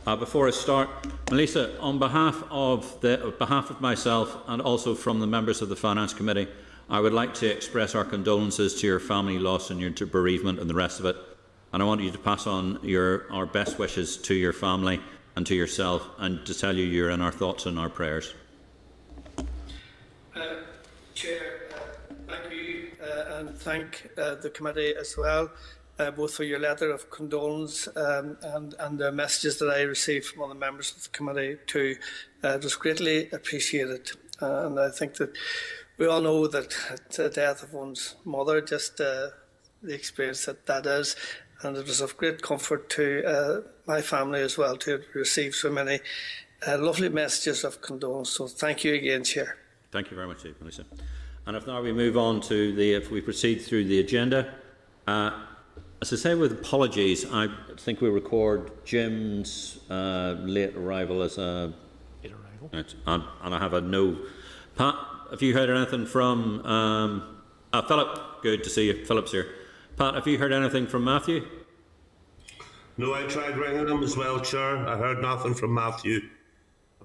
Before I start, Melissa, on behalf of myself and also from the members of the Finance Committee, I would like to express our condolences to your family loss and your bereavement and the rest of it. And I want you to pass on our best wishes to your family and to yourself, and to tell you you're in our thoughts and our prayers. Chair, thank you, and thank the committee as well, both for your letter of condolence and the messages that I received from all the members of the committee too. It was greatly appreciated, and I think that we all know that the death of one's mother, just the experience that is, and it was of great comfort to my family as well to receive so many lovely messages of condolence. So thank you again, Chair. Thank you very much, Melissa. And if now we move on to if we proceed through the agenda, as I say, with apologies, I think we record Jim's late arrival as a late arrival, and I have a no. Pat, have you heard anything from Philip? Good to see you. Philip's here. Pat, have you heard anything from Matthew? No, I tried ringing him as well, Chair. I heard nothing from Matthew.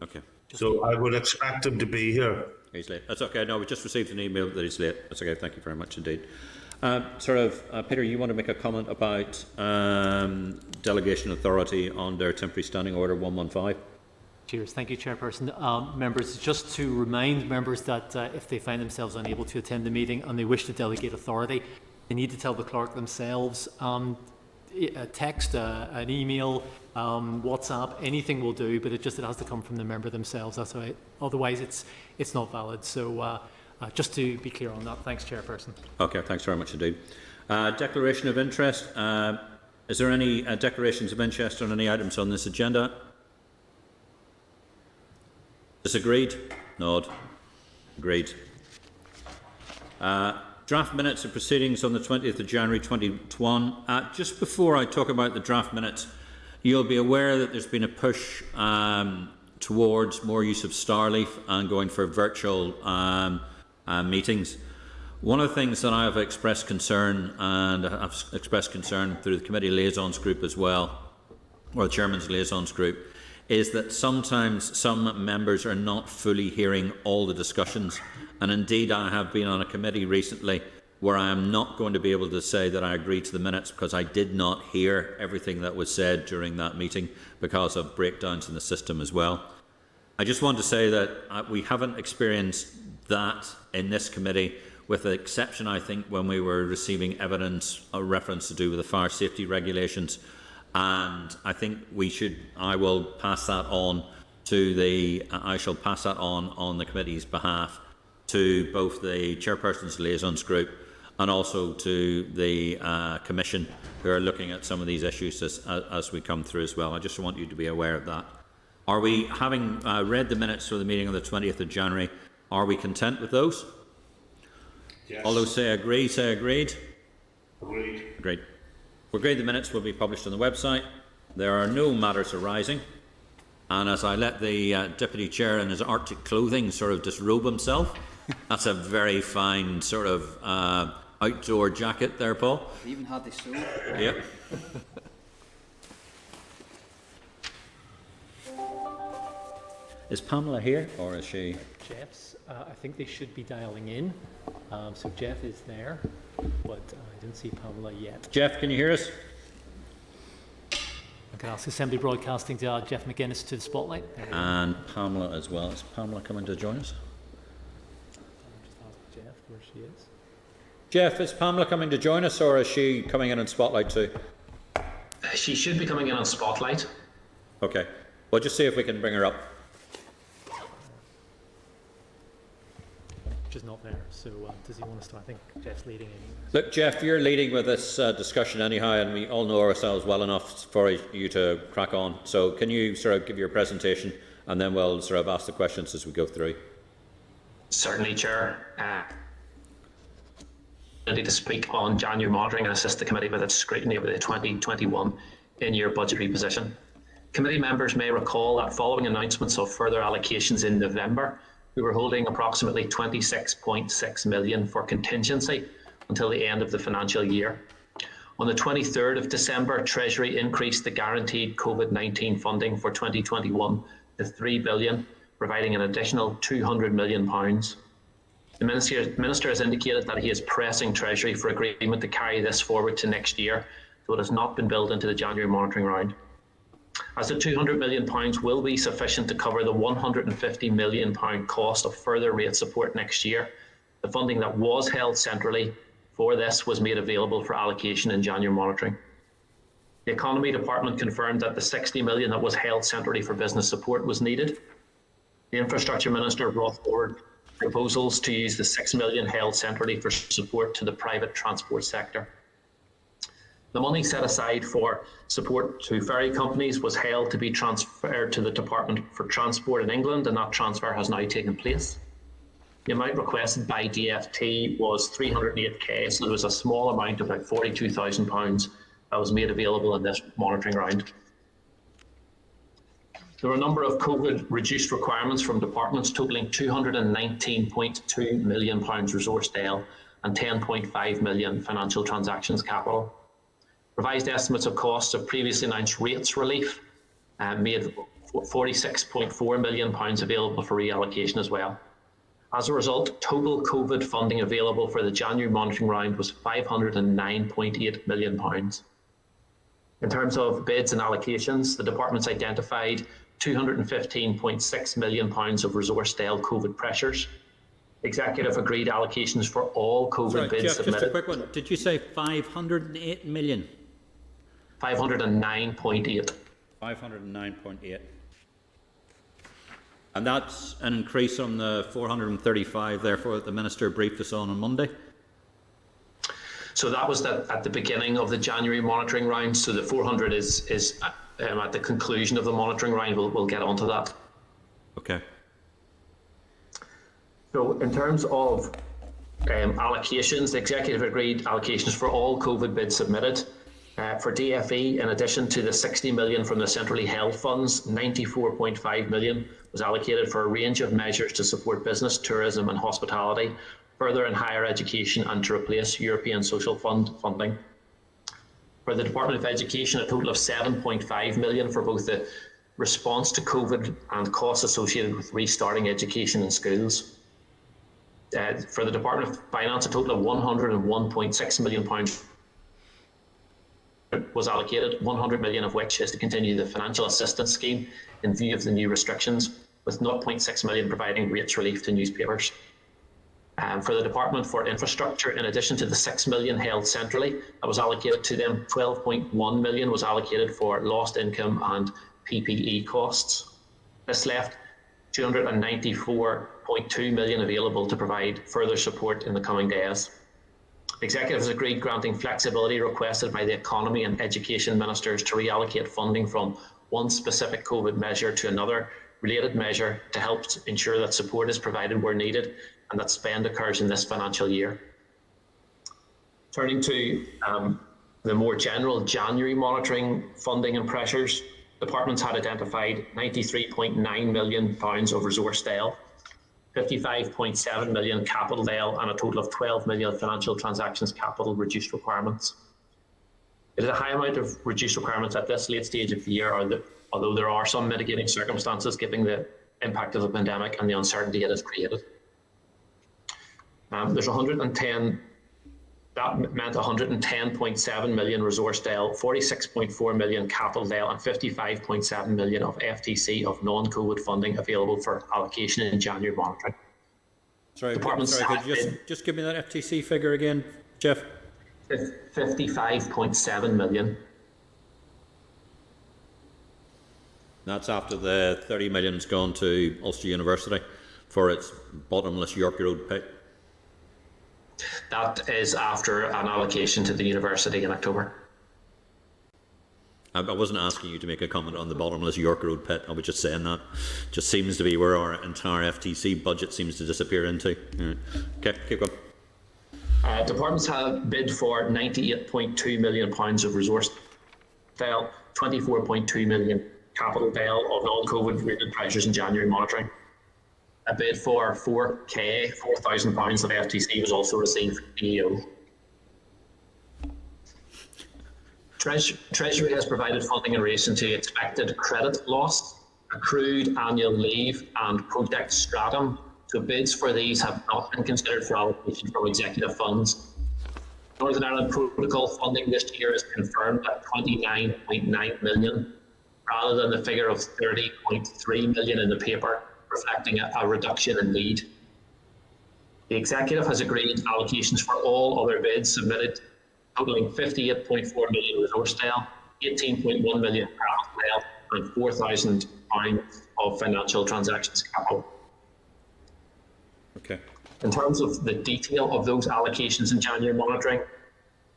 Okay. So I would expect him to be here. He's late. That's okay. No, we just received an email that he's late. That's okay. Thank you very much indeed. Peter, you want to make a comment about delegation authority under Temporary Standing Order 115? Cheers. Thank you, Chairperson. Members, just to remind members that if they find themselves unable to attend the meeting and they wish to delegate authority, they need to tell the clerk themselves. A text, an email, WhatsApp, anything will do, but it has to come from the member themselves. That's right. Otherwise, it's not valid. So just to be clear on that. Thanks, Chairperson. Okay, thanks very much indeed. Declaration of interest. Is there any declarations of interest on any items on this agenda? Disagreed? Nod. Agreed. Draft minutes of proceedings on the 20th of January 2021. Just before I talk about the draft minutes, you'll be aware that there's been a push towards more use of Starleaf and going for virtual meetings. One of the things that I have expressed concern, and I've expressed concern through the committee liaisons group as well, or the chairman's liaisons group, is that sometimes some members are not fully hearing all the discussions. And indeed, I have been on a committee recently where I am not going to be able to say that I agree to the minutes because I did not hear everything that was said during that meeting because of breakdowns in the system as well. I just want to say that we haven't experienced that in this committee, with the exception, I think, when we were receiving evidence or reference to do with the fire safety regulations. And I think I will pass that on to I shall pass that on the committee's behalf to both the chairperson's liaisons group and also to the Commission, who are looking at some of these issues as we come through as well. I just want you to be aware of that. Are we, having read the minutes for the meeting on the 20th of January, are we content with those? Yes. All those say agree, say agreed. Agreed. Agreed. We agreed the minutes will be published on the website. There are no matters arising. And as I let the Deputy Chair in his Arctic clothing sort of disrobe himself, that's a very fine sort of outdoor jacket there, Paul. They even had the suit. Yep. Is Pamela here, or is she? Jeff's, I think they should be dialing in. So Jeff is there, but I didn't see Pamela yet. Jeff, can you hear us? I can ask Assembly Broadcasting to add Jeff McGuinness to the spotlight. And Pamela as well. Is Pamela coming to join us? Just ask Jeff where she is. Jeff, is Pamela coming to join us, or is she coming in on Spotlight too? She should be coming in on Spotlight. Okay. We'll just see if we can bring her up. She's not there, so does he want to start? I think Jeff's leading in. Look, Jeff, you're leading with this discussion anyhow, and we all know ourselves well enough for you to crack on. So can you sort of give your presentation, and then we'll sort of ask the questions as we go through. Certainly, Chair. Ready to speak on January monitoring and assist the committee with its scrutiny of the 2021 in-year budgetary position. Committee members may recall that following announcements of further allocations in November, we were holding approximately 26.6 million for contingency until the end of the financial year. On the 23rd of December, Treasury increased the guaranteed COVID-19 funding for 2021 to £3 billion, providing an additional £200 million. The Minister has indicated that he is pressing Treasury for agreement to carry this forward to next year, so it has not been built into the January monitoring round. As the £200 million will be sufficient to cover the £150 million cost of further rate support next year, the funding that was held centrally for this was made available for allocation in January monitoring. The Economy Department confirmed that the £60 million that was held centrally for business support was needed. The Infrastructure Minister brought forward proposals to use the £6 million held centrally for support to the private transport sector. The money set aside for support to ferry companies was held to be transferred to the Department for Transport in England, and that transfer has now taken place. The amount requested by DFT was £308k, so there was a small amount of about £42,000 that was made available in this monitoring round. There were a number of COVID reduced requirements from departments totalling £219.2 million resource DEL and £10.5 million financial transactions capital. Revised estimates of costs of previously announced rates relief made £46.4 million available for reallocation as well. As a result, total COVID funding available for the January monitoring round was £509.8 million. In terms of bids and allocations, the departments identified £215.6 million of resource DEL COVID pressures. Executive agreed allocations for all COVID bids Jeff, submitted. just a quick one. Did you say 508 million? 509.8. 509.8. And that's an increase on the 435, therefore, that the Minister briefed us on Monday? So that was at the beginning of the January monitoring round. So the 400 is at the conclusion of the monitoring round. We'll get onto that. Okay. So in terms of allocations, the executive agreed allocations for all COVID bids submitted. For DFE, in addition to the 60 million from the centrally held funds, 94.5 million was allocated for a range of measures to support business, tourism and hospitality, further in higher education and to replace European Social Fund funding. For the Department of Education, a total of 7.5 million for both the response to COVID and costs associated with restarting education in schools. For the Department of Finance, a total of £101.6 million was allocated, 100 million of which is to continue the financial assistance scheme in view of the new restrictions, with 0.6 million providing rates relief to newspapers. For the Department for Infrastructure, in addition to the 6 million held centrally that was allocated to them, 12.1 million was allocated for lost income and PPE costs. This left 294.2 million available to provide further support in the coming days. The Executive has agreed granting flexibility requested by the Economy and Education Ministers to reallocate funding from one specific COVID measure to another related measure to help ensure that support is provided where needed and that spend occurs in this financial year. Turning to the more general January monitoring funding and pressures, departments had identified £93.9 million of resource DEL, 55.7 million capital DEL and a total of 12 million financial transactions capital reduced requirements. It is a high amount of reduced requirements at this late stage of the year, although there are some mitigating circumstances given the impact of the pandemic and the uncertainty it has created. There's 110, that meant 110.7 million resource DEL, 46.4 million capital DEL and 55.7 million of FTC of non-COVID funding available for allocation in January monitoring. Sorry, could you just give me that FTC figure again, Jeff? 55.7 million. That's after the 30 million's gone to Ulster University for its bottomless York Road pit. That is after an allocation to the university in October. I wasn't asking you to make a comment on the bottomless York Road pit. I was just saying that just seems to be where our entire FTC budget seems to disappear into. Okay, keep going. Departments have bid for £98.2 million of resource DEL, 24.2 million capital DEL of non-COVID rated pressures in January monitoring. A bid for £4,000 of FTC was also received from EO. Treasury has provided funding in relation to expected credit loss, accrued annual leave and project stratum. So bids for these have not been considered for allocation from executive funds. Northern Ireland Protocol funding this year is confirmed at 29.9 million, rather than the figure of 30.3 million in the paper, reflecting a reduction in need. The Executive has agreed allocations for all other bids submitted, totaling 58.4 million resource sale, 18.1 million capital sale, and £4,000 of financial transactions capital. Okay. In terms of the detail of those allocations in January monitoring,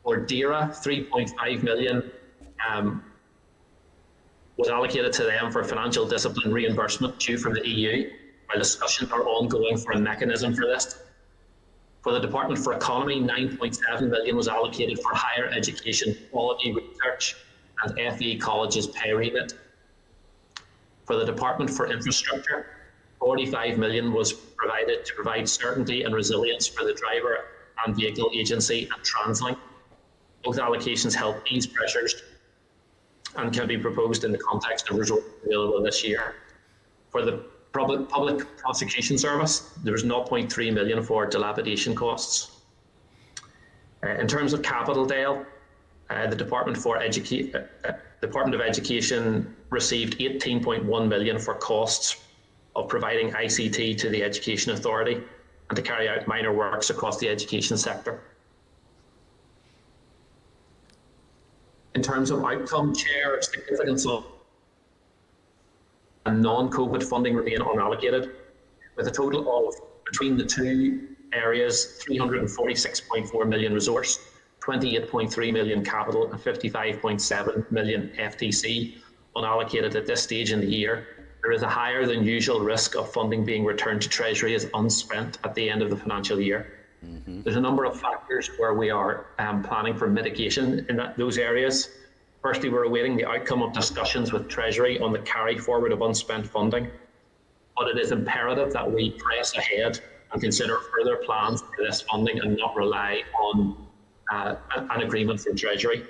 for DERA, 3.5 million was allocated to them for financial discipline reimbursement due from the EU, while discussions are ongoing for a mechanism for this. For the Department for Economy, 9.7 million was allocated for higher education quality research and FE colleges pay remit. For the Department for Infrastructure, 45 million was provided to provide certainty and resilience for the driver and vehicle agency and TransLink. Both allocations help ease pressures and can be proposed in the context of resources available this year. For the Public Prosecution Service, there was 0.3 million for dilapidation costs. In terms of capital, Dale, the Department of Education received 18.1 million for costs of providing ICT to the Education Authority and to carry out minor works across the education sector. In terms of outcome, Chair, significance of non-COVID funding remain unallocated, with a total of, between the two areas, 346.4 million resource, 28.3 million capital and 55.7 million FTC unallocated at this stage in the year. There is a higher than usual risk of funding being returned to Treasury as unspent at the end of the financial year. There's a number of factors where we are planning for mitigation in those areas. Firstly, we're awaiting the outcome of discussions with Treasury on the carry forward of unspent funding, but it is imperative that we press ahead and consider further plans for this funding and not rely on an agreement from Treasury.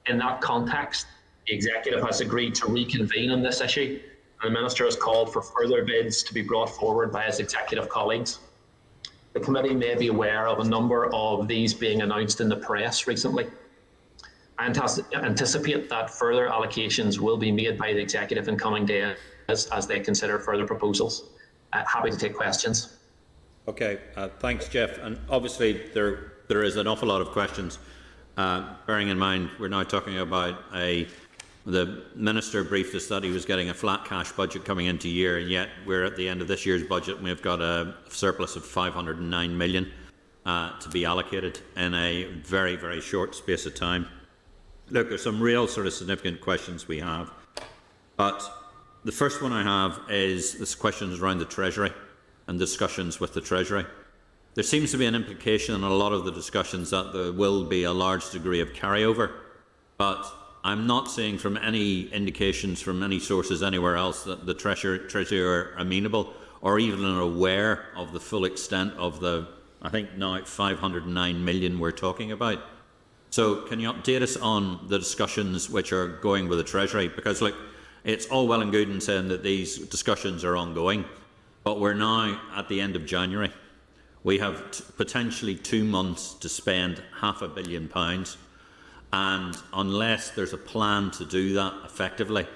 In that context, the Executive has agreed to reconvene on this issue, and the Minister has called for further bids to be brought forward by his Executive colleagues. The committee may be aware of a number of these being announced in the press recently. I anticipate that further allocations will be made by the Executive in coming days as they consider further proposals. Happy to take questions. Okay, thanks, Jeff. And obviously there is an awful lot of questions. Bearing in mind we're now talking about the Minister briefed us that he was getting a flat cash budget coming into year, and yet we're at the end of this year's budget and we've got a surplus of 509 million to be allocated in a very, very short space of time. Look, there's some real sort of significant questions we have, but the first one I have is this questions around the Treasury and discussions with the Treasury. There seems to be an implication in a lot of the discussions that there will be a large degree of carryover, but I'm not seeing from any indications from any sources anywhere else that the Treasury are amenable or even aware of the full extent of the, I think now 509 million we're talking about. So can you update us on the discussions which are going with the Treasury? Because look, it's all well and good in saying that these discussions are ongoing, but we're now at the end of January. We have potentially 2 months to spend £500 million. And unless there's a plan to do that effectively,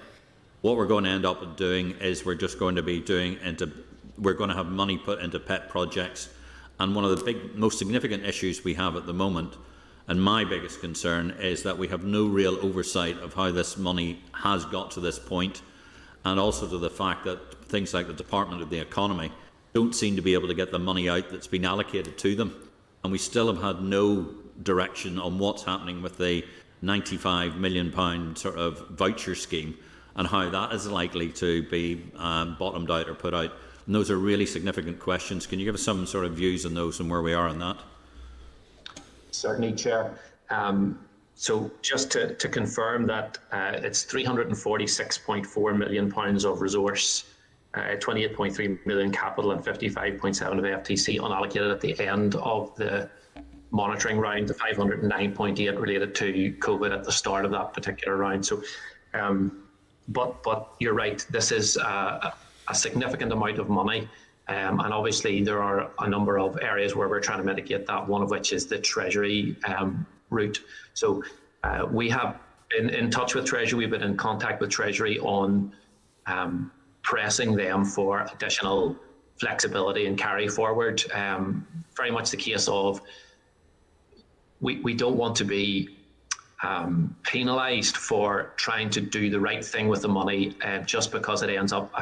what we're going to end up doing is we're just going to be we're going to have money put into pet projects. And one of the most significant issues we have at the moment, and my biggest concern, is that we have no real oversight of how this money has got to this point, and also to the fact that things like the Department of the Economy don't seem to be able to get the money out that's been allocated to them. And we still have had no direction on what's happening with the £95 million sort of voucher scheme and how that is likely to be bottomed out or put out. And those are really significant questions. Can you give us some sort of views on those and where we are on that? Certainly, Chair. So just to confirm that it's £346.4 million of resource, 28.3 million capital and 55.7 of FTC unallocated at the end of the monitoring round, the 509.8 related to COVID at the start of that particular round. So, but you're right, this is a significant amount of money. And obviously there are a number of areas where we're trying to mitigate that, one of which is the Treasury route. So we have been in touch with Treasury, we've been in contact with Treasury on pressing them for additional flexibility and carry forward. Very much the case of we don't want to be penalised for trying to do the right thing with the money just because it ends up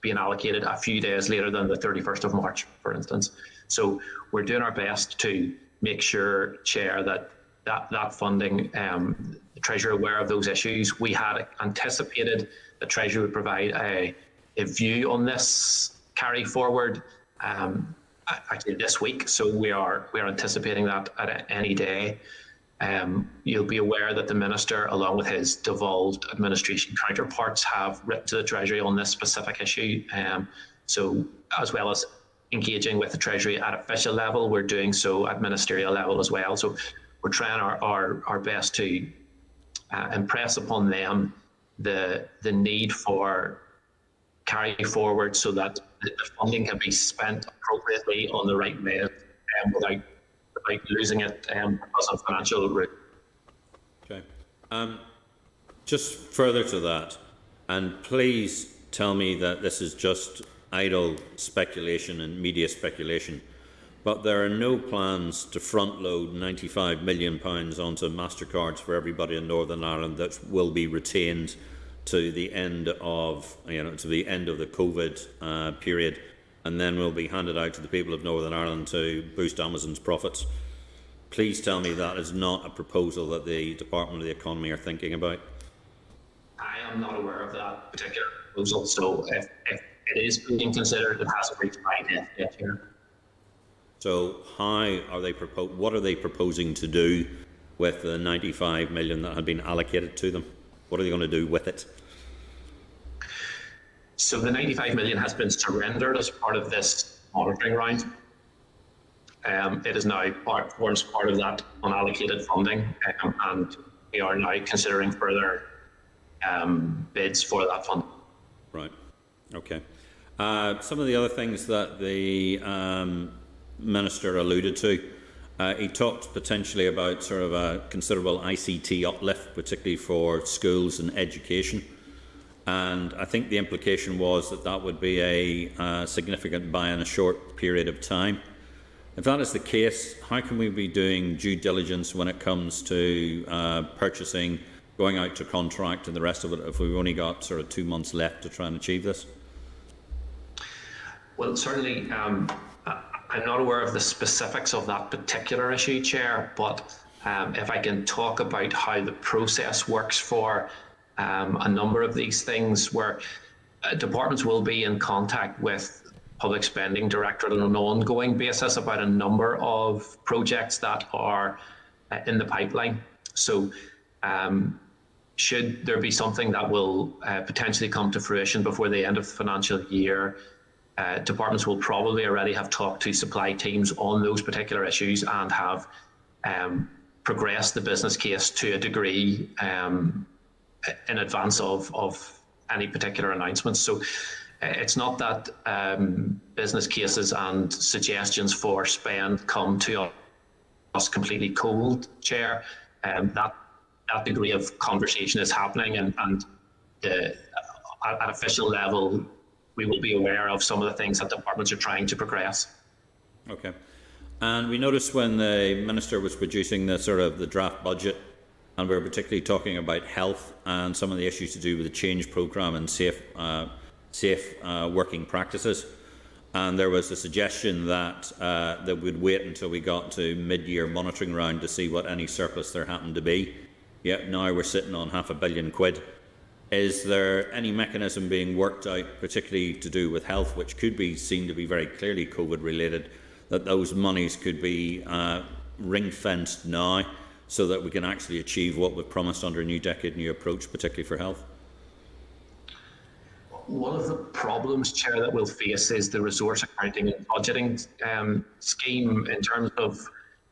being allocated a few days later than the 31st of March, for instance. So we're doing our best to make sure, Chair, that funding, the Treasury are aware of those issues. We had anticipated the Treasury would provide a view on this carry forward actually this week, so we are anticipating that at any day. You'll be aware that the Minister, along with his devolved administration counterparts, have written to the Treasury on this specific issue. So as well as engaging with the Treasury at official level, we're doing so at ministerial level as well. So we're trying our best to impress upon them the need for carry forward so that the funding can be spent appropriately on the right way without losing it because of financial route. Okay. Just further to that, and please tell me that this is just idle speculation and media speculation, but there are no plans to front load £95 million onto MasterCards for everybody in Northern Ireland that will be retained to the end of the COVID period, and then will be handed out to the people of Northern Ireland to boost Amazon's profits. Please tell me that is not a proposal that the Department of the Economy are thinking about. I am not aware of that particular proposal, so if it is being considered, it hasn't reached my desk yet here. So what are they proposing to do with the 95 million that had been allocated to them? What are they going to do with it? So the 95 million has been surrendered as part of this monitoring round. It is now forms part of that unallocated funding, and we are now considering further bids for that fund. Right. Okay. Some of the other things that the Minister alluded to, he talked potentially about sort of a considerable ICT uplift, particularly for schools and education. And I think the implication was that that would be a significant buy in a short period of time. If that is the case, how can we be doing due diligence when it comes to purchasing, going out to contract and the rest of it if we've only got sort of 2 months left to try and achieve this? Well, certainly I'm not aware of the specifics of that particular issue, Chair, but if I can talk about how the process works for a number of these things, where departments will be in contact with Public Spending Directorate on an ongoing basis about a number of projects that are in the pipeline. So should there be something that will potentially come to fruition before the end of the financial year, departments will probably already have talked to supply teams on those particular issues and have progressed the business case to a degree in advance of any particular announcements. So it's not that business cases and suggestions for spend come to us completely cold, Chair. That degree of conversation is happening, and at official level, we will be aware of some of the things that departments are trying to progress. Okay. And we noticed when the Minister was producing the draft budget, and we were particularly talking about health and some of the issues to do with the change programme and safe working practices. And there was a suggestion that we'd wait until we got to mid-year monitoring round to see what any surplus there happened to be. Yet now we're sitting on £500 million. Is there any mechanism being worked out, particularly to do with health, which could be seen to be very clearly COVID related, that those monies could be ring-fenced now so that we can actually achieve what we've promised under a New Decade, New Approach, particularly for health? One of the problems, Chair, that we'll face is the resource accounting and budgeting scheme in terms of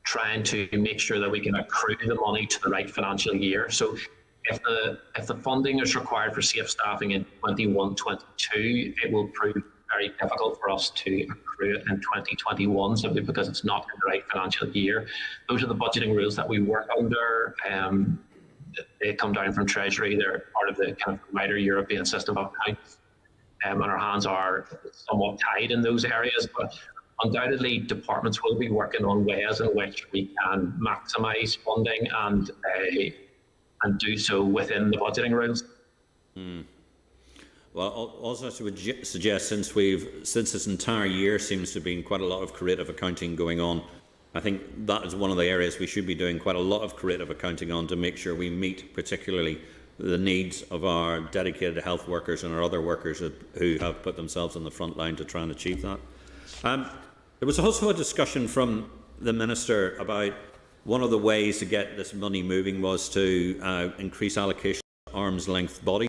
trying to make sure that we can accrue the money to the right financial year. So if the funding is required for safe staffing in 21-22, it will prove very difficult for us to accrue it in 2021, simply because it's not in the right financial year. Those are the budgeting rules that we work under. They come down from Treasury. They're part of the kind of wider European system of accounts. And our hands are somewhat tied in those areas, but undoubtedly departments will be working on ways in which we can maximise funding and do so within the budgeting rules. Well, also I would suggest, since this entire year seems to have been quite a lot of creative accounting going on, I think that is one of the areas we should be doing quite a lot of creative accounting on, to make sure we meet particularly the needs of our dedicated health workers and our other workers who have put themselves on the front line to try and achieve that. There was also a discussion from the Minister about one of the ways to get this money moving was to increase allocation to arm's length bodies.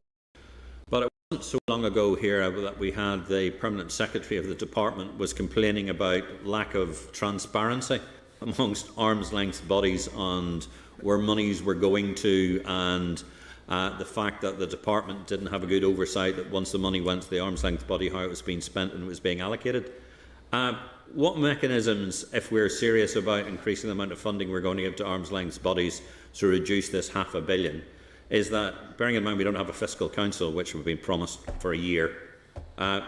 But it wasn't so long ago here that we had the Permanent Secretary of the Department was complaining about lack of transparency amongst arm's length bodies and where monies were going to, and the fact that the department didn't have a good oversight that once the money went to the arm's length body, how it was being spent and it was being allocated. What mechanisms, if we're serious about increasing the amount of funding we're going to give to arm's length bodies to reduce this $500 million, is that, bearing in mind we don't have a fiscal council, which we've been promised for a year, how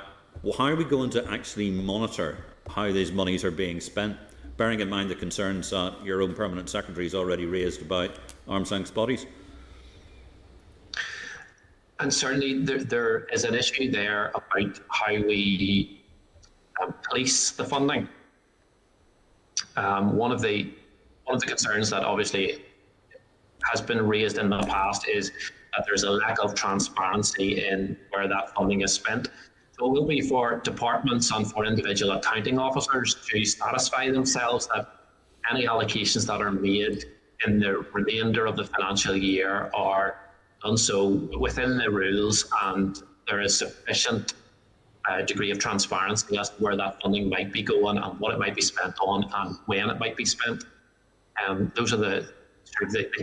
are we going to actually monitor how these monies are being spent, bearing in mind the concerns that your own Permanent Secretary has already raised about arm's length bodies? And certainly there is an issue there about how we police the funding. One of the concerns that obviously has been raised in the past is that there's a lack of transparency in where that funding is spent. So it will be for departments and for individual accounting officers to satisfy themselves that any allocations that are made in the remainder of the financial year are done so within the rules, and there is sufficient degree of transparency as to where that funding might be going and what it might be spent on and when it might be spent. Those are the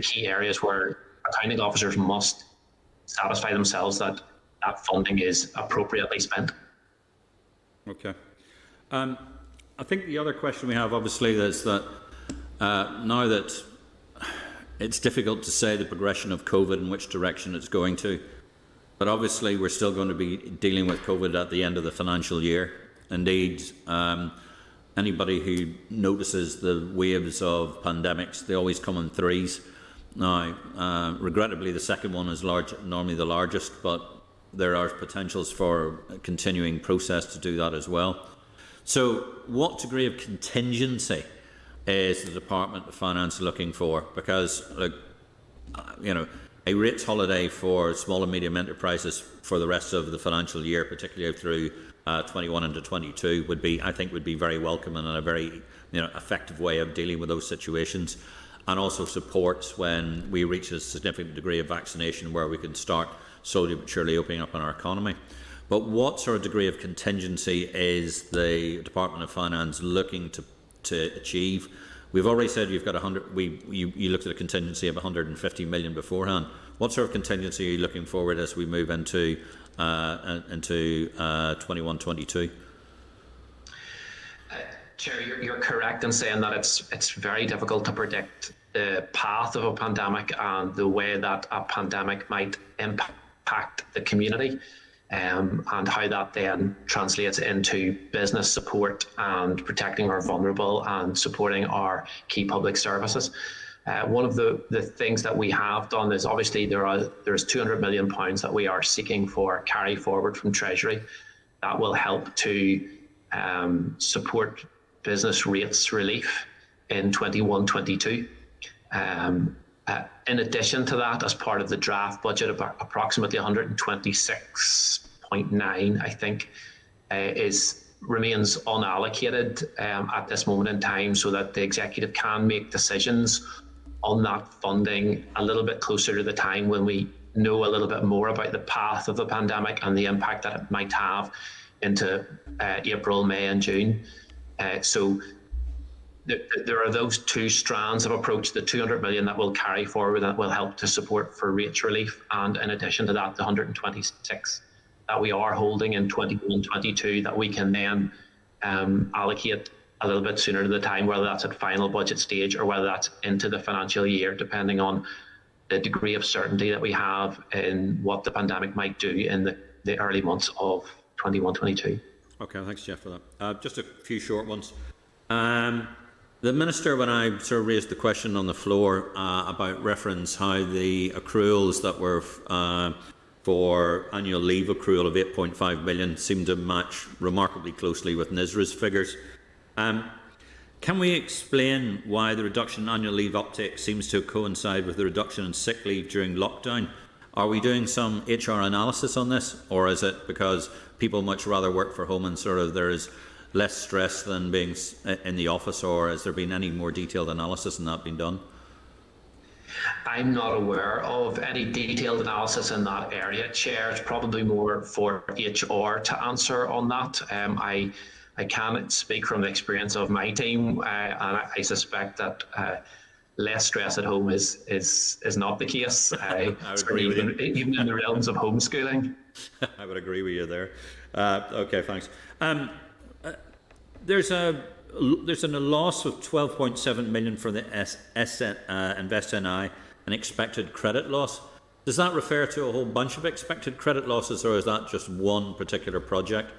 key areas where accounting officers must satisfy themselves that that funding is appropriately spent. Okay. I think the other question we have, obviously, is that now that it's difficult to say the progression of COVID and which direction it's going to, but obviously we're still going to be dealing with COVID at the end of the financial year. Indeed, anybody who notices the waves of pandemics, they always come in threes. Now, regrettably, the second one is normally the largest, but there are potentials for a continuing process to do that as well. So what degree of contingency is the Department of Finance looking for? Because, look, a rates holiday for small and medium enterprises for the rest of the financial year, particularly through 21 into 22, would be very welcome and a very effective way of dealing with those situations, and also supports when we reach a significant degree of vaccination where we can start slowly but surely opening up on our economy. But what sort of degree of contingency is the Department of Finance looking to achieve? We've already said you've got 100. You looked at a contingency of 150 million beforehand. What sort of contingency are you looking forward as we move into 21-22? Chair, you're correct in saying that it's very difficult to predict the path of a pandemic and the way that a pandemic might impact the community, and how that then translates into business support and protecting our vulnerable and supporting our key public services. One of the things that we have done is, obviously there's £200 million that we are seeking for carry forward from Treasury that will help to support business rates relief in 21-22. In addition to that, as part of the draft budget, about approximately 126.9, I think, remains unallocated at this moment in time, so that the executive can make decisions on that funding a little bit closer to the time when we know a little bit more about the path of the pandemic and the impact that it might have into April, May and June. So there are those two strands of approach, the 200 million that will carry forward that will help to support for rates relief, and in addition to that, the 126 that we are holding in 21-22 that we can then allocate a little bit sooner to the time, whether that's at final budget stage or whether that's into the financial year, depending on the degree of certainty that we have in what the pandemic might do in the early months of 21-22. Okay, thanks, Jeff, for that. Just a few short ones. The Minister, when I sort of raised the question on the floor about reference how the accruals that were for annual leave accrual of 8.5 million seemed to match remarkably closely with NISRA's figures. Can we explain why the reduction in annual leave uptake seems to coincide with the reduction in sick leave during lockdown? Are we doing some HR analysis on this, or is it because people much rather work from home and sort of there is less stress than being in the office, or has there been any more detailed analysis on that been done? I'm not aware of any detailed analysis in that area, Chair. It's probably more for HR to answer on that. I can't speak from the experience of my team, and I suspect that less stress at home is not the case, even in the realms of homeschooling. I would agree with you there. Okay, thanks. There's a loss of 12.7 million for the Invest NI, an expected credit loss. Does that refer to a whole bunch of expected credit losses, or is that just one particular project?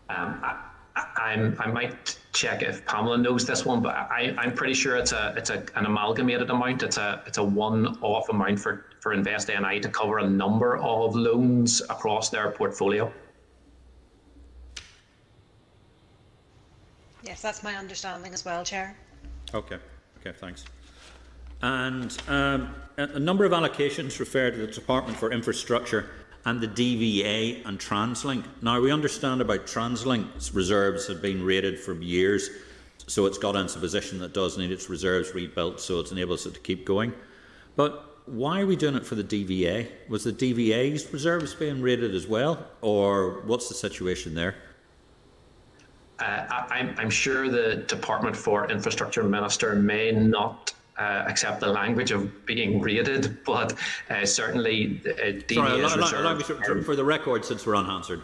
I might check if Pamela knows this one, but I'm pretty sure it's an amalgamated amount. It's a one-off amount for Invest NI to cover a number of loans across their portfolio. Yes, that's my understanding as well, Chair. Okay, thanks. And a number of allocations refer to the Department for Infrastructure and the DVA and TransLink. Now, we understand about TransLink's reserves have been rated for years, so it's got into a position that does need its reserves rebuilt, so it enables it to keep going. But why are we doing it for the DVA? Was the DVA's reserves being rated as well, or what's the situation there? I'm sure the Department for Infrastructure Minister may not accept the language of being rated, but certainly DVA's reserves... For the record, since we're unanswered,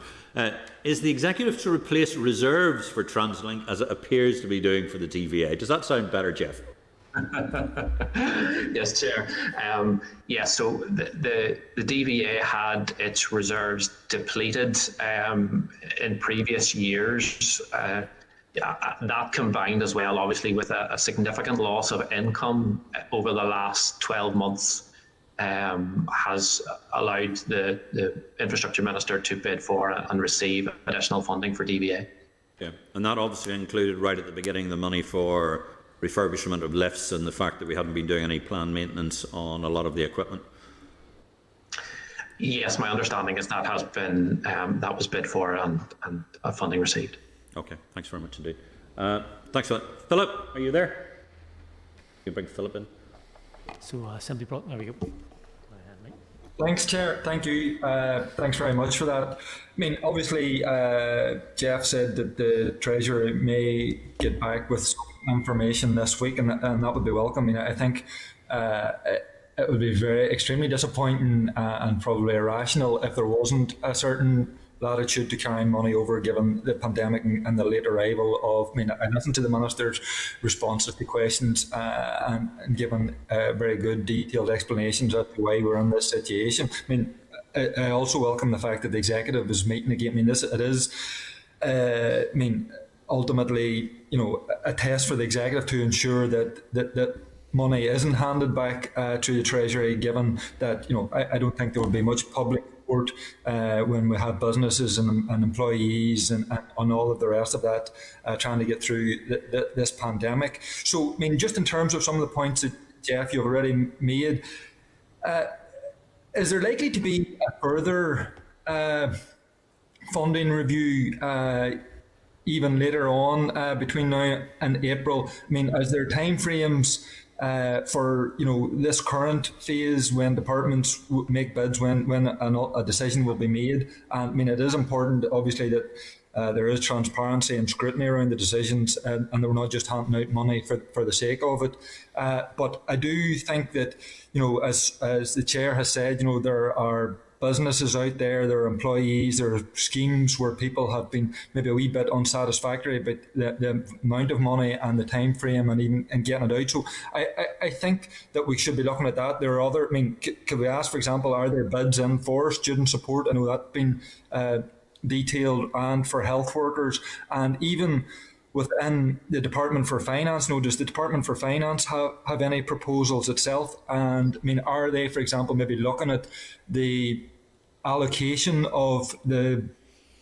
is the Executive to replace reserves for TransLink as it appears to be doing for the DVA? Does that sound better, Jeff? Yes, Chair. So the DVA had its reserves depleted in previous years. That combined as well, obviously, with a significant loss of income over the last 12 months has allowed the Infrastructure Minister to bid for and receive additional funding for DVA. Yeah, and that obviously included right at the beginning the money for refurbishment of lifts and the fact that we hadn't been doing any planned maintenance on a lot of the equipment. Yes, my understanding is that has been that was bid for and funding received. Okay, thanks very much indeed. Thanks for that. Philip, are you there? You bring Philip in. So Assembly brought, there we go. Thanks, Chair. Thank you. Thanks very much for that. I mean, obviously, Jeff said that the Treasurer may get back with some information this week, and that would be welcome. I mean, I think it would be extremely disappointing and probably irrational if there wasn't a certain latitude to carry money over given the pandemic and the late arrival of, I listened to the Minister's responses to questions and given very good detailed explanations as to why we're in this situation. I also welcome the fact that the Executive is meeting again. It is ultimately, a test for the Executive to ensure that money isn't handed back to the Treasury, given that, I don't think there will be much public support when we have businesses and employees and all of the rest of that trying to get through this pandemic. So, just in terms of some of the points that, Jeff, you've already made, is there likely to be a further funding review even later on between now and April? Is there timeframes for this current phase when departments make bids, when a decision will be made? And it is important, obviously, that there is transparency and scrutiny around the decisions, and we're not just handing out money for the sake of it. But I do think that, as the Chair has said, there are businesses out there, there are employees, there are schemes where people have been maybe a wee bit unsatisfactory about the amount of money and the time frame and getting it out. So I think that we should be looking at that. There are other, could we ask, for example, are there bids in for student support? I know that's been detailed, and for health workers, and even within the Department for Finance. Does the Department for Finance have any proposals itself? And are they, for example, maybe looking at the allocation of the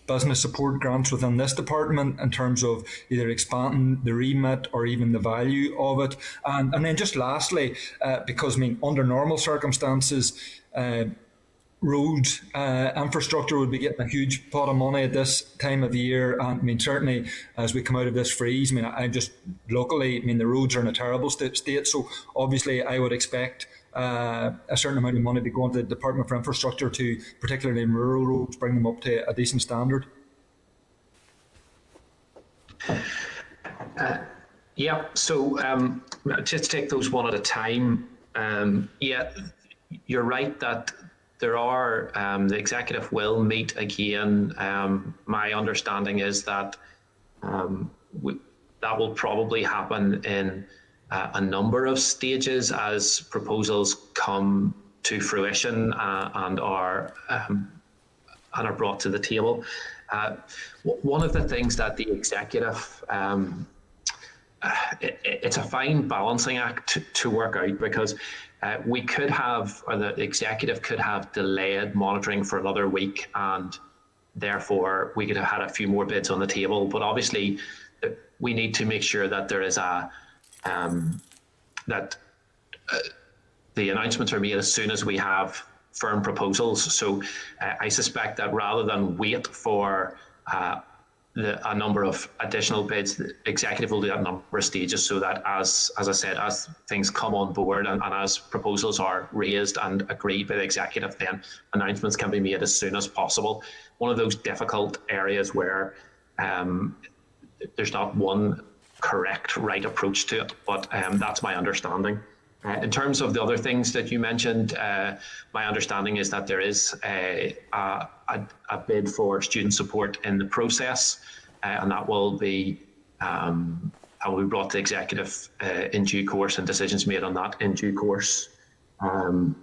business support grants within this department in terms of either expanding the remit or even the value of it? And then just lastly, because under normal circumstances, road infrastructure would be getting a huge pot of money at this time of the year, and certainly as we come out of this freeze, I just locally, the roads are in a terrible state, so obviously I would expect a certain amount of money to go into the Department for Infrastructure to, particularly in rural roads, bring them up to a decent standard. So just take those one at a time. You're right that there are, the executive will meet again. My understanding is that that will probably happen in a number of stages as proposals come to fruition and are brought to the table. One of the things that the executive, it's a fine balancing act to work out, because we could have, or the executive could have delayed monitoring for another week, and therefore we could have had a few more bids on the table. But obviously, we need to make sure that there is the announcements are made as soon as we have firm proposals. So I suspect that rather than wait for a number of additional bids, the executive will do that in a number of stages, so that as I said, as things come on board and as proposals are raised and agreed by the executive, then announcements can be made as soon as possible. One of those difficult areas where there's not one correct right approach to it, but that's my understanding. In terms of the other things that you mentioned, my understanding is that there is a bid for student support in the process, and that will be brought to the executive in due course, and decisions made on that in due course. Looking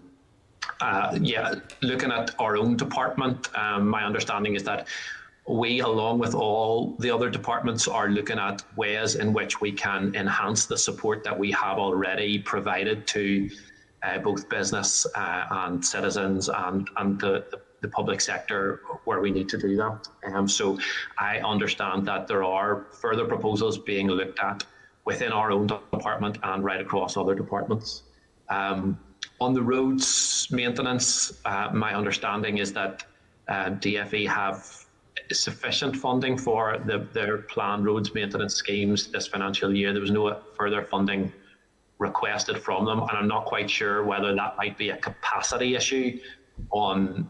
at our own department, my understanding is that we, along with all the other departments, are looking at ways in which we can enhance the support that we have already provided to both business and citizens and the public sector where we need to do that. So I understand that there are further proposals being looked at within our own department and right across other departments. On the roads maintenance, my understanding is that DFE have sufficient funding for their planned roads maintenance schemes this financial year. There was no further funding requested from them, and I'm not quite sure whether that might be a capacity issue on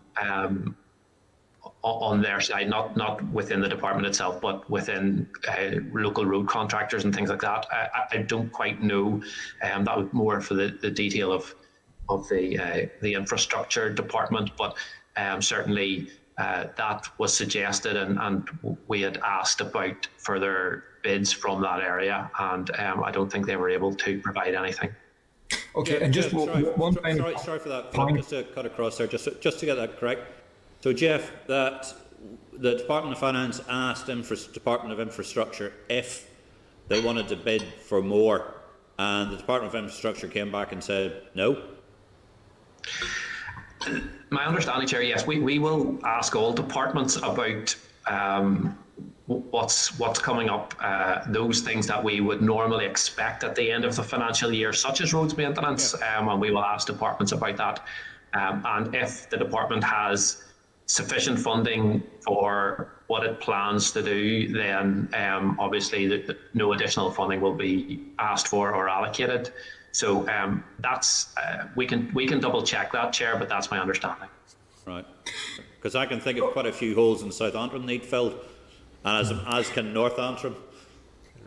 their side, not within the department itself, but within local road contractors and things like that. I don't quite know. That was more for the detail of the infrastructure department, but certainly that was suggested, and we had asked about further bids from that area, and I don't think they were able to provide anything. Okay, Jeff, and just Jeff, one sorry for that, Philip, just to cut across there, just to get that correct. So, Jeff, that the Department of Finance asked Department of Infrastructure if they wanted to bid for more, and the Department of Infrastructure came back and said no? My understanding, Chair, yes, we will ask all departments about what's coming up, those things that we would normally expect at the end of the financial year, such as roads maintenance, and we will ask departments about that. And if the department has sufficient funding for what it plans to do, then obviously no additional funding will be asked for or allocated. So that's we can double check that, Chair, but that's my understanding. Right, because I can think of quite a few holes in Southampton need filled. and as can North Antrim.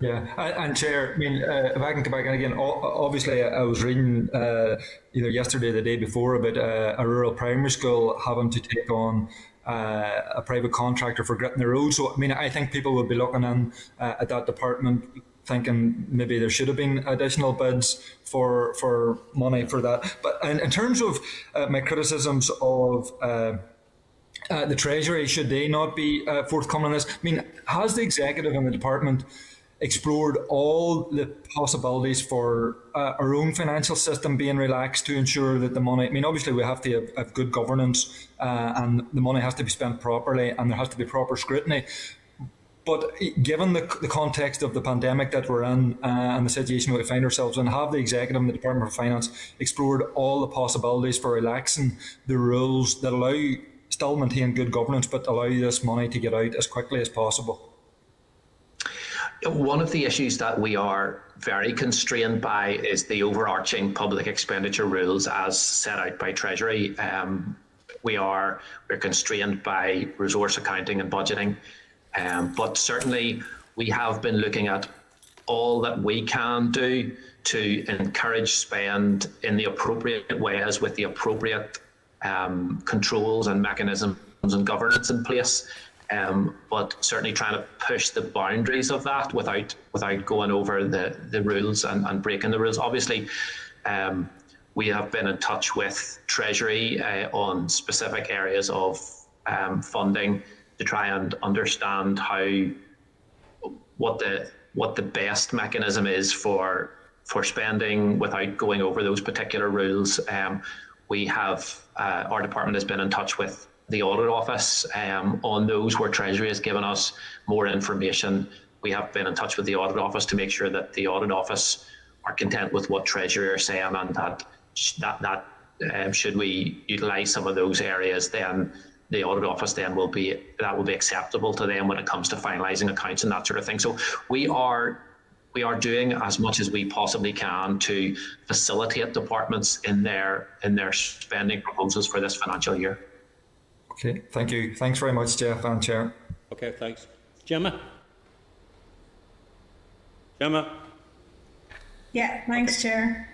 Yeah, and Chair, I mean, if I can come back, and again, obviously I was reading either yesterday or the day before about a rural primary school having to take on a private contractor for gritting the road. So, I mean, I think people will be looking in at that department thinking maybe there should have been additional bids for money for that. But in terms of my criticisms of the Treasury, should they not be forthcoming on this? I mean, has the executive and the department explored all the possibilities for our own financial system being relaxed to ensure that the money, I mean, obviously we have to have good governance and the money has to be spent properly and there has to be proper scrutiny. But given the context of the pandemic that we're in and the situation we find ourselves in, have the executive and the Department of Finance explored all the possibilities for relaxing the rules that allow, still maintain good governance, but allow this money to get out as quickly as possible? One of the issues that we are very constrained by is the overarching public expenditure rules as set out by Treasury. We're constrained by resource accounting and budgeting, but certainly we have been looking at all that we can do to encourage spend in the appropriate ways with the appropriate controls and mechanisms and governance in place. But certainly trying to push the boundaries of that without going over the rules and breaking the rules. Obviously, we have been in touch with Treasury on specific areas of funding to try and understand what the best mechanism is for spending without going over those particular rules. We have our department has been in touch with the Audit Office on those where Treasury has given us more information. We have been in touch with the Audit Office to make sure that the Audit Office are content with what Treasury are saying, and that should we utilise some of those areas, then the Audit Office then will be acceptable to them when it comes to finalising accounts and that sort of thing. So we are doing as much as we possibly can to facilitate departments in their spending proposals for this financial year. Okay, thank you. Thanks very much, Jeff and Chair. Okay, thanks. Gemma? Gemma? Yeah, thanks, Chair.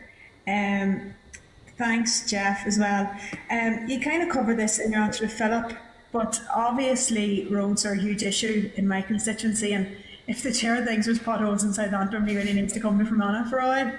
Thanks, Jeff, as well. You kind of covered this in your answer to Philip, but obviously roads are a huge issue in my constituency, and if the Chair thinks there's potholes in South Antrim, he really needs to come to Fermanagh for a while.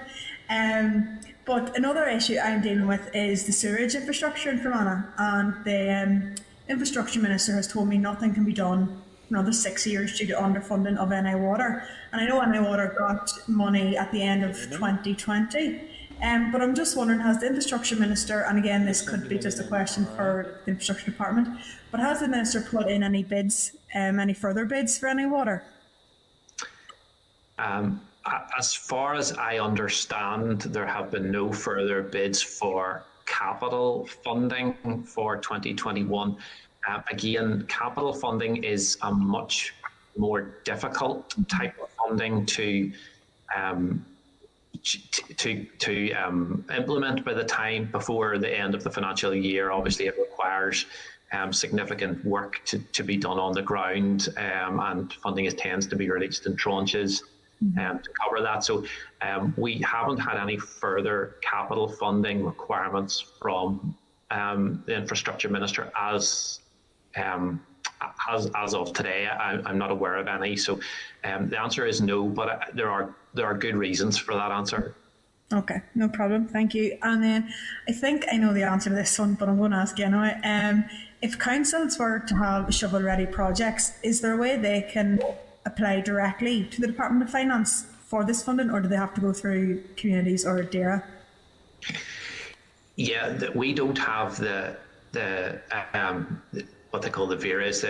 But another issue I'm dealing with is the sewerage infrastructure in Fermanagh, and the Infrastructure Minister has told me nothing can be done for another 6 years due to underfunding of NI Water. And I know NI Water got money at the end of 2020, but I'm just wondering, has the Infrastructure Minister, and again this could be just a question for the Infrastructure Department, but has the Minister put in any bids, any further bids for NI Water? As far as I understand, there have been no further bids for capital funding for 2021. Again, capital funding is a much more difficult type of funding to implement by the time before the end of the financial year. Obviously, it requires significant work to be done on the ground, and funding tends to be released in tranches to cover that. So we haven't had any further capital funding requirements from the Infrastructure Minister as of today. I'm not aware of any. So the answer is no, but there are good reasons for that answer. Okay, no problem. Thank you. And then I think I know the answer to this one, but I'm going to ask you anyway. If councils were to have shovel-ready projects, is there a way they can apply directly to the Department of Finance for this funding, or do they have to go through communities or DAERA? Yeah, we don't have the what they call the VERAs.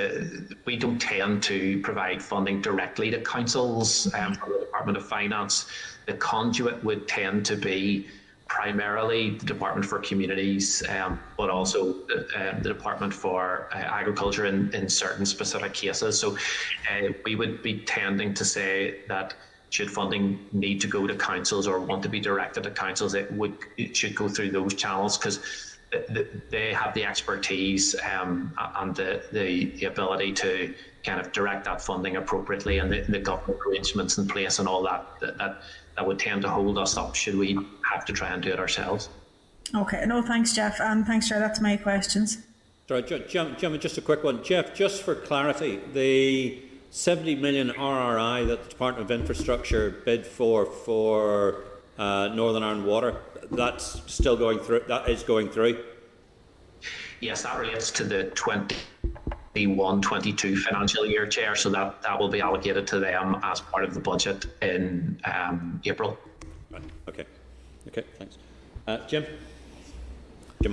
We don't tend to provide funding directly to councils from the Department of Finance. The conduit would tend to be primarily the Department for Communities, but also the Department for Agriculture in certain specific cases. So we would be tending to say that should funding need to go to councils or want to be directed to councils, it should go through those channels, because they have the expertise and the ability to kind of direct that funding appropriately, and the government arrangements in place and all that would tend to hold us up should we have to try and do it ourselves. Okay, no, thanks, Jeff, and thanks, Chair. That's my questions. Sorry, Jim, just a quick one. Jeff, just for clarity, the 70 million RRI that the Department of Infrastructure bid for Northern Ireland Water, that's still going through, that is going through? Yes, that relates to the 21-22 financial year, Chair, so that will be allocated to them as part of the budget in April. Right. Okay, thanks. Jim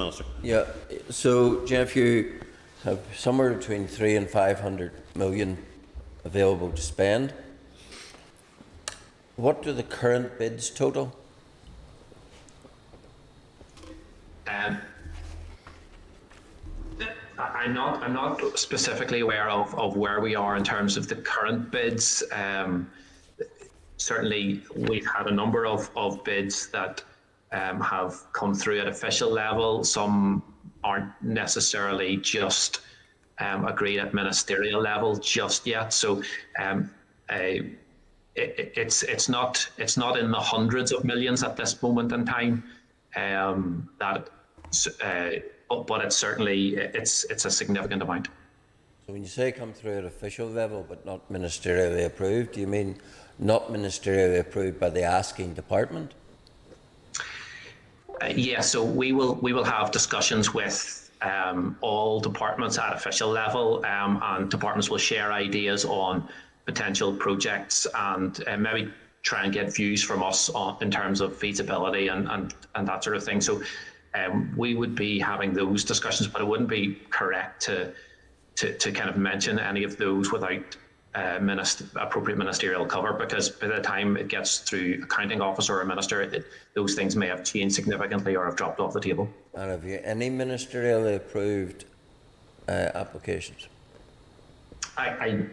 Alister. Yeah, so Jeff, you have somewhere between 300 and 500 million available to spend. What do the current bids total? I'm not specifically aware of where we are in terms of the current bids. Certainly, we've had a number of bids that have come through at official level. Some aren't necessarily just agreed at ministerial level just yet. So it's not in the hundreds of millions at this moment in time. But it's certainly it's a significant amount. So when you say come through at official level but not ministerially approved, do you mean not ministerially approved by the asking department? Yeah, so we will have discussions with all departments at official level, and departments will share ideas on potential projects and maybe try and get views from us in terms of feasibility and that sort of thing. So we would be having those discussions, but it wouldn't be correct to kind of mention any of those without appropriate ministerial cover, because by the time it gets through accounting officer or a minister, those things may have changed significantly or have dropped off the table. And have you any ministerially approved applications? I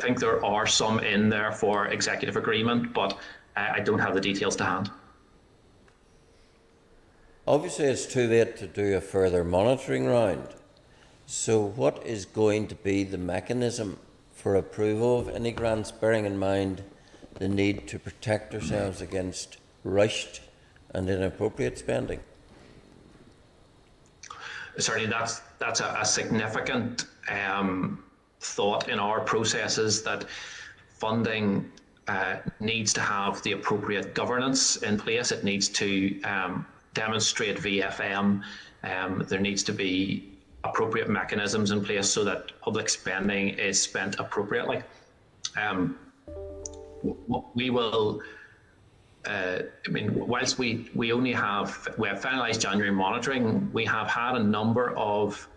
think there are some in there for executive agreement, but I don't have the details to hand. Obviously, it's too late to do a further monitoring round. So what is going to be the mechanism for approval of any grants, bearing in mind the need to protect ourselves against rushed and inappropriate spending? Certainly, that's a significant thought in our processes, that funding needs to have the appropriate governance in place. It needs to demonstrate VFM. There needs to be appropriate mechanisms in place so that public spending is spent appropriately. We will, whilst we have finalised January monitoring, we have had a number of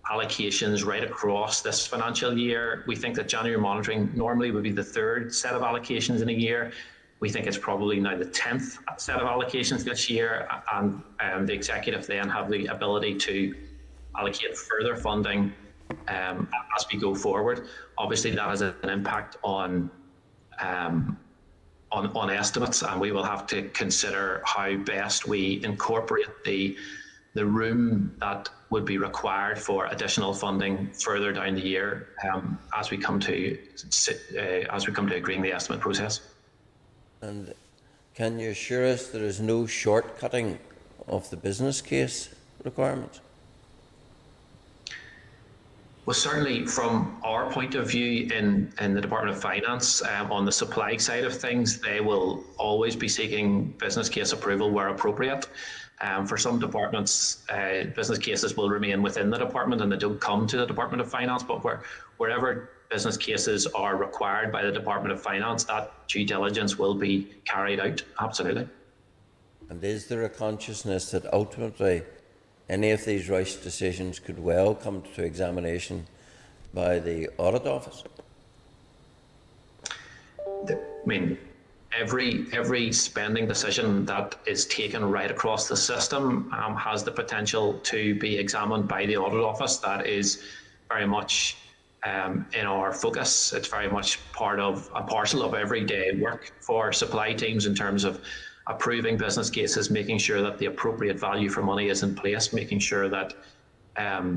allocations right across this financial year. We think that January monitoring normally would be the third set of allocations in a year. We think it's probably now the 10th set of allocations this year, and the executive then have the ability to allocate further funding as we go forward. Obviously, that has an impact on estimates, and we will have to consider how best we incorporate the room that would be required for additional funding further down the year as we come to agreeing the estimate process. And can you assure us there is no shortcutting of the business case requirements? Well, certainly from our point of view in the Department of Finance, on the supply side of things, they will always be seeking business case approval where appropriate. For some departments, business cases will remain within the department and they don't come to the Department of Finance, but wherever business cases are required by the Department of Finance, that due diligence will be carried out, absolutely. And is there a consciousness that ultimately any of these rushed decisions could well come to examination by the Audit Office? Every spending decision that is taken right across the system has the potential to be examined by the Audit Office. That is very much in our focus. It's very much part of a parcel of everyday work for supply teams in terms of approving business cases, making sure that the appropriate value for money is in place, making sure that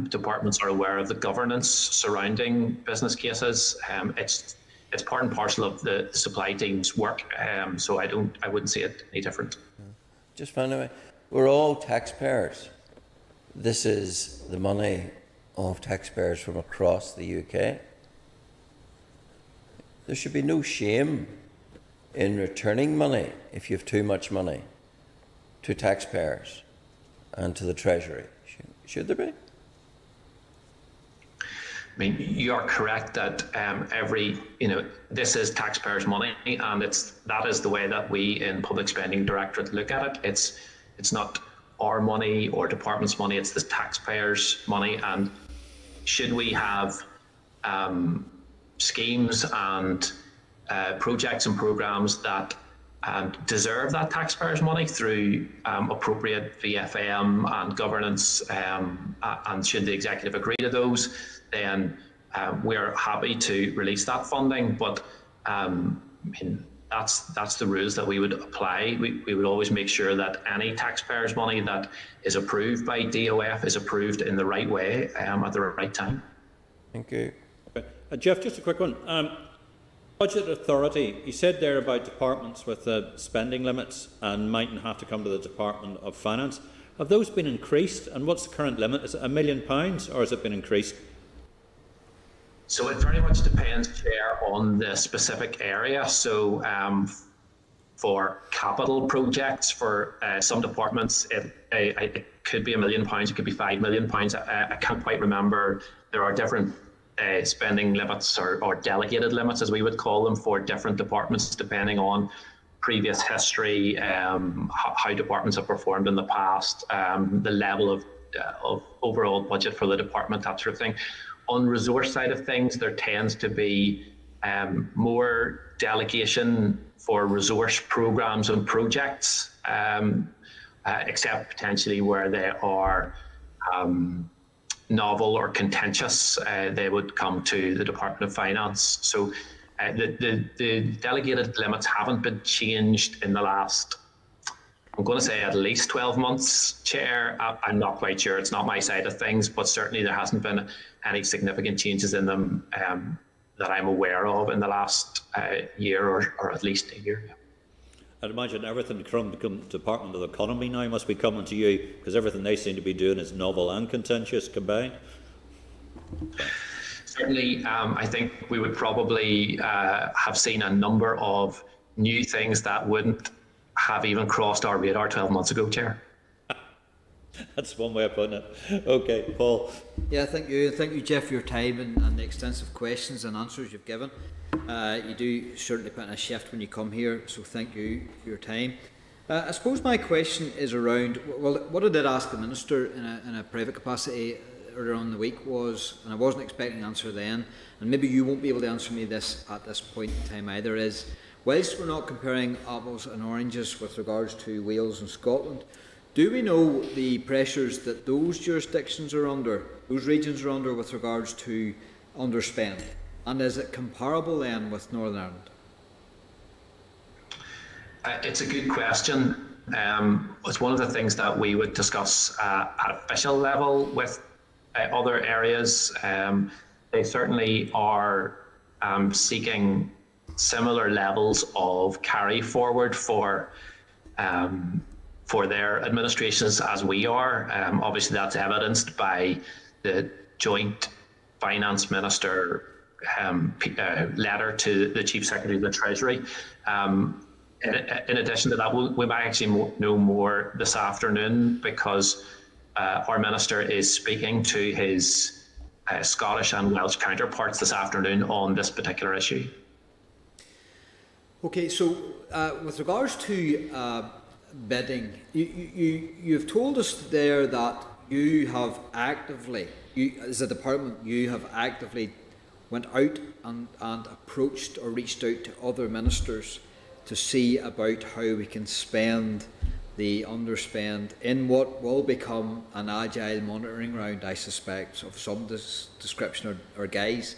departments are aware of the governance surrounding business cases. It's part and parcel of the supply team's work, so I wouldn't see it any different. Just finally, we're all taxpayers. This is the money of taxpayers from across the UK. There should be no shame in returning money if you have too much money to taxpayers and to the Treasury. Should there be? I mean, you are correct that this is taxpayers' money, and that is the way that we in Public Spending Directorate look at it. It's not our money or department's money; it's the taxpayers' money. And should we have schemes and projects and programs that deserve that taxpayers' money through appropriate VFM and governance, and should the executive agree to those, then we're happy to release that funding. But I mean, that's the rules that we would apply. We would always make sure that any taxpayers' money that is approved by DOF is approved in the right way at the right time. Thank you. Jeff, just a quick one. Budget authority, you said there about departments with spending limits and mightn't have to come to the Department of Finance. Have those been increased, and what's the current limit? Is it £1 million or has it been increased? So it very much depends, Chair, on the specific area. So for capital projects, for some departments, it could be £1 million, it could be £5 million. I can't quite remember. There are different spending limits or delegated limits, as we would call them, for different departments, depending on previous history, how departments have performed in the past, the level of overall budget for the department, that sort of thing. On resource side of things, there tends to be more delegation for resource programs and projects, except potentially where they are novel or contentious, they would come to the Department of Finance. So the delegated limits haven't been changed in the last, I'm going to say, at least 12 months, Chair. I'm not quite sure. It's not my side of things, but certainly there hasn't been any significant changes in them that I'm aware of in the last year or at least a year. I'd imagine everything from the Department of the Economy now must be coming to you, because everything they seem to be doing is novel and contentious combined. Certainly, I think we would probably have seen a number of new things that wouldn't have even crossed our radar 12 months ago, Chair. That's one way of putting it. Okay, Paul. Yeah, thank you, Jeff, for your time and the extensive questions and answers you've given. You do certainly put in a shift when you come here, so thank you for your time. I suppose my question is around, well, what I did ask the Minister in a private capacity earlier on in the week was, and I wasn't expecting an answer then, and maybe you won't be able to answer me this at this point in time either, is, whilst we're not comparing apples and oranges with regards to Wales and Scotland, do we know the pressures that those jurisdictions are under, those regions are under with regards to underspend? And is it comparable then with Northern Ireland? It's a good question. It's one of the things that we would discuss at official level with other areas. They certainly are seeking similar levels of carry forward for their administrations as we are. Obviously, that's evidenced by the joint finance minister letter to the Chief Secretary of the Treasury. In addition to that, we might actually know more this afternoon, because our Minister is speaking to his Scottish and Welsh counterparts this afternoon on this particular issue. Okay, so with regards to bidding, you've told us there that you have actively, as a department, you have actively went out and approached or reached out to other ministers to see about how we can spend the underspend in what will become an agile monitoring round, I suspect, of some description or guise.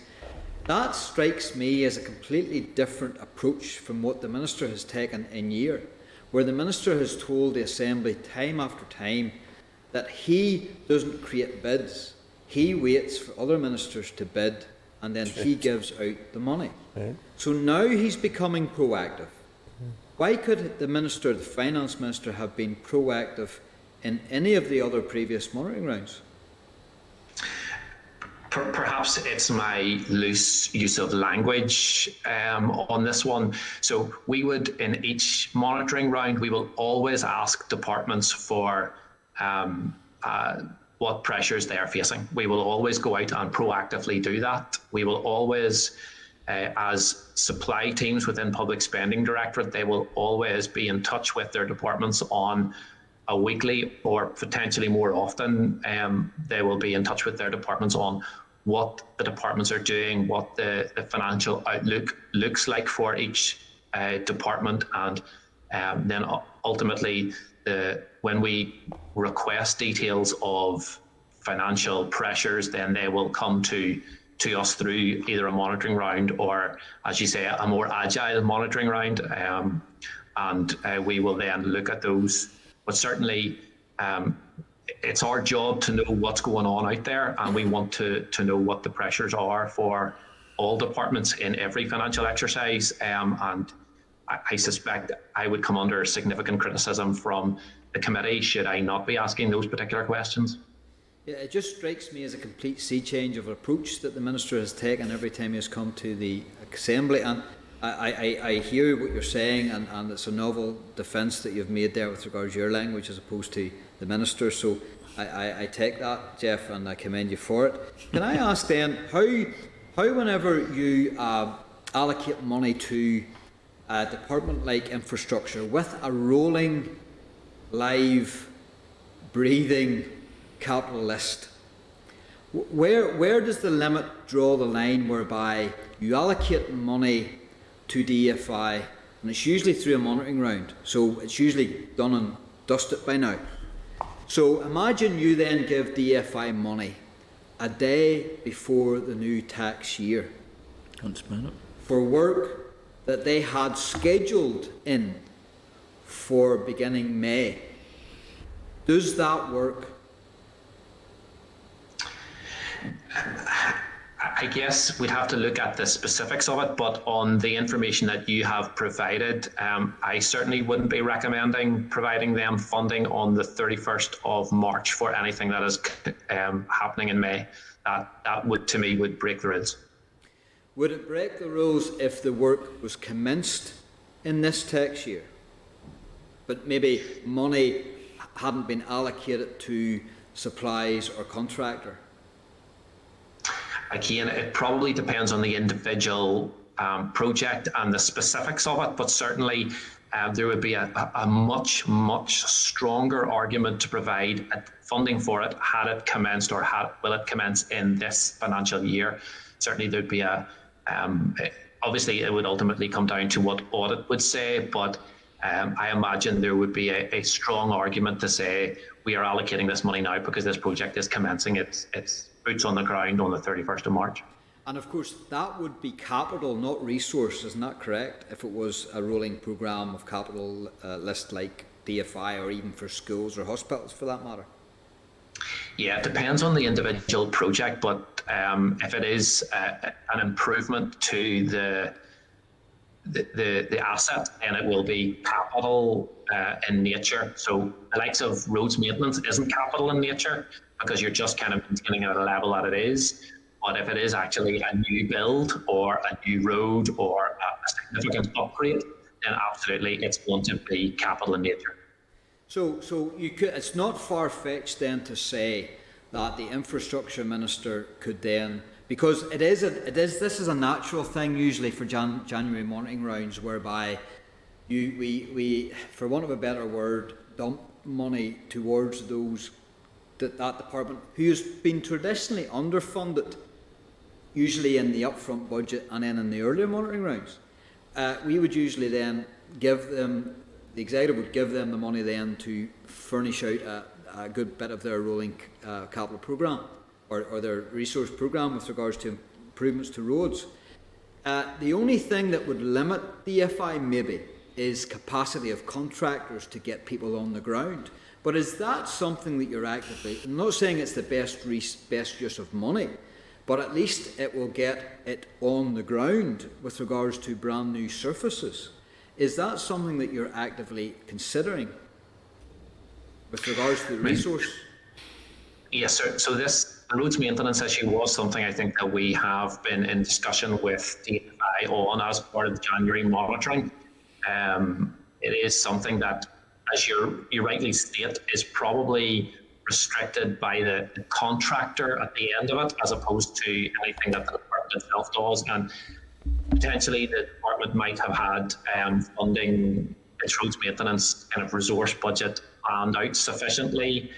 That strikes me as a completely different approach from what the Minister has taken in year, where the Minister has told the Assembly time after time that he doesn't create bids, he waits for other ministers to bid and then he gives out the money. Right. So now he's becoming proactive. Why could the Minister, the Finance Minister, have been proactive in any of the other previous monitoring rounds? Perhaps it's my loose use of language on this one. So we would, in each monitoring round, we will always ask departments for what pressures they are facing. We will always go out and proactively do that. We will always, as supply teams within Public Spending Directorate, they will always be in touch with their departments on a weekly or potentially more often. They will be in touch with their departments on what the departments are doing, what the financial outlook looks like for each department, and then ultimately when we request details of financial pressures, then they will come to us through either a monitoring round or, as you say, a more agile monitoring round, and we will then look at those. But certainly it's our job to know what's going on out there, and we want to know what the pressures are for all departments in every financial exercise, and I suspect I would come under significant criticism from the committee should I not be asking those particular questions. Yeah, it just strikes me as a complete sea change of approach that the Minister has taken every time he has come to the Assembly, and I hear what you're saying, and it's a novel defence that you've made there with regards to your language as opposed to the Minister, so I take that, Jeff, and I commend you for it. Can I ask then, how whenever you allocate money to a department like infrastructure with a rolling, live, breathing capital list, where does the limit draw the line whereby you allocate money to DFI, and it's usually through a monitoring round, so it's usually done and dusted by now. So imagine you then give DFI money a day before the new tax year for work that they had scheduled in for beginning May. Does that work? I guess we'd have to look at the specifics of it, but on the information that you have provided, I certainly wouldn't be recommending providing them funding on the 31st of March for anything that is happening in May. That would, to me, would break the rules. Would it break the rules if the work was commenced in this tax year, but maybe money hadn't been allocated to supplies or contractor? Again, it probably depends on the individual project and the specifics of it, but certainly there would be a much stronger argument to provide funding for it had it commenced or will it commence in this financial year. Certainly there'd be obviously it would ultimately come down to what audit would say, but I imagine there would be a strong argument to say we are allocating this money now because this project is commencing its boots on the ground on the 31st of March. And of course that would be capital, not resource, isn't that correct? If it was a rolling programme of capital list like DFI, or even for schools or hospitals for that matter. Yeah, it depends on the individual project, but if it is an improvement to the asset, then it will be capital in nature. So the likes of roads maintenance isn't capital in nature because you're just kind of maintaining it at a level that it is. But if it is actually a new build or a new road or a significant upgrade, then absolutely it's going to be capital in nature. So you could, it's not far-fetched then to say that the infrastructure minister could then, because this is a natural thing usually for January monitoring rounds, whereby we, for want of a better word, dump money towards those that department who has been traditionally underfunded, usually in the upfront budget and then in the earlier monitoring rounds. We would usually then give them, the executive would give them the money then to furnish out a good bit of their rolling capital programme or their resource programme with regards to improvements to roads. The only thing that would limit DFI maybe is capacity of contractors to get people on the ground. But is that something that you're actively, I'm not saying it's the best use of money, but at least it will get it on the ground with regards to brand new surfaces. Is that something that you're actively considering with regards to the resource? Yes, sir. So this roads maintenance issue was something I think that we have been in discussion with DFI on as part of the January monitoring. It is something that, as you rightly state, is probably restricted by the contractor at the end of it, as opposed to anything that the department itself does. And potentially the department might have had funding its roads maintenance kind of resource budget planned out sufficiently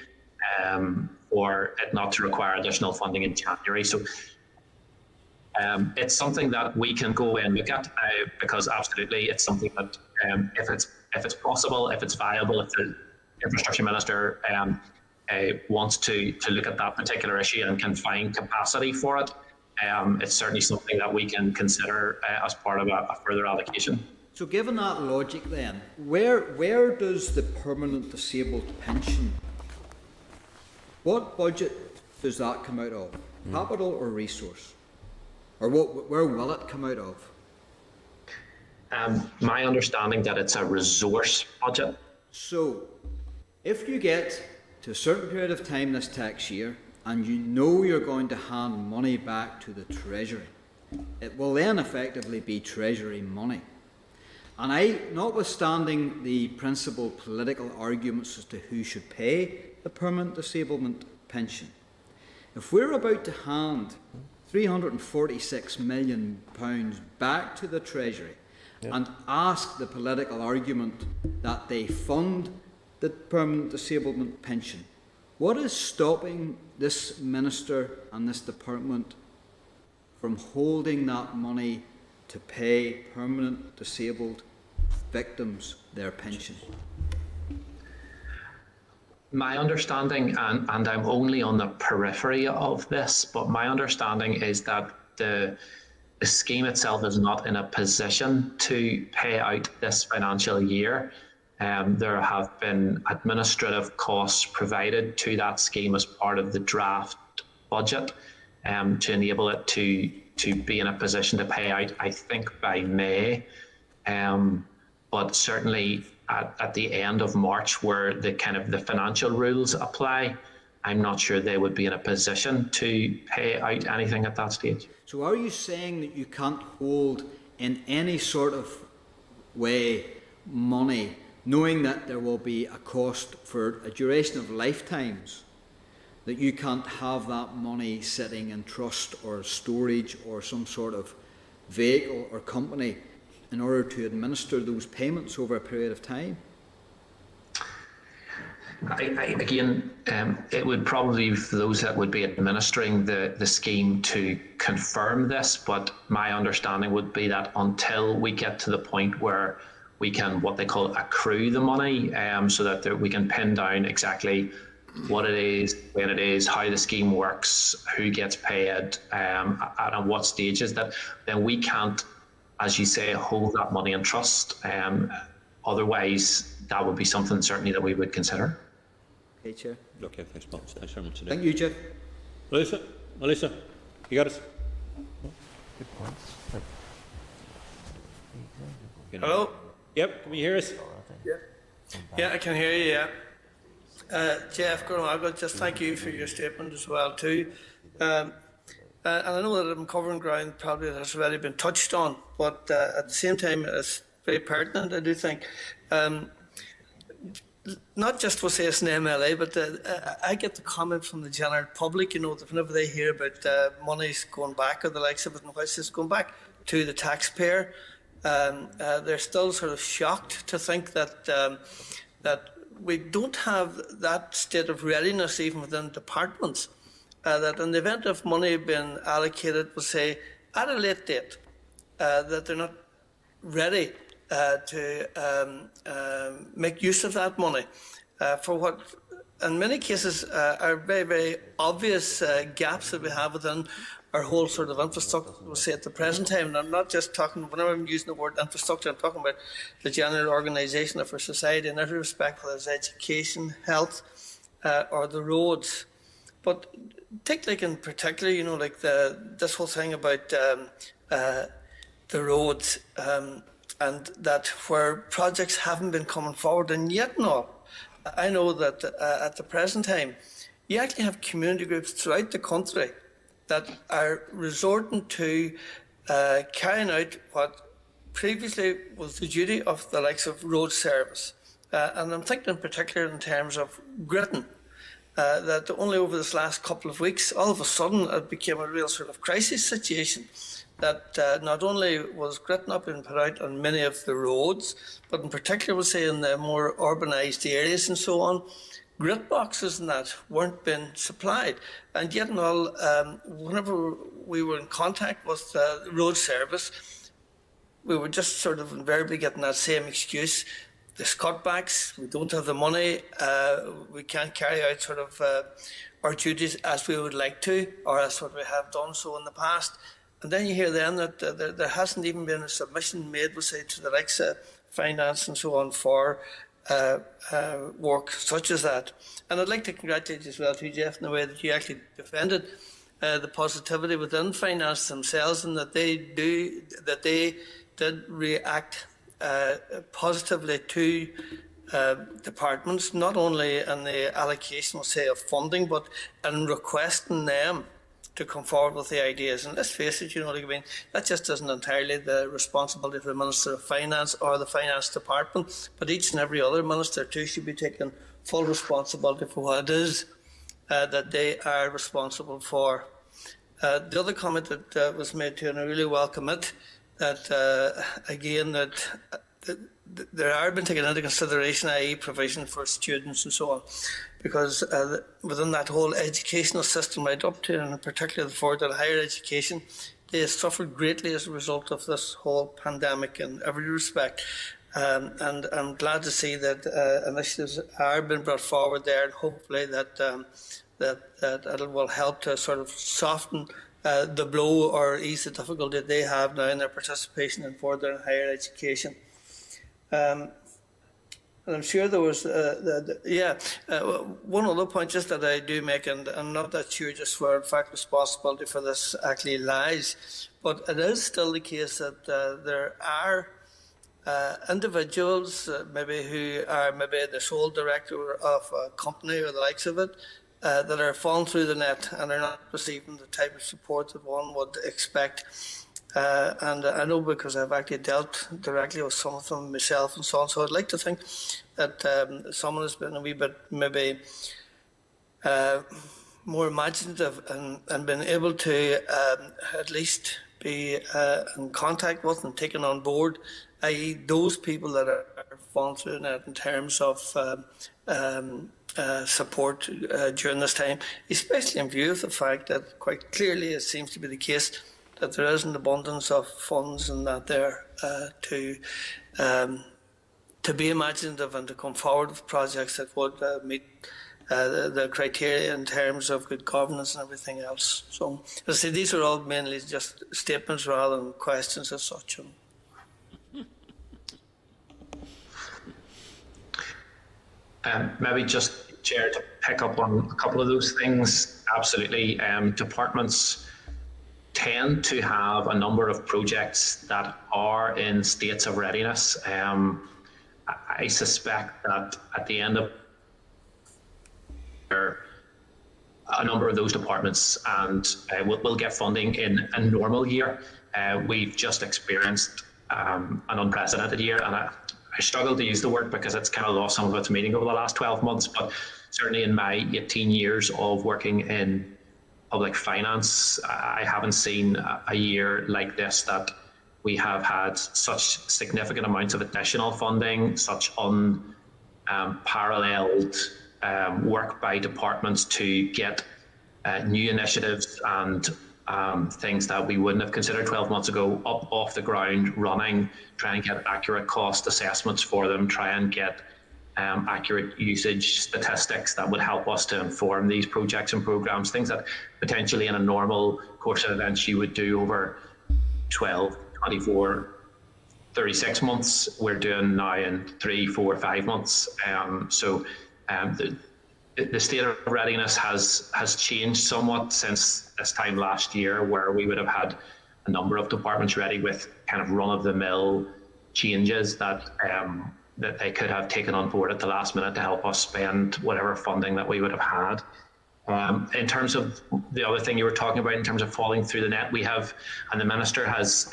for it not to require additional funding in January. So it's something that we can go and look at because absolutely it's something that if it's possible, if it's viable, if the infrastructure minister wants to look at that particular issue and can find capacity for it, it's certainly something that we can consider as part of a further allocation. So given that logic then, where does the permanent disabled pension, what budget does that come out of? Capital or resource? Or where will it come out of? My understanding that it's a resource budget. So if you get to a certain period of time this tax year and you know you're going to hand money back to the Treasury, it will then effectively be Treasury money. And notwithstanding the principal political arguments as to who should pay the permanent disablement pension, if we're about to hand £346 million back to the Treasury and ask the political argument that they fund the permanent disablement pension, what is stopping this minister and this department from holding that money to pay permanent disabled victims their pension? My understanding, and I'm only on the periphery of this, but my understanding is that the scheme itself is not in a position to pay out this financial year. There have been administrative costs provided to that scheme as part of the draft budget to enable it to be in a position to pay out, I think, by May. But certainly at the end of March, where the financial rules apply, I'm not sure they would be in a position to pay out anything at that stage. So are you saying that you can't hold in any sort of way money, knowing that there will be a cost for a duration of lifetimes, that you can't have that money sitting in trust or storage or some sort of vehicle or company in order to administer those payments over a period of time? Again, it would probably be for those that would be administering the scheme to confirm this, but my understanding would be that until we get to the point where we can, what they call, accrue the money, so that we can pin down exactly what it is, when it is, how the scheme works, who gets paid, and at what stages, that then we can't, as you say, hold that money in trust. Otherwise, that would be something certainly that we would consider. Okay, Chair. Okay, thanks, Paul. Thanks very much today. Thank you, Jeff. Melissa, you got us? Good points. Hello? Yep, can you hear us? Yeah, I can hear you, yeah. Jeff Gormago, just thank you for your statement as well too. And I know that I'm covering ground probably that has already been touched on, but at the same time it's very pertinent, I do think. Not just for say it's an MLA, but I get the comment from the general public, you know, that whenever they hear about monies going back or the likes of it, and which is going back to the taxpayer, they're still sort of shocked to think that that we don't have that state of readiness even within departments, that in the event of money being allocated, we'll say, at a late date, that they're not ready to make use of that money for what in many cases are very, very obvious gaps that we have within our whole sort of infrastructure, we'll say at the present time. And I'm not just talking, whenever I'm using the word infrastructure, I'm talking about the general organisation of our society in every respect, whether it's education, health, or the roads. But take like in particular, you know, like this whole thing about the roads, and that where projects haven't been coming forward, and yet not. I know that at the present time, you actually have community groups throughout the country that are resorting to carrying out what previously was the duty of the likes of road service. And I'm thinking in particular in terms of gritting, that only over this last couple of weeks, all of a sudden it became a real sort of crisis situation, that not only was grit not being put out on many of the roads, but in particular, we'll say in the more urbanised areas and so on, grit boxes and that weren't being supplied. And yet and all, whenever we were in contact with the road service, we were just sort of invariably getting that same excuse. There's cutbacks, we don't have the money, we can't carry out sort of our duties as we would like to, or as what we have done so in the past. And then you hear then that there hasn't even been a submission made, we'll say, to the likes of finance and so on for work such as that. And I'd like to congratulate you as well too, Jeff, in the way that you actually defended the positivity within finance themselves, and that they did react positively to departments, not only in the allocation, we'll say, of funding, but in requesting them to come forward with the ideas. And let's face it, you know, like, I mean, that just isn't entirely the responsibility of the Minister of Finance or the Finance Department, but each and every other minister too should be taking full responsibility for what it is that they are responsible for. The other comment that was made too, and I really welcome it, that again, that there are been taken into consideration, i.e. provision for students and so on, because within that whole educational system right up to, and in particular for the higher education, they have suffered greatly as a result of this whole pandemic in every respect. And I'm glad to see that initiatives are being brought forward there, and hopefully that it will help to sort of soften the blow or ease the difficulty they have now in their participation in further and higher education. And I'm sure there was, one other point just that I do make, and I'm not that sure just where in fact responsibility for this actually lies, but it is still the case that there are individuals maybe who are maybe the sole director of a company or the likes of it, that are falling through the net and are not receiving the type of support that one would expect. And I know because I've actually dealt directly with some of them myself and so on, so I'd like to think that someone has been a wee bit maybe more imaginative and been able to at least be in contact with and taken on board, i.e. those people that are falling through the net in terms of support during this time, especially in view of the fact that quite clearly it seems to be the case that there is an abundance of funds and that there to be imaginative and to come forward with projects that would meet the criteria in terms of good governance and everything else. So, as I say, these are all mainly just statements rather than questions as such. Maybe just, Chair, to pick up on a couple of those things. Absolutely. Departments tend to have a number of projects that are in states of readiness. I suspect that at the end of a number of those departments and will get funding in a normal year. We've just experienced an unprecedented year, and I struggle to use the word because it's kind of lost some of its meaning over the last 12 months, but certainly in my 18 years of working in public finance, I haven't seen a year like this, that we have had such significant amounts of additional funding, such unparalleled work by departments to get new initiatives and things that we wouldn't have considered 12 months ago up off the ground running, try and get accurate cost assessments for them, try and get accurate usage statistics that would help us to inform these projects and programs, things that potentially in a normal course of events you would do over 12, 24, 36 months, we're doing now in 3, 4, 5 months. The state of readiness has changed somewhat since this time last year, where we would have had a number of departments ready with kind of run-of-the-mill changes that that they could have taken on board at the last minute to help us spend whatever funding that we would have had. In terms of the other thing you were talking about, in terms of falling through the net, we have, and the Minister has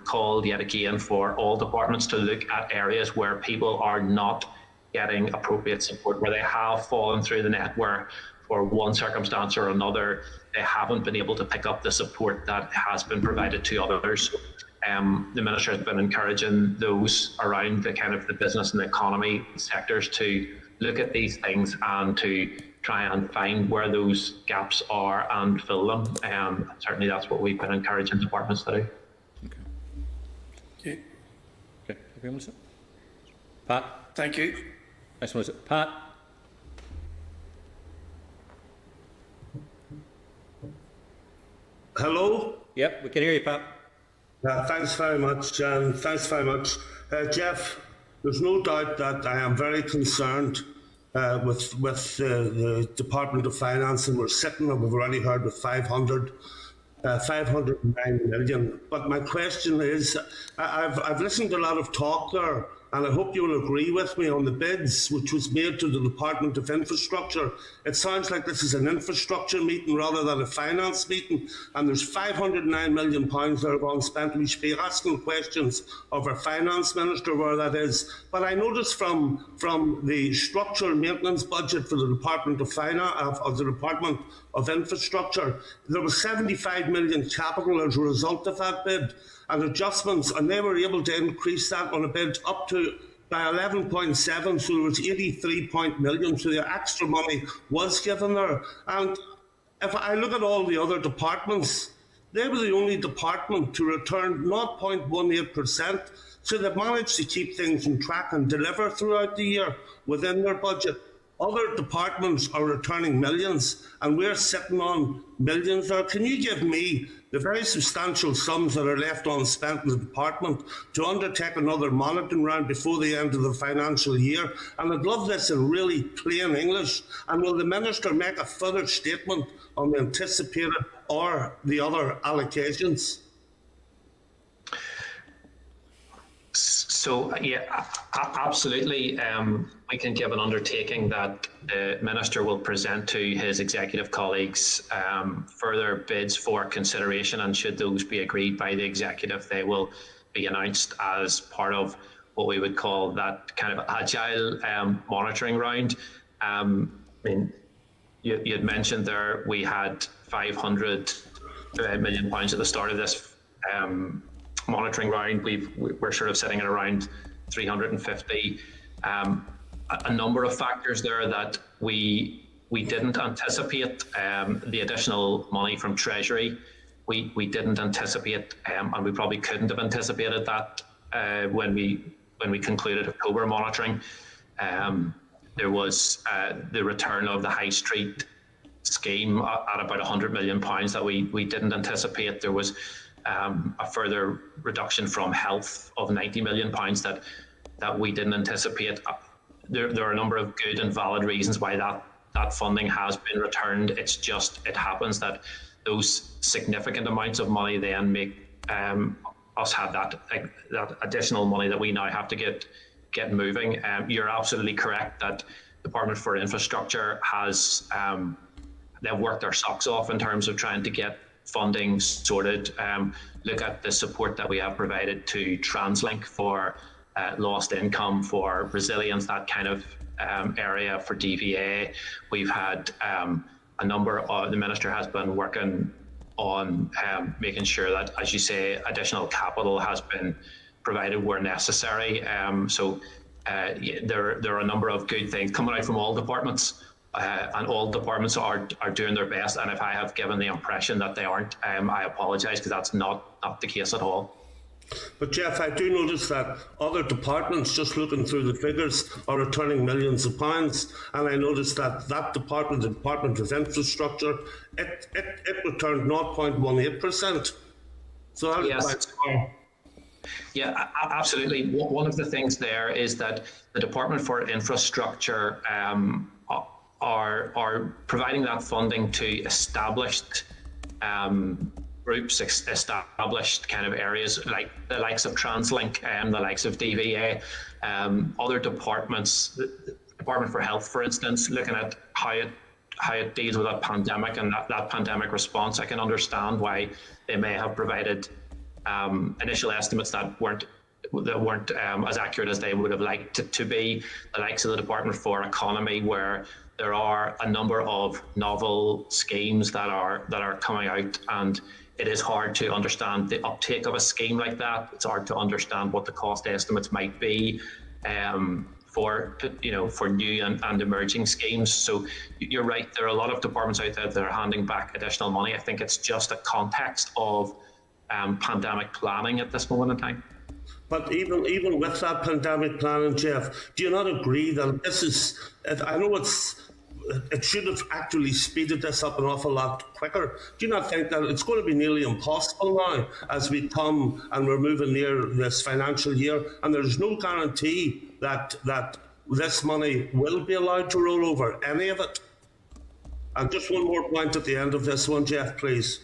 called yet again for all departments to look at areas where people are not getting appropriate support, where they have fallen through the net, where for one circumstance or another they haven't been able to pick up the support that has been provided to others. The Minister has been encouraging those around the kind of the business and the economy sectors to look at these things and to try and find where those gaps are and fill them. Certainly that's what we've been encouraging departments to do. Okay. Okay. Pat? Thank you. Next one is Pat. Hello? Yep, we can hear you, Pat. Thanks very much, thanks very much. Jeff, there's no doubt that I am very concerned with the Department of Finance, and we're sitting, and we've already heard, with 509 million. But my question is, I've listened to a lot of talk there, and I hope you will agree with me on the bids which was made to the Department of Infrastructure. It sounds like this is an infrastructure meeting rather than a finance meeting, and there's 509 million pounds that are unspent. We should be asking questions of our Finance Minister where that is. But I noticed from the structural maintenance budget for the Department of Finance, of the Department of Infrastructure, there was 75 million capital as a result of that bid and adjustments, and they were able to increase that on a bid up to by 11.7, so there was 83 million, so the extra money was given there. And if I look at all the other departments, they were the only department to return 0.18%, so they've managed to keep things on track and deliver throughout the year within their budget. Other departments are returning millions, and we're sitting on millions there. Can you give me the very substantial sums that are left unspent in the department to undertake another monitoring round before the end of the financial year? And I'd love this in really plain English. And will the Minister make a further statement on the anticipated or the other allocations? So, yeah, absolutely. We can give an undertaking that the Minister will present to his executive colleagues further bids for consideration, and should those be agreed by the executive, they will be announced as part of what we would call that kind of agile monitoring round. I mean, you had mentioned there we had 500 million pounds at the start of this monitoring round. We're sort of sitting at around 350. A number of factors there that we didn't anticipate. The additional money from Treasury, we didn't anticipate, and we probably couldn't have anticipated that when we concluded October monitoring. There was the return of the High Street scheme at about £100 million that we didn't anticipate. There was a further reduction from health of £90 million that we didn't anticipate. There are a number of good and valid reasons why that funding has been returned. It's just, it happens that those significant amounts of money then make us have that additional money that we now have to get moving. You're absolutely correct that Department for Infrastructure has they've worked their socks off in terms of trying to get funding sorted. Look at the support that we have provided to TransLink for lost income, for resilience, that kind of area, for DVA. We've had a number of, the Minister has been working on making sure that, as you say, additional capital has been provided where necessary. So there are a number of good things coming out from all departments. And all departments are doing their best, and if I have given the impression that they aren't, I apologise, because that's not the case at all. But Jeff, I do notice that other departments, just looking through the figures, are returning millions of pounds. And I noticed that department, the Department of Infrastructure, it returned 0.18%. So that is quite small. Yeah, absolutely. One of the things there is that the Department for Infrastructure are providing that funding to established groups, established kind of areas like the likes of TransLink and the likes of DVA, other departments, the Department for Health, for instance, looking at how it deals with that pandemic and that pandemic response. I can understand why they may have provided initial estimates that weren't as accurate as they would have liked it to be. The likes of the Department for Economy, where there are a number of novel schemes that are coming out, and it is hard to understand the uptake of a scheme like that. It's hard to understand what the cost estimates might be for new and emerging schemes. So you're right, there are a lot of departments out there that are handing back additional money. I think it's just a context of pandemic planning at this moment in time. But even with that pandemic planning, Jeff, do you not agree that this is, I know it should have actually speeded this up an awful lot quicker. Do you not think that it's going to be nearly impossible now as we come and we're moving near this financial year, and there's no guarantee that this money will be allowed to roll over, any of it? And just one more point at the end of this one, Jeff, please.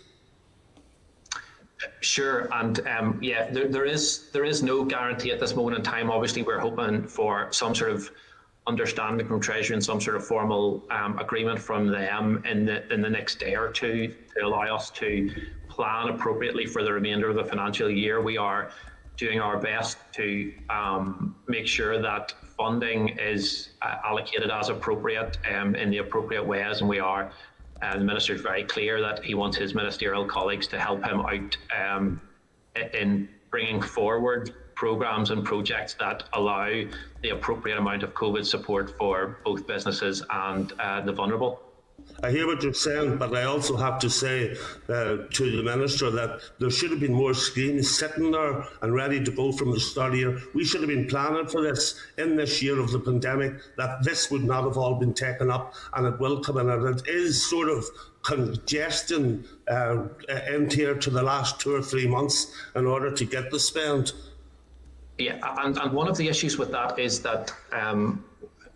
Sure, and there is no guarantee at this moment in time. Obviously, we're hoping for some sort of understanding from Treasury and some sort of formal agreement from them in the next day or two to allow us to plan appropriately for the remainder of the financial year. We are doing our best to make sure that funding is allocated as appropriate in the appropriate ways, and we are. The Minister is very clear that he wants his ministerial colleagues to help him out in bringing forward programmes and projects that allow the appropriate amount of COVID support for both businesses and the vulnerable. I hear what you're saying, but I also have to say to the Minister that there should have been more schemes sitting there and ready to go from the start of the year. We should have been planning for this in this year of the pandemic, that this would not have all been taken up, and it will come in. And it is sort of congestion in here to the last 2 or 3 months in order to get the spend. Yeah, and one of the issues with that is that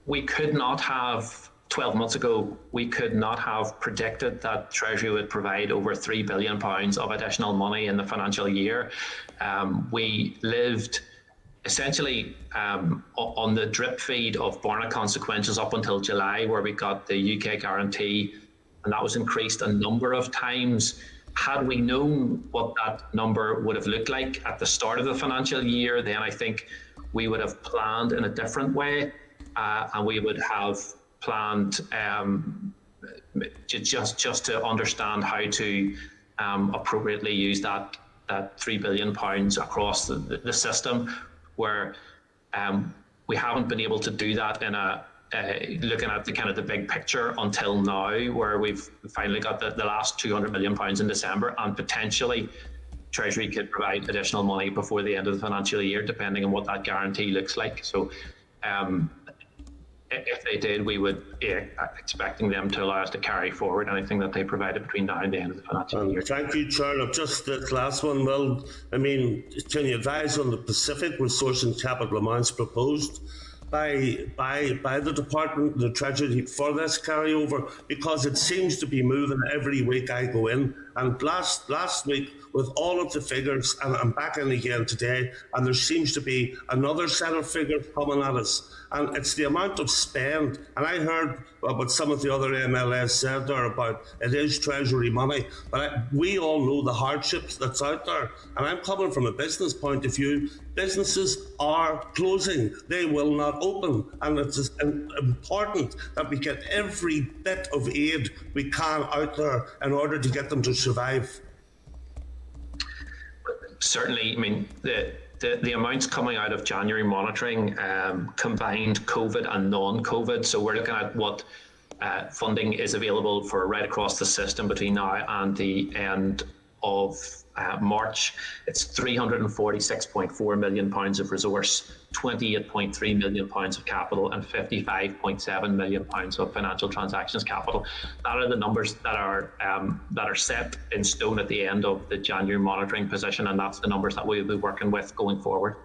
we could not have 12 months ago, we could not have predicted that Treasury would provide over £3 billion of additional money in the financial year. We lived essentially on the drip feed of Barna consequences up until July, where we got the UK guarantee, and that was increased a number of times. Had we known what that number would have looked like at the start of the financial year, then I think we would have planned in a different way, and we would have planned just to understand how to appropriately use that £3 billion across the system, where we haven't been able to do that in looking at the kind of the big picture until now, where we've finally got the last £200 million in December, and potentially Treasury could provide additional money before the end of the financial year, depending on what that guarantee looks like. So if they did, we would be expecting them to allow us to carry forward anything that they provided between now and the end of the financial year. Thank you, Chair. Just this last one. Well, I mean, can you advise on the specific resourcing capital amounts proposed by the Department, the Treasury, for this carryover? Because it seems to be moving every week I go in. And last week, with all of the figures, and I'm back in again today, and there seems to be another set of figures coming at us. And it's the amount of spend. And I heard what some of the other MLAs said there about it is Treasury money. But we all know the hardships that's out there. And I'm coming from a business point of view. Businesses are closing. They will not open. And it's important that we get every bit of aid we can out there in order to get them to survive. Certainly, I mean, the amounts coming out of January monitoring combined COVID and non-COVID. So we're looking at what funding is available for right across the system between now and the end March, it's £346.4 million of resource, £28.3 million of capital, and £55.7 million of financial transactions capital. That are the numbers that are set in stone at the end of the January monitoring position, and that's the numbers that we'll be working with going forward.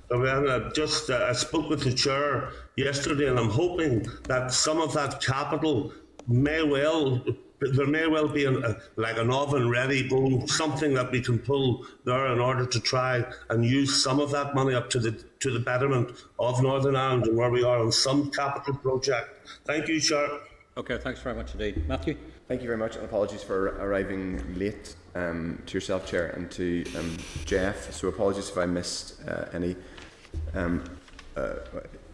I spoke with the chair yesterday, and I'm hoping that some of that capital may well be like an oven-ready goal, something that we can pull there in order to try and use some of that money up to the betterment of Northern Ireland and where we are on some capital project. Thank you, Chair. Okay, thanks very much indeed. Matthew? Thank you very much, and apologies for arriving late to yourself, Chair, and to Jeff. So apologies if I missed any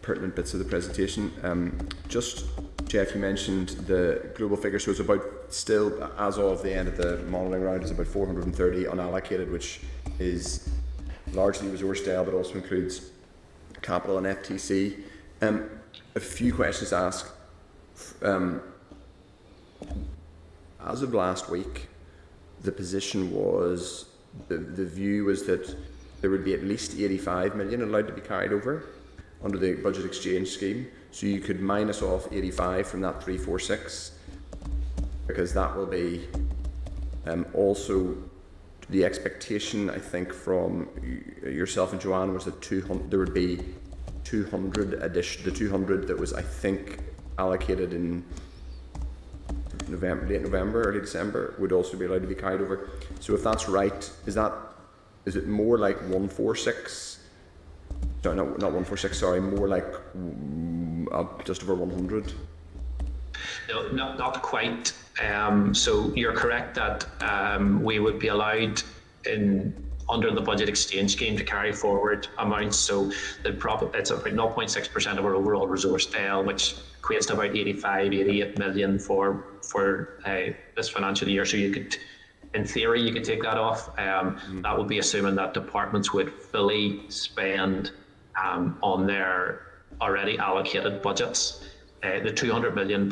pertinent bits of the presentation. Just, Jeff, you mentioned the global figure, so it's about still, as of the end of the monitoring round, it's about 430 unallocated, which is largely resource style, but also includes capital and FTC. A few questions to ask. As of last week, the position was, the view was that there would be at least 85 million allowed to be carried over under the budget exchange scheme. So you could minus off 85 from that 346, because that will be also the expectation, I think, from yourself and Joanne was that 200, there would be 200 addition, the 200 that was, I think, allocated in November, late November, early December, would also be allowed to be carried over. So if that's right, is it more like 146? No, not 146. Sorry, more like just over 100. No, not quite. So you're correct that we would be allowed under the budget exchange scheme to carry forward amounts. So it's about 0.6% of our overall resource style, which equates to about 88 million for this financial year. So you could, in theory, you could take that off. That would be assuming that departments would fully spend on their already allocated budgets. The £200 million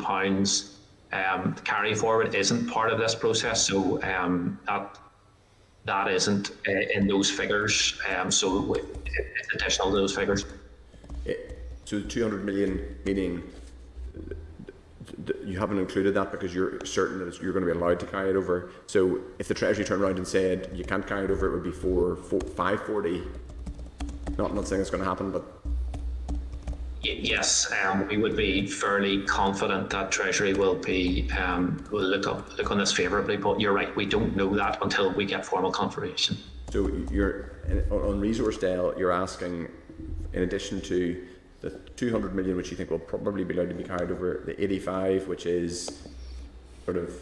carry forward isn't part of this process, so that isn't in those figures. So it's additional to those figures. So the 200 million, meaning you haven't included that because you're certain that you're going to be allowed to carry it over. So if the Treasury turned around and said you can't carry it over, it would be 540. Not saying it's going to happen, but yes, we would be fairly confident that Treasury will be will look on this favourably. But you're right, we don't know that until we get formal confirmation. So you're on resource style, you're asking, in addition to the 200 million, which you think will probably be allowed to be carried over, the 85, which is sort of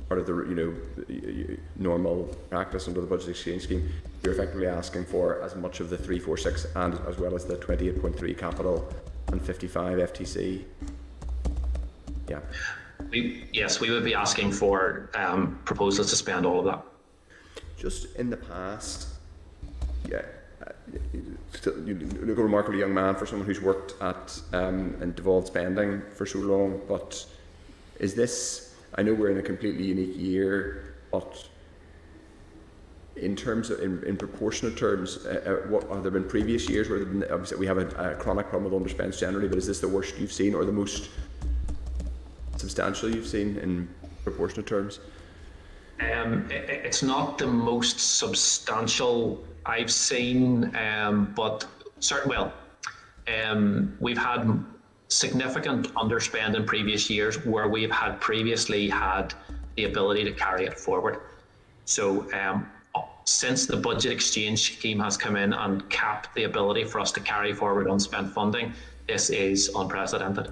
part of the normal practice under the budget exchange scheme, you're effectively asking for as much of the 346 and as well as the 28.3 capital and 55 FTC. Yeah. Yes, we would be asking for proposals to spend all of that. Just in the past, yeah. You look a remarkably young man for someone who's worked at and devolved spending for so long, but is this, I know we're in a completely unique year, but in terms of, in proportionate terms, what have there been previous years where obviously we have a chronic problem with underspends generally, but is this the worst you've seen or the most substantial you've seen in proportionate terms? It's not the most substantial I've seen, but certainly, we've had significant underspend in previous years where we've previously had the ability to carry it forward. So since the budget exchange scheme has come in and capped the ability for us to carry forward unspent funding, this is unprecedented.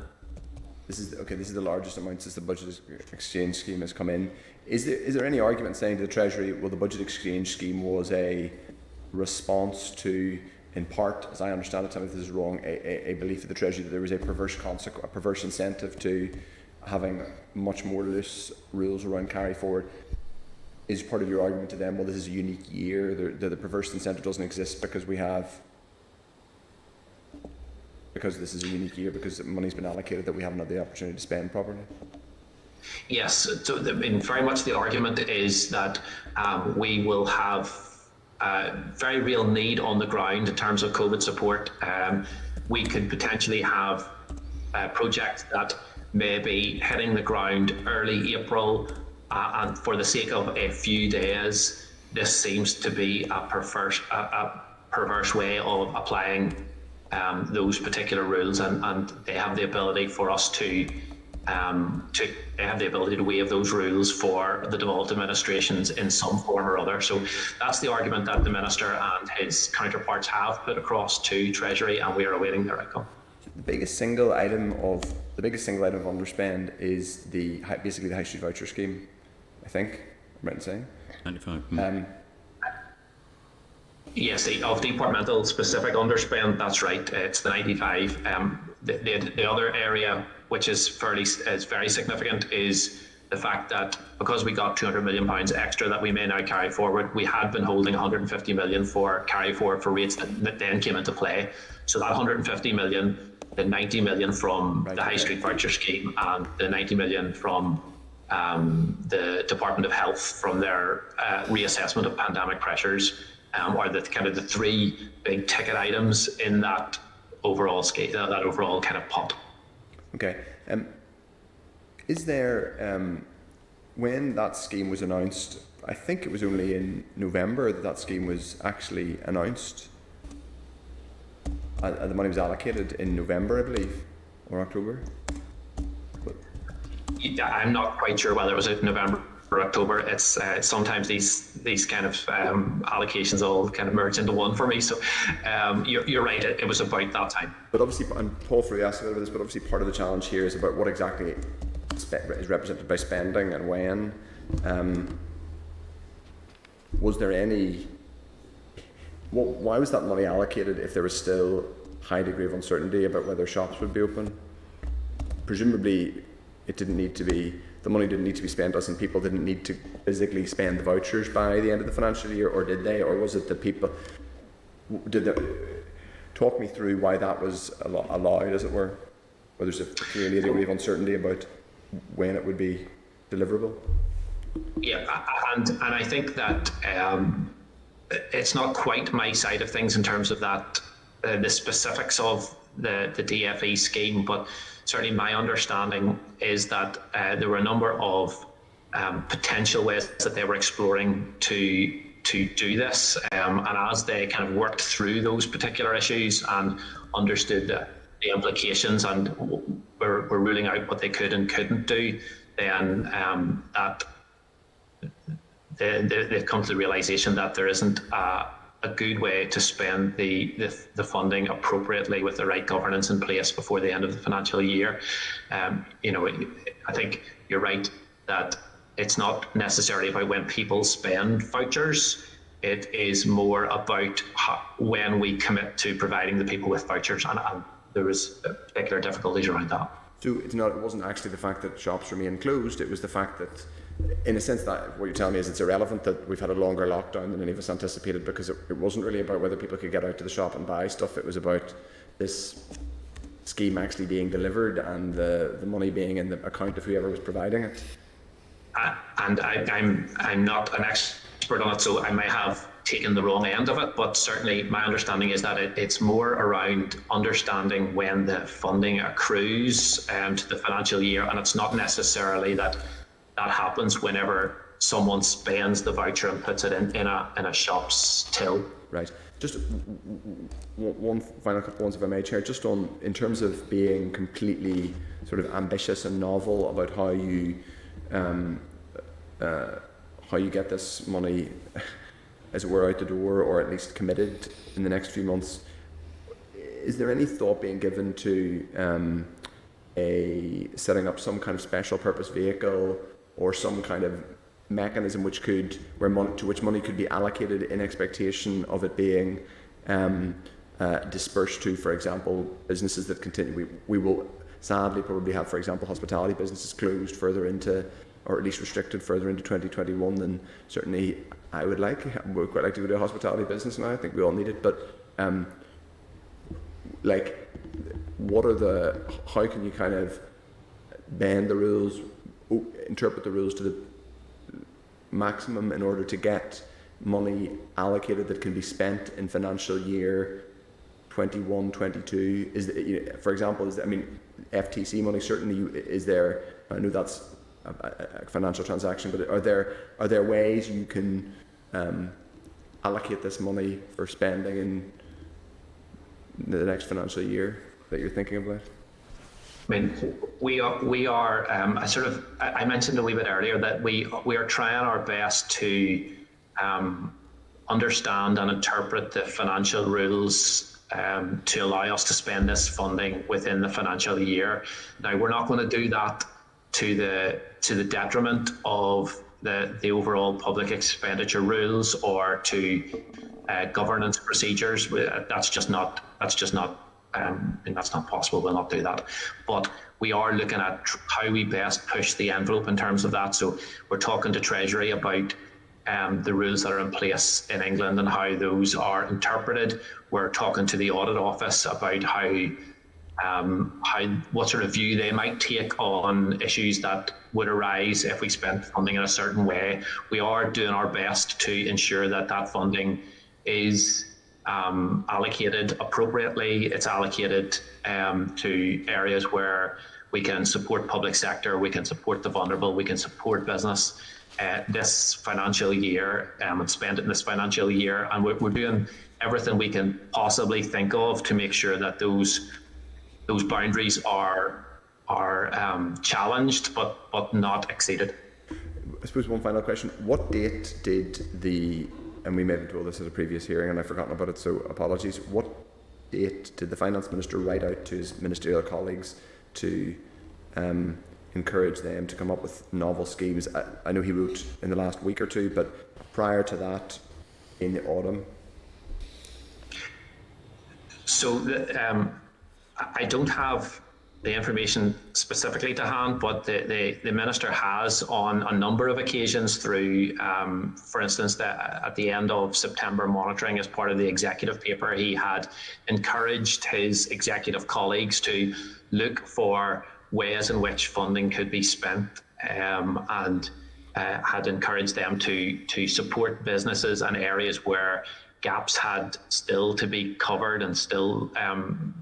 This is the largest amount since the budget exchange scheme has come in. Is there any argument saying to the Treasury, well, the budget exchange scheme was a response to, in part, as I understand it, tell me if this is wrong, a belief of the Treasury that there was a perverse incentive to having much more loose rules around carry forward? Is part of your argument to them, well, this is a unique year, the perverse incentive doesn't exist because this is a unique year because money's been allocated that we haven't had the opportunity to spend properly? Yes, so very much the argument is that we will have very real need on the ground in terms of COVID support. We could potentially have projects that may be hitting the ground early April, and for the sake of a few days, this seems to be a perverse way of applying those particular rules, and they have the ability for us to have the ability to waive those rules for the devolved administrations in some form or other. So that's the argument that the Minister and his counterparts have put across to Treasury, and we are awaiting their outcome. The biggest single item of underspend is basically the High Street Voucher scheme, I think, I'm right in saying. 95. Yes, of departmental specific underspend, that's right. It's the 95. The other area which is very significant is the fact that because we got £200 million extra that we may now carry forward, we had been holding 150 million for carry forward for rates that then came into play. So that 150 million, the 90 million from the High Street Voucher scheme and the 90 million from the Department of Health from their reassessment of pandemic pressures are the kind of the three big ticket items in that overall scale, that overall kind of pot. Okay. Is there, when that scheme was announced, I think it was only in November that scheme was actually announced. The money was allocated in November, I believe, or October. Yeah, I'm not quite sure whether it was in November or October. It's sometimes these kind of allocations all kind of merge into one for me. So you're right. It was about that time. But obviously, and Paul Frew asked about this, but obviously part of the challenge here is about what exactly is represented by spending and when. Was there any? Why was that money allocated if there was still high degree of uncertainty about whether shops would be open? Presumably, it didn't need to be. The money didn't need to be spent as in people didn't need to physically spend the vouchers by the end of the financial year, or did they? Or was it that people talk me through why that was allowed, as it were? Or there's a clearly a degree of uncertainty about when it would be deliverable? Yeah, and I think that it's not quite my side of things in terms of that the specifics of the DFE scheme, but certainly my understanding is that there were a number of potential ways that they were exploring to do this, and as they kind of worked through those particular issues and understood the implications and were ruling out what they could and couldn't do, then they've come to the realization that there isn't a good way to spend the funding appropriately with the right governance in place before the end of the financial year. I think you're right that it's not necessarily about when people spend vouchers. It is more about when we commit to providing the people with vouchers, and there was particular difficulties around that. So it wasn't actually the fact that shops remain closed, it was the fact that, in a sense, that what you're telling me is it's irrelevant that we've had a longer lockdown than any of us anticipated, because it wasn't really about whether people could get out to the shop and buy stuff, it was about this scheme actually being delivered and the money being in the account of whoever was providing it. And I'm not an expert on it, so I may have taken the wrong end of it, but certainly my understanding is that it's more around understanding when the funding accrues to the financial year, and it's not necessarily that happens whenever someone spends the voucher and puts it in a shop's till. Right. Just one final couple ones, if I may, Chair. Just in terms of being completely sort of ambitious and novel about how you get this money, as it were, out the door, or at least committed in the next few months. Is there any thought being given to setting up some kind of special purpose vehicle or some kind of mechanism which money could be allocated in expectation of it being dispersed to, for example, businesses that continue? We will sadly probably have, for example, hospitality businesses closed further into, or at least restricted further into 2021 than certainly I would like. I would quite like to go to a hospitality business now. I think we all need it. But how can you kind of bend the rules interpret the rules to the maximum in order to get money allocated that can be spent in financial year 21-22? Is, for example, FTC money certainly is there. I know that's a financial transaction, but are there ways you can allocate this money for spending in the next financial year that you're thinking about? I mean, we are. I mentioned a wee bit earlier that we are trying our best to understand and interpret the financial rules to allow us to spend this funding within the financial year. Now, we're not going to do that to the detriment of the overall public expenditure rules or to governance procedures. That's just not that's not possible. We'll not do that. But we are looking at how we best push the envelope in terms of that. So we're talking to Treasury about the rules that are in place in England and how those are interpreted. We're talking to the Audit Office about what sort of view they might take on issues that would arise if we spent funding in a certain way. We are doing our best to ensure that that funding is allocated appropriately. It's allocated to areas where we can support public sector, we can support the vulnerable, we can support business this financial year and spend it in this financial year. And we're doing everything we can possibly think of to make sure that those boundaries are challenged but not exceeded. I suppose one final question. What date did and we may have been told this at a previous hearing and I've forgotten about it, so apologies. What date did the Finance Minister write out to his ministerial colleagues to encourage them to come up with novel schemes? I know he wrote in the last week or two, but prior to that, in the autumn? So I don't have the information specifically to hand, but the Minister has on a number of occasions through, for instance, at the end of September monitoring as part of the executive paper, he had encouraged his executive colleagues to look for ways in which funding could be spent and had encouraged them to support businesses and areas where gaps had still to be covered and still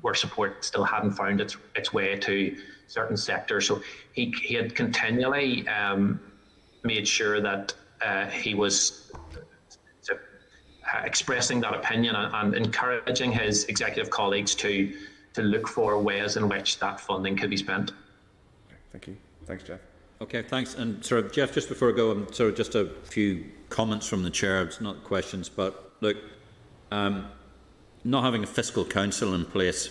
where support still hadn't found its way to certain sectors. So he had continually made sure that he was expressing that opinion and encouraging his executive colleagues to look for ways in which that funding could be spent. Thank you. Thanks, Jeff. Okay, thanks. And Jeff, just before I go, just a few comments from the chair. It's not questions, but look, not having a fiscal council in place,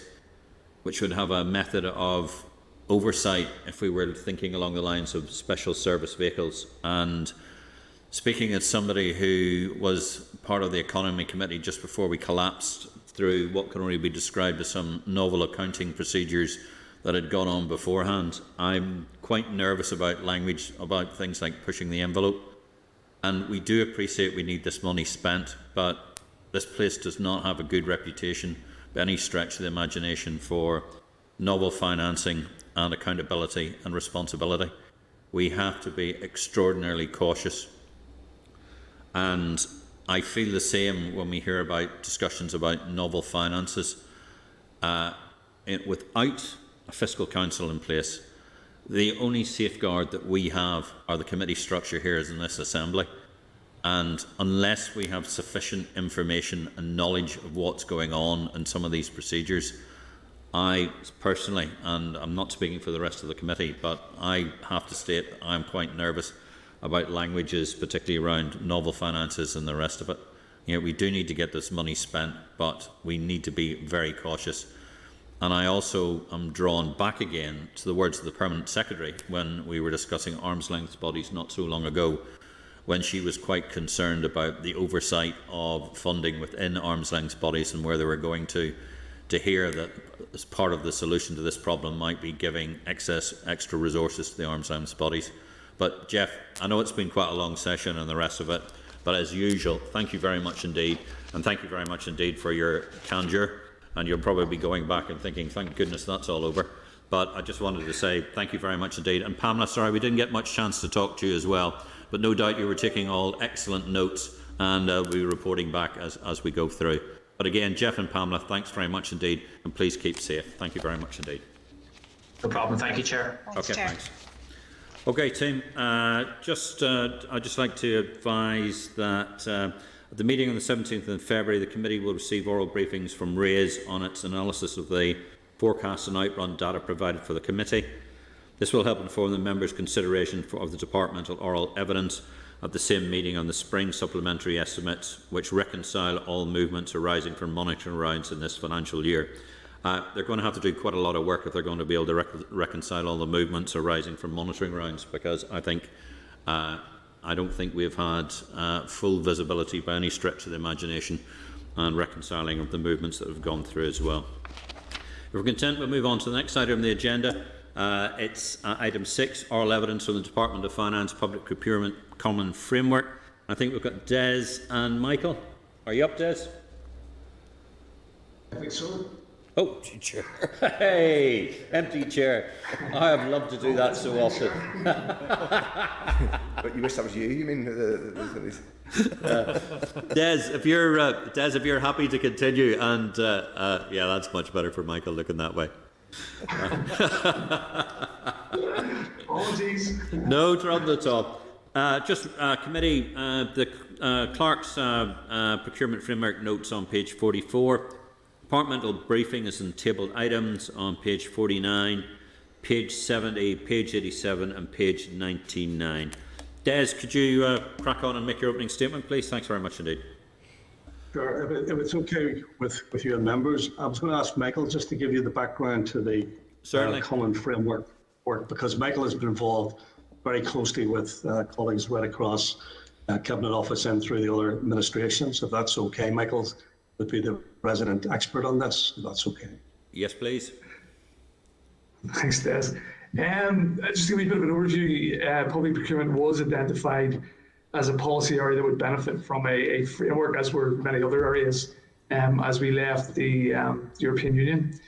which would have a method of oversight if we were thinking along the lines of special service vehicles, and speaking as somebody who was part of the Economy Committee just before we collapsed through what can only be described as some novel accounting procedures that had gone on beforehand, I'm quite nervous about language about things like pushing the envelope. And we do appreciate we need this money spent, but this place does not have a good reputation by any stretch of the imagination for novel financing and accountability and responsibility. We have to be extraordinarily cautious. And I feel the same when we hear about discussions about novel finances. Without a fiscal council in place, the only safeguard that we have are the committee structure here in this assembly. And unless we have sufficient information and knowledge of what's going on in some of these procedures, I personally, and I'm not speaking for the rest of the committee, but I have to state I'm quite nervous about languages, particularly around novel finances and the rest of it. You know, we do need to get this money spent, but we need to be very cautious. And I also am drawn back again to the words of the Permanent Secretary when we were discussing arm's length bodies not so long ago, when she was quite concerned about the oversight of funding within arm's length bodies and where they were going to hear that as part of the solution to this problem might be giving extra resources to the arm's length bodies. But Jeff, I know it's been quite a long session and the rest of it, but as usual, thank you very much indeed, and thank you very much indeed for your candour. And you'll probably be going back and thinking, thank goodness that's all over. but I just wanted to say thank you very much indeed. And Pamela, sorry we didn't get much chance to talk to you as well, but no doubt you were taking all excellent notes, and we'll be reporting back as we go through. But again, Jeff and Pamela, thanks very much indeed, and please keep safe. Thank you very much indeed. No problem. Thank you, Chair. Thanks, Okay, Chair. thanks. Okay, team. I'd just like to advise that at the meeting on the 17th of February, the committee will receive oral briefings from RAISE on its analysis of the forecast and outrun data provided for the committee. This will help inform the members' consideration of the departmental oral evidence at the same meeting on the spring supplementary estimates, which reconcile all movements arising from monitoring rounds in this financial year. They're going to have to do quite a lot of work if they're going to be able to reconcile all the movements arising from monitoring rounds, because I don't think we've had full visibility by any stretch of the imagination and reconciling of the movements that have gone through as well. If we're content, we'll move on to the next item on the agenda. It's item 6, oral evidence from the Department of Finance Public Procurement Common Framework. I think we've got Des and Michael. Are you up, Des? I think so. Oh, chair. Hey, empty chair. I have loved to do that so often. But you wish that was you mean? Des, if you're happy to continue, and yeah, that's much better for Michael looking that way. Apologies. No trouble at all. Committee, the Clerk's Procurement Framework notes on page 44. Departmental briefing is in tabled items on page 49, page 70, page 87 and page 99. Des, could you crack on and make your opening statement, please? Thanks very much indeed. Sure. If it's okay with you and members, I was going to ask Michael just to give you the background to the Common Framework work, because Michael has been involved very closely with colleagues right across Cabinet Office and through the other administrations. If that's okay, Michael would be the resident expert on this, if that's okay. Yes, please. Thanks, Des. Just to give you a bit of an overview, public procurement was identified as a policy area that would benefit from a framework, as were many other areas, as we left the European Union.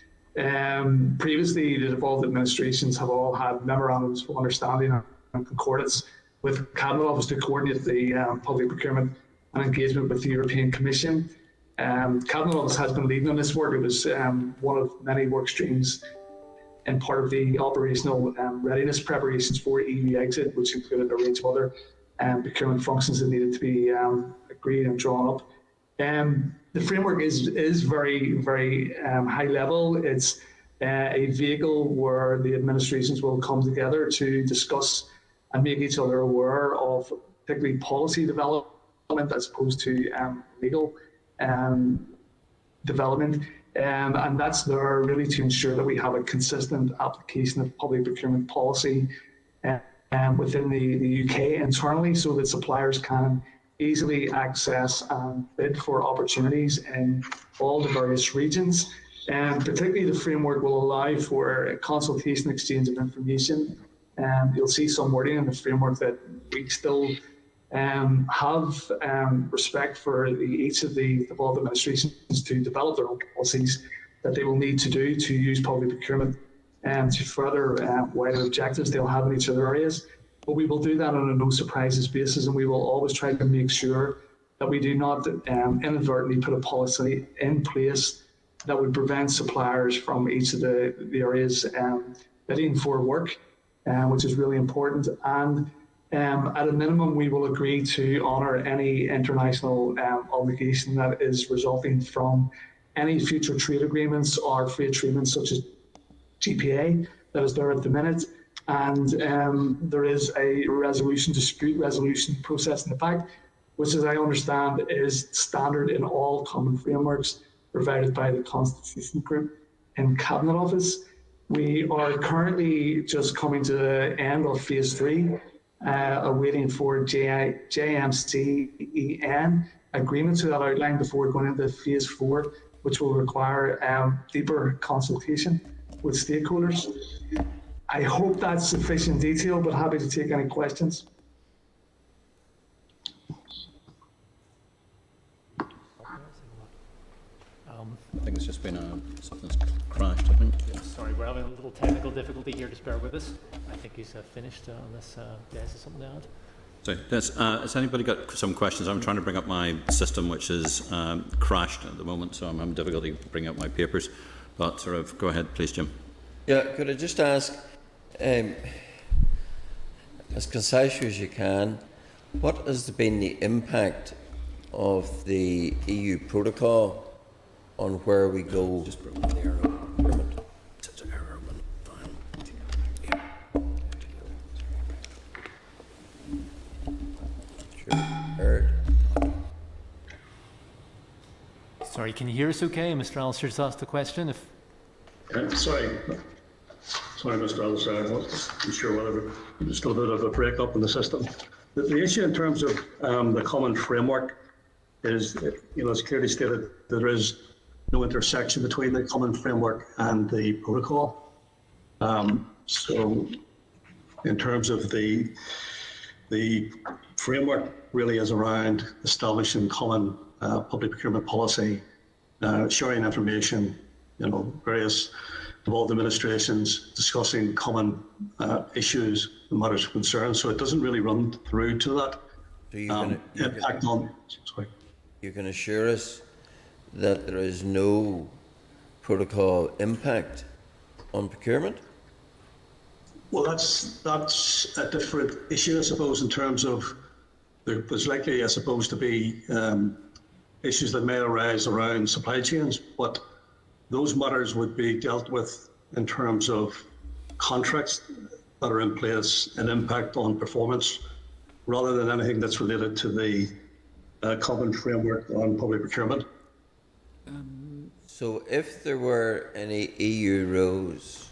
Previously, the devolved administrations have all had memorandums of understanding and concordance with Cabinet Office to coordinate the public procurement and engagement with the European Commission. Cabinet Office has been leading on this work. It was one of many work streams and part of the operational readiness preparations for EU exit, which included a range of other procurement functions that needed to be agreed and drawn up. The framework is very, very high level. It's a vehicle where the administrations will come together to discuss and make each other aware of particularly policy development as opposed to legal development. And that's there really to ensure that we have a consistent application of public procurement policy within the UK internally, so that suppliers can easily access and bid for opportunities in all the various regions. And particularly the framework will allow for a consultation exchange of information. You'll see some wording in the framework that we still have respect for each of the devolved administrations to develop their own policies that they will need to do to use public procurement and to further wider objectives they'll have in each of their areas. But we will do that on a no surprises basis, and we will always try to make sure that we do not inadvertently put a policy in place that would prevent suppliers from each of the areas bidding for work, which is really important. And at a minimum, we will agree to honour any international obligation that is resulting from any future trade agreements or free trade such as GPA that is there at the minute. And there is a dispute resolution process in the back, which, as I understand, is standard in all common frameworks provided by the Constitution Group in Cabinet Office. We are currently just coming to the end of phase 3, awaiting for JMCEN agreement to that outline before going into phase 4, which will require deeper consultation with stakeholders. I hope that's sufficient detail, but happy to take any questions. I think it's just been something's crashed, I think. Sorry, we're having a little technical difficulty here. Just bear with us. I think he's finished unless Des has something to add. So, has anybody got some questions? I'm trying to bring up my system, which is crashed at the moment, so I'm having difficulty bringing up my papers. But sort of, go ahead, please, Jim. Yeah, could I just ask, as concise as you can, what has been the impact of the EU protocol on where we go? Just Sorry, can you hear us okay? Mr. Alistair just asked the question. Sorry, Mr. Alistair, I'm not sure whether there's still a bit of a break-up in the system. The issue in terms of the common framework is, it's clearly stated that there is no intersection between the common framework and the protocol. So in terms of the framework really is around establishing common public procurement policy, sharing information, various involved administrations discussing common issues and matters of concern. So it doesn't really run through to that. So you can assure us that there is no protocol impact on procurement? Well, that's a different issue, I suppose, in terms of there's likely, I suppose, to be issues that may arise around supply chains, but those matters would be dealt with in terms of contracts that are in place and impact on performance, rather than anything that's related to the common framework on public procurement. So if there were any EU rules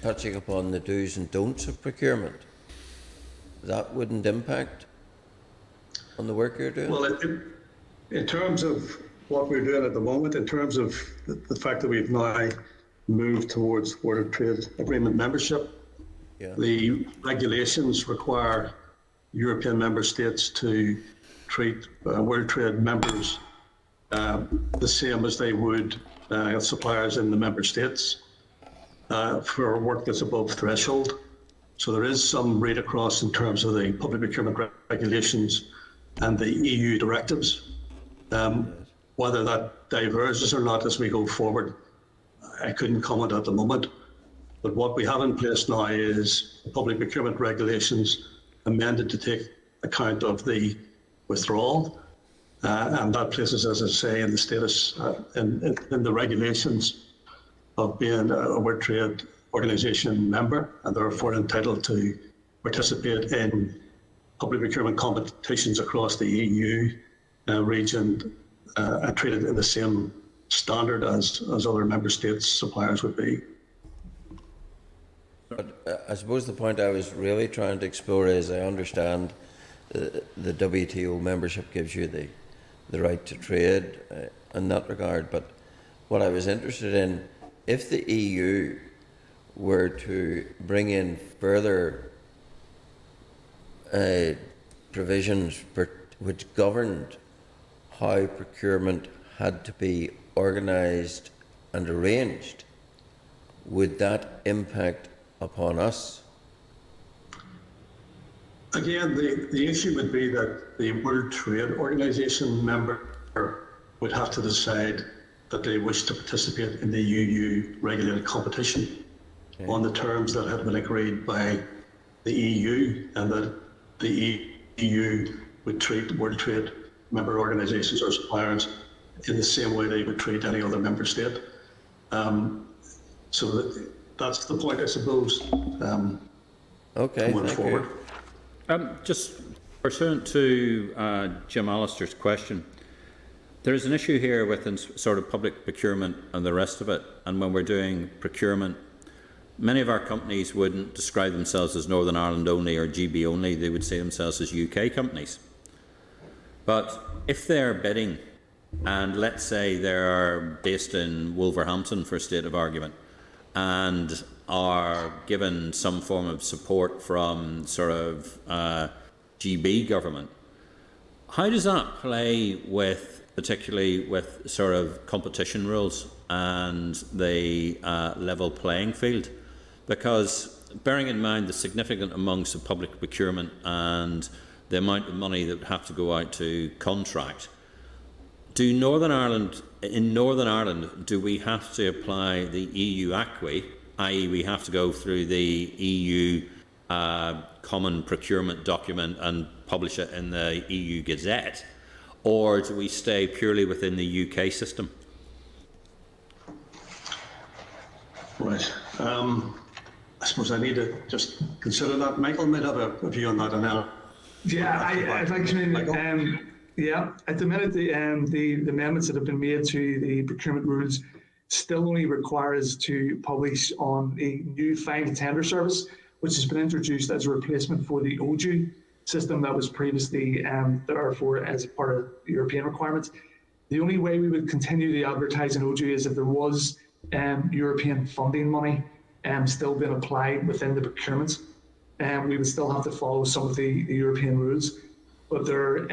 touching upon the do's and don'ts of procurement, that wouldn't impact on the work you're doing? Well, in terms of what we're doing at the moment, in terms of the fact that we've now moved towards World Trade Agreement membership, the regulations require European member states to treat World Trade members the same as they would suppliers in the member states for work that's above threshold. So there is some read across in terms of the public procurement regulations and the EU directives. Whether that diverges or not as we go forward, I couldn't comment at the moment. But what we have in place now is public procurement regulations amended to take account of the withdrawal. And that places, as I say, in the status, in the regulations of being a World Trade Organisation member, and therefore entitled to participate in public procurement competitions across the EU region and treated in the same standard as other member states suppliers would be. But I suppose the point I was really trying to explore is I understand the WTO membership gives you the right to trade in that regard, but what I was interested in, if the EU were to bring in further provisions which governed how procurement had to be organised and arranged, would that impact upon us? Again, the issue would be that the World Trade Organisation member would have to decide that they wish to participate in the EU regulated competition on the terms that had been agreed by the EU, and that the EU would treat World Trade member organisations or suppliers in the same way they would treat any other member state. So that's the point, I suppose. Okay, going forward. Just pursuant to Jim Alistair's question, there is an issue here within sort of public procurement and the rest of it, and when we're doing procurement, many of our companies wouldn't describe themselves as Northern Ireland only or GB only, they would say themselves as UK companies. But if they're bidding, and let's say they're based in Wolverhampton for state of argument, and are given some form of support from sort of GB government, how does that play with particularly with sort of competition rules and the level playing field, because bearing in mind the significant amounts of public procurement and the amount of money that would have to go out to contract, in Northern Ireland, do we have to apply the EU acquis, i.e. we have to go through the EU Common Procurement document and publish it in the EU Gazette, or do we stay purely within the UK system? Right. I suppose I need to just consider that. Michael might have a view on that, and then. Yeah, I'd like to. Yeah, at the minute, the amendments that have been made to the procurement rules still only require us to publish on a new find tender service, which has been introduced as a replacement for the Oecd system that was previously therefore as a part of European requirements. The only way we would continue to advertise in Oecd is if there was European funding money still being applied within the procurements. We would still have to follow some of the European rules. But they're,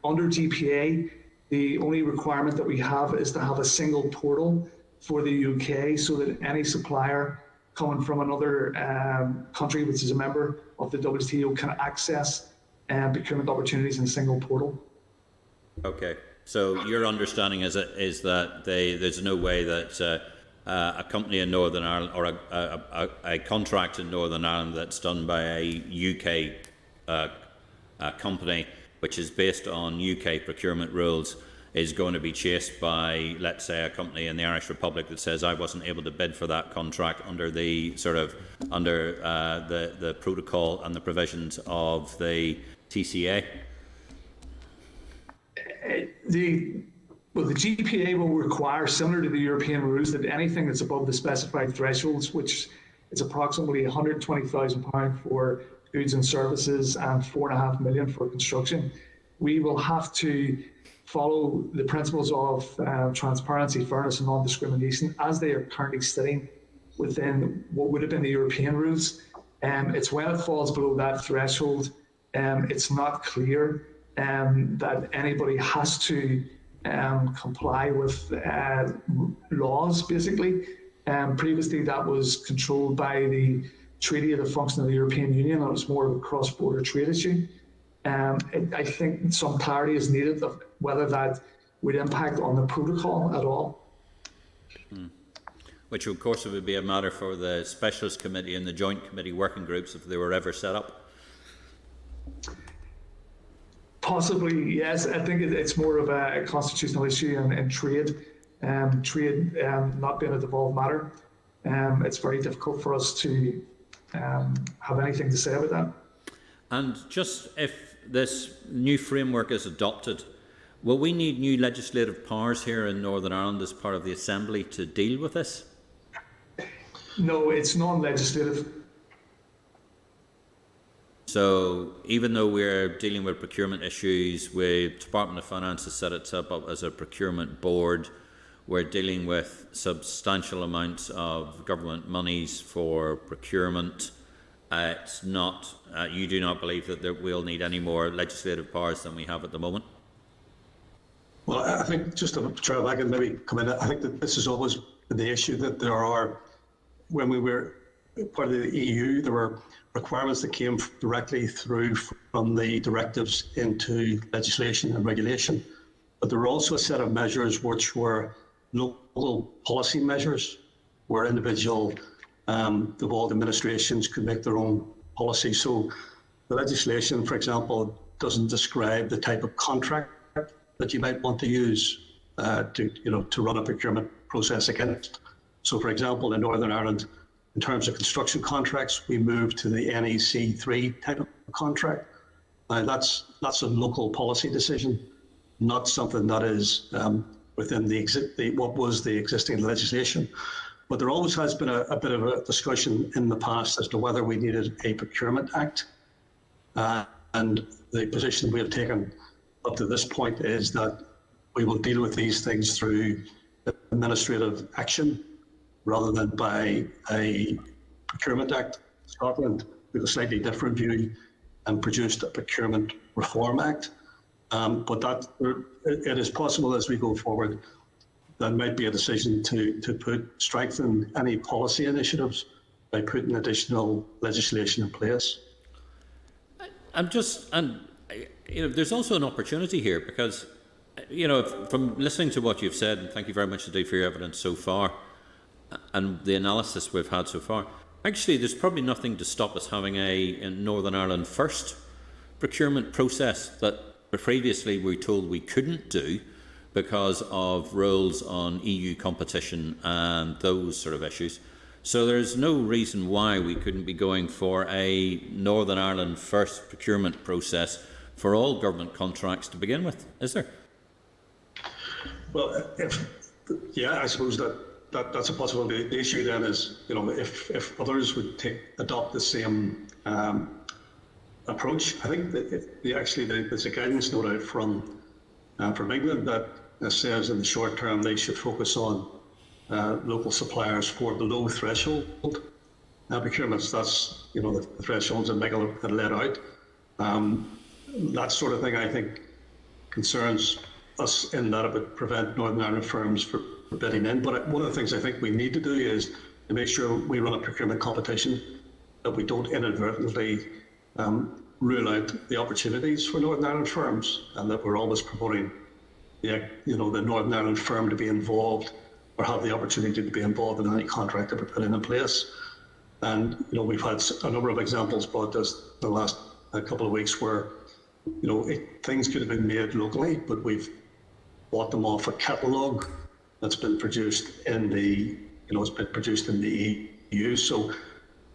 under GPA, the only requirement that we have is to have a single portal for the UK so that any supplier coming from another country which is a member of the WTO can access procurement opportunities in a single portal. Okay, so your understanding is that there's no way that a company in Northern Ireland or a contract in Northern Ireland that's done by a UK company which is based on UK procurement rules is going to be chased by, let's say, a company in the Irish Republic that says I wasn't able to bid for that contract under the the protocol and the provisions of the TCA? The GPA will require, similar to the European rules, that anything that's above the specified thresholds, which is approximately £120,000 for goods and services and $4.5 million for construction, we will have to follow the principles of transparency, fairness and non-discrimination as they are currently sitting within what would have been the European rules. It's when it falls below that threshold, it's not clear that anybody has to comply with laws, basically. Previously, that was controlled by the Treaty of the Function of the European Union, and it was more of a cross-border trade issue. I think some clarity is needed of whether that would impact on the protocol at all. Which, of course, would be a matter for the Specialist Committee and the Joint Committee working groups if they were ever set up. Possibly, yes. I think it's more of a constitutional issue in trade. Trade not being a devolved matter. It's very difficult for us to have anything to say about that. And just if this new framework is adopted, will we need new legislative powers here in Northern Ireland as part of the Assembly to deal with this? No, it's non-legislative. So even though we're dealing with procurement issues, the Department of Finance has set itself up as a procurement board. We're dealing with substantial amounts of government monies for procurement. It's not. You do not believe that we'll need any more legislative powers than we have at the moment? Well, I think just to try back and maybe come in, I think that this has always been the issue that there are, when we were part of the EU, there were requirements that came directly through from the directives into legislation and regulation. But there were also a set of measures which were local policy measures, where individual devolved administrations could make their own policy. So the legislation, for example, doesn't describe the type of contract that you might want to use to run a procurement process against. So, for example, in Northern Ireland, in terms of construction contracts, we moved to the NEC 3 type of contract. That's a local policy decision, not something that is within what was the existing legislation. But there always has been a bit of a discussion in the past as to whether we needed a procurement act. And the position we have taken up to this point is that we will deal with these things through administrative action rather than by a procurement act. Scotland took a slightly different view and produced a procurement reform act. But that it is possible as we go forward, there might be a decision to strengthen any policy initiatives by putting additional legislation in place. There's also an opportunity here because, from listening to what you've said, and thank you very much indeed for your evidence so far, and the analysis we've had so far, actually there's probably nothing to stop us having a Northern Ireland first procurement process that previously we were told we couldn't do because of rules on EU competition and those sort of issues. So there's no reason why we couldn't be going for a Northern Ireland first procurement process for all government contracts to begin with, is there? Well, I suppose that's a possibility. The issue then is, if others would adopt the same approach. I think that there's a guidance note out from England that says in the short term they should focus on local suppliers for below threshold procurements. That's the thresholds that Michael had laid out. That sort of thing I think concerns us in that it would prevent Northern Ireland firms from bidding in. But one of the things I think we need to do is to make sure we run a procurement competition that we don't inadvertently rule out the opportunities for Northern Ireland firms, and that we're always promoting the Northern Ireland firm to be involved or have the opportunity to be involved in any contract that we're putting in place. And we've had a number of examples about this the last couple of weeks where things could have been made locally, but we've bought them off a catalogue that's been produced in the EU. So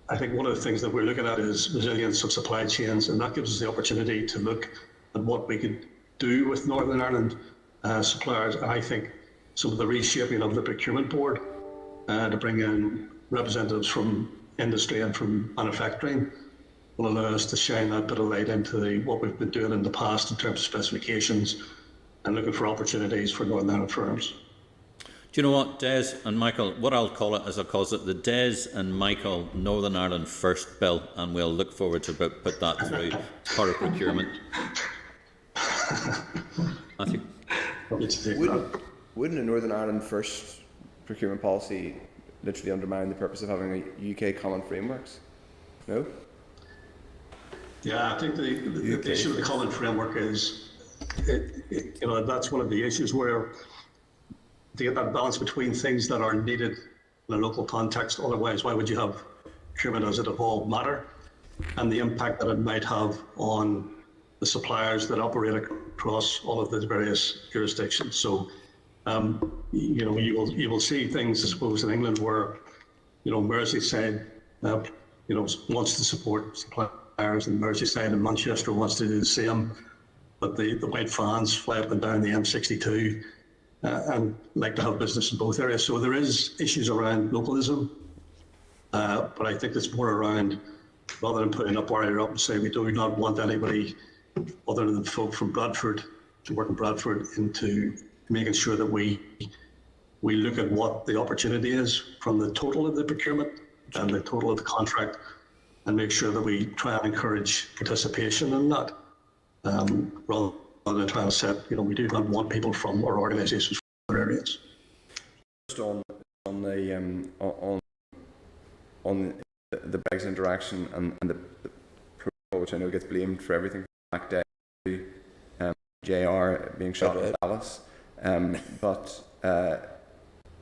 I think one of the things that we're looking at is resilience of supply chains, and that gives us the opportunity to look at what we could do with Northern Ireland suppliers. And I think some of the reshaping of the procurement board to bring in representatives from industry and from manufacturing will allow us to shine that bit of light into what we've been doing in the past in terms of specifications and looking for opportunities for Northern Ireland firms. Do you know what, Des and Michael, what I'll call it is I'll call it the Des and Michael Northern Ireland First Bill, and we'll look forward to put that through as part of procurement. Matthew? Wouldn't a Northern Ireland First procurement policy literally undermine the purpose of having a UK common frameworks? No? Yeah, I think the issue of the common framework is, that's one of the issues where to get that balance between things that are needed in a local context. Otherwise, why would you have procurement as it evolved matter, and the impact that it might have on the suppliers that operate across all of the various jurisdictions. So, you will see things, I suppose, in England where, Merseyside, wants to support suppliers, and Merseyside and Manchester wants to do the same, but the white fans fly up and down the M62 and like to have business in both areas. So there is issues around localism, but I think it's more around, rather than putting a barrier up and say we do not want anybody other than folk from Bradford to work in Bradford, into making sure that we look at what the opportunity is from the total of the procurement and the total of the contract, and make sure that we try and encourage participation in that, rather than trying to set, we do not want people from our organisations from other areas. Just on the Brexit interaction and the protocol, which I know gets blamed for everything, back down to JR being shot at Dallas, but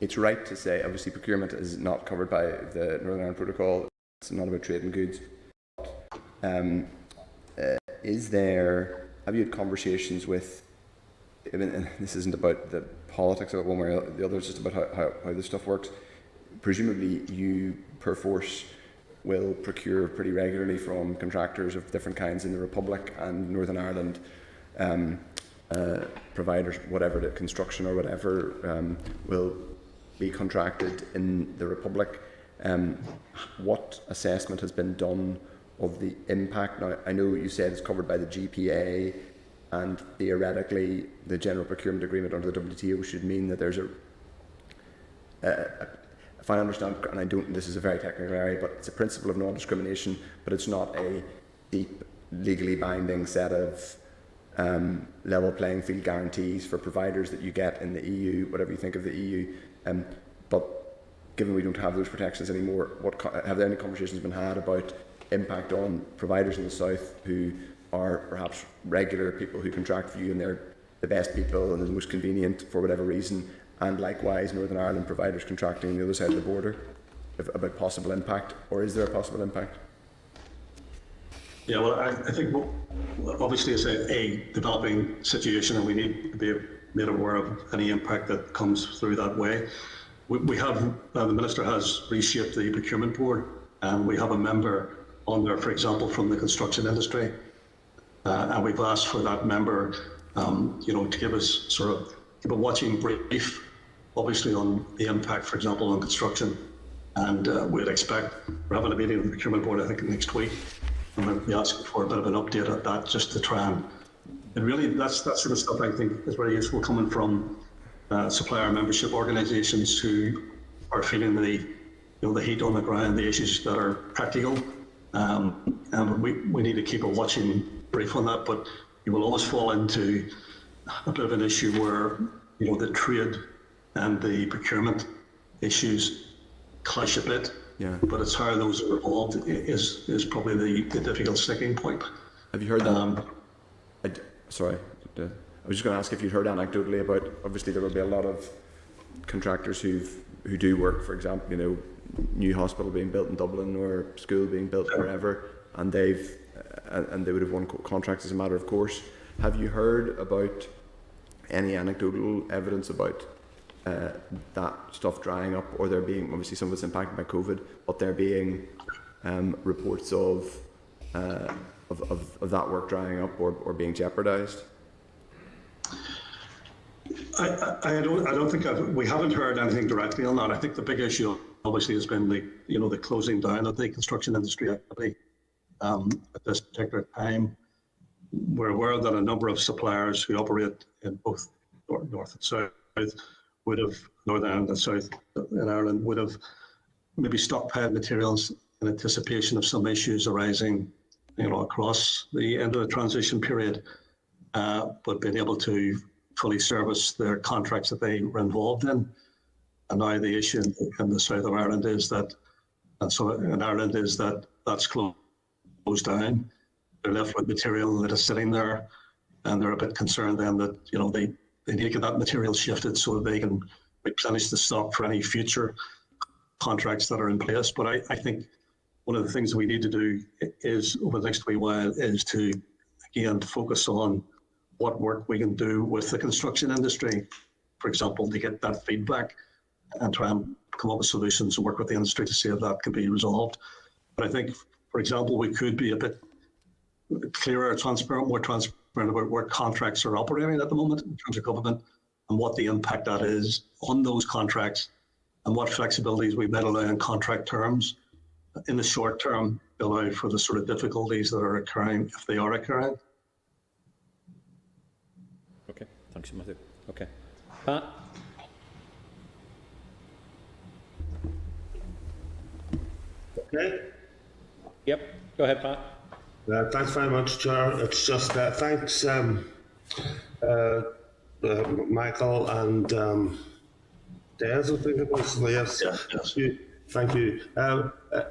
it's right to say, obviously, procurement is not covered by the Northern Ireland Protocol. It's not about trade in goods. Have you had conversations with, this isn't about the politics of it one way or the other, it's just about how this stuff works. Presumably you, per force, will procure pretty regularly from contractors of different kinds in the Republic, and Northern Ireland providers, whatever, the construction or whatever, will be contracted in the Republic. What assessment has been done of the impact? Now, I know you said it's covered by the GPA, and theoretically the General Procurement Agreement under the WTO should mean that there's if I understand, and I don't, this is a very technical area, but it's a principle of non-discrimination, but it's not a deep, legally binding set of level playing field guarantees for providers that you get in the EU, whatever you think of the EU. But given we don't have those protections anymore, have there any conversations been had about impact on providers in the south who are perhaps regular people who contract for you and they're the best people and the most convenient for whatever reason, and likewise Northern Ireland providers contracting on the other side of the border, about possible impact, or is there a possible impact? Yeah, well, I think obviously it's a developing situation, and we need to be made aware of any impact that comes through that way. We have, the Minister has reshaped the procurement board, and we have a member on there, for example, from the construction industry, and we've asked for that member, to give us sort of a watching brief, obviously on the impact, for example, on construction. And we'd expect, we're having a meeting with the procurement board, I think, next week, and we'll be asking for a bit of an update at that, just to try and really, that's that sort of stuff I think is very useful coming from supplier membership organisations who are feeling the heat on the ground, the issues that are practical, and we need to keep a watching brief on that. But you will always fall into a bit of an issue where the trade and the procurement issues clash a bit. Yeah. But it's how those are involved is probably the difficult sticking point. Have you heard that? Sorry, I was just going to ask if you'd heard anecdotally about, obviously there will be a lot of contractors who do work, for example, new hospital being built in Dublin or school being built wherever, and they would have won contracts as a matter of course. Have you heard about any anecdotal evidence about that stuff drying up, or there being, obviously some of it's impacted by COVID, but there being reports of that work drying up or being jeopardised? I don't think we haven't heard anything directly on that. I think the big issue obviously has been the closing down of the construction industry activity at this particular time. We're aware that a number of suppliers who operate in both north and south would have, Northern Ireland and South in Ireland, would have maybe stockpiled materials in anticipation of some issues arising across the end of the transition period, but being able to fully service their contracts that they were involved in. And now the issue in the south of Ireland is that, and so in Ireland is that that's closed down. They're left with material that is sitting there, and they're a bit concerned then that they need to get that material shifted so that they can replenish the stock for any future contracts that are in place. But I think one of the things that we need to do is, over the next wee while, is to, again, focus on what work we can do with the construction industry, for example, to get that feedback and try and come up with solutions and work with the industry to see if that can be resolved. But I think, for example, we could be a bit clearer, more transparent about where contracts are operating at the moment in terms of government and what the impact that is on those contracts and what flexibilities we might allow in contract terms in the short term, allow for the sort of difficulties that are occurring if they are occurring. Okay, thanks, Matthew. Okay. Pat? Okay. Yep, go ahead, Pat. Thanks very much, Chair. It's just thanks, Michael and Des, I think it was. Yes. Yeah. Thank you.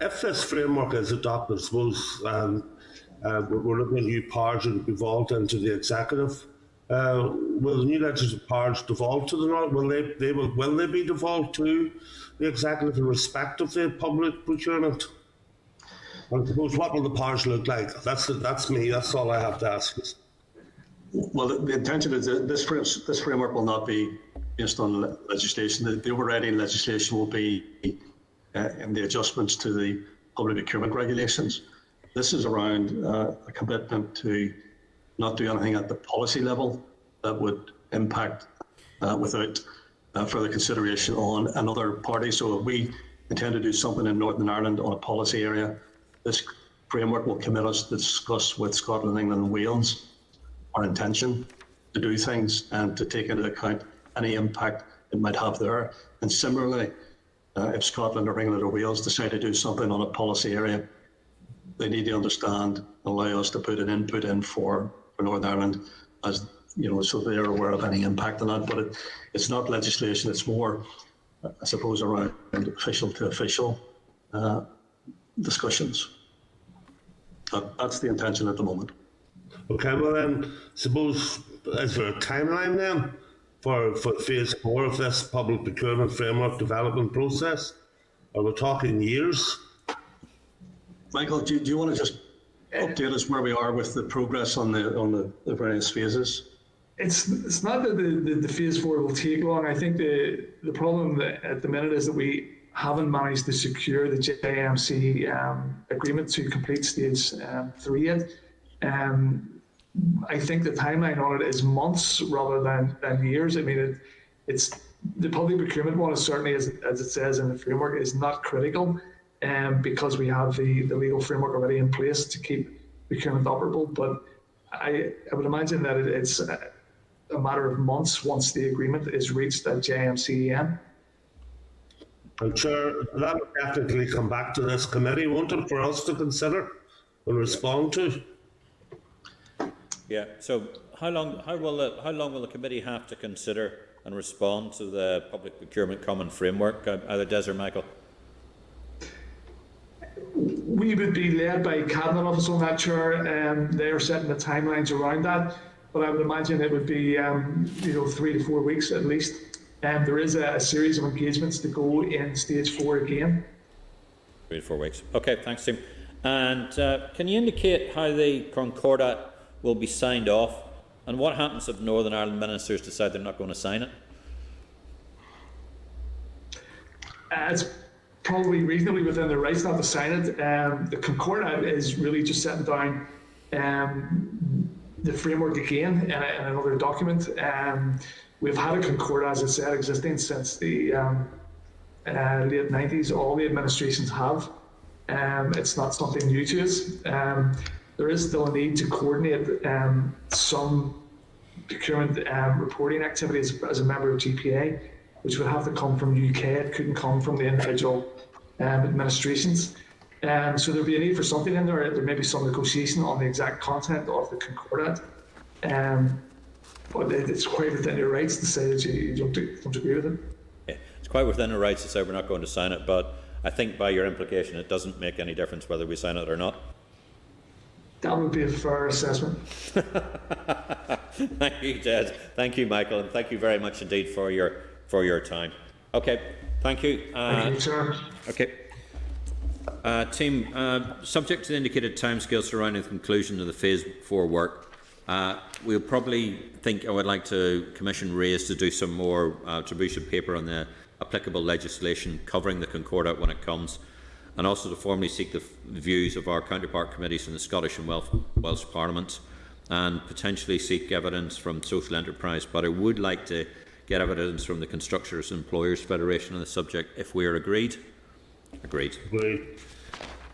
If this framework is adopted, I suppose we're looking at new powers that have evolved into the executive. Will the new legislative powers devolve to the North? Will they be devolved to the executive in respect of the public procurement? I suppose, what will the powers look like? That's me. That's all I have to ask. Well, the intention is that this framework will not be based on legislation. The overriding legislation will be in the adjustments to the public procurement regulations. This is around a commitment to not do anything at the policy level that would impact without further consideration on another party. So if we intend to do something in Northern Ireland on a policy area, this framework will commit us to discuss with Scotland, England and Wales our intention to do things and to take into account any impact it might have there. And similarly, if Scotland or England or Wales decide to do something on a policy area, they need to understand and allow us to put an input in for Northern Ireland as you know, so they're aware of any impact on that. But it's not legislation; it's more, I suppose, around official to official discussions. That's the intention at the moment. Okay, well then, suppose, is there a timeline then for phase 4 of this public procurement framework development process? Are we talking years? Michael, do you want to just update us where we are with the progress on the various phases? It's not that the phase 4 will take long. I think the problem at the minute is that we haven't managed to secure the JMC agreement to complete stage 3 yet. I think the timeline on it is months rather than years. I mean, it's the public procurement one is certainly, as it says in the framework, is not critical, because we have the legal framework already in place to keep procurement operable. But I would imagine that it's a matter of months once the agreement is reached at JMCEN. I'm sure that will definitely come back to this committee, won't it, for us to consider and respond to? Yeah. So how long will the committee have to consider and respond to the Public Procurement Common Framework? Either Des or Michael. We would be led by Cabinet Office on that, Chair. They are setting the timelines around that, but I would imagine it would be 3 to 4 weeks at least. There is a series of engagements to go in stage 4 again. 3 to 4 weeks. Okay, thanks, Tim. And can you indicate how the Concordat will be signed off, and what happens if Northern Ireland ministers decide they're not going to sign it? It's probably reasonably within their rights not to sign it. The Concordat is really just setting down the framework again in another document. We've had a Concordat, as I said, existing since the late 90s. All the administrations have. It's not something new to us. There is still a need to coordinate some procurement reporting activities as a member of GPA, which would have to come from UK. It couldn't come from the individual administrations. So there'll be a need for something in there. There may be some negotiation on the exact content of the Concordat. But it's quite within your rights to say that you don't agree with it. Yeah, it's quite within our rights to say we're not going to sign it, but I think by your implication it doesn't make any difference whether we sign it or not. That would be a fair assessment. Thank you, Des. Thank you, Michael, and thank you very much indeed for your time. Okay, thank you. Thank you, sir. Okay. Team, subject to the indicated timescales surrounding the conclusion of the Phase 4 work, we'll probably think I would like to commission Reyes to do some more attribution paper on the applicable legislation covering the Concordat when it comes, and also to formally seek the views of our counterpart committees in the Scottish and Welsh Parliaments, and potentially seek evidence from social enterprise. But I would like to get evidence from the Constructors and Employers Federation on the subject if we are agreed. Agreed.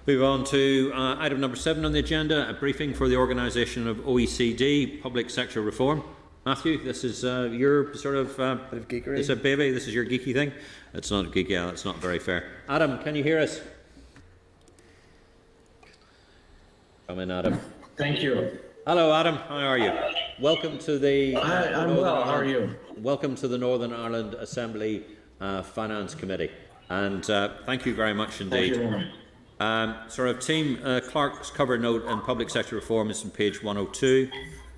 Move on to item number 7 on the agenda, a briefing for the organisation of OECD public sector reform. Matthew, this is your sort of bit of geekery. It's a baby. This is your geeky thing. It's not geeky. That's not very fair. Adam, can you hear us? Come in, Adam. Thank you. Hello, Adam. How are you? Welcome to the. I'm well. How are you? Welcome to the Northern Ireland Assembly Finance Committee, and thank you very much indeed. Sort of team Clark's cover note on public sector reform is on page 102.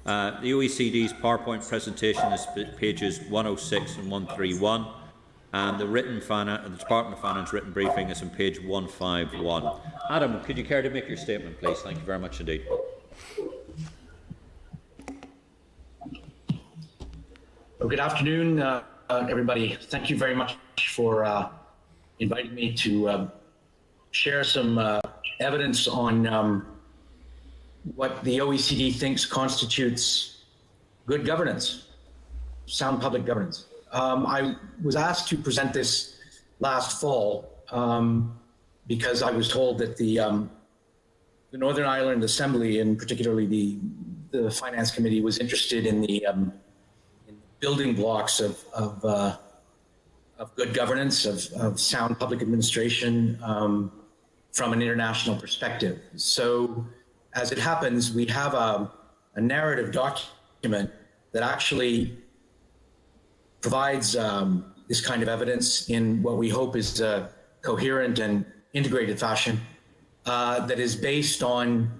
The OECD's PowerPoint presentation is pages 106 and 131, and the the Department of Finance written briefing is on page 151. Adam, could you care to make your statement, please? Thank you very much indeed. Well, good afternoon, everybody. Thank you very much for inviting me to share some evidence on what the OECD thinks constitutes good governance, sound public governance. I was asked to present this last fall because I was told that the Northern Ireland Assembly, and particularly the Finance Committee, was interested in the building blocks of good governance, of sound public administration from an international perspective. So, as it happens, we have a narrative document that actually provides this kind of evidence in what we hope is a coherent and integrated fashion that is based on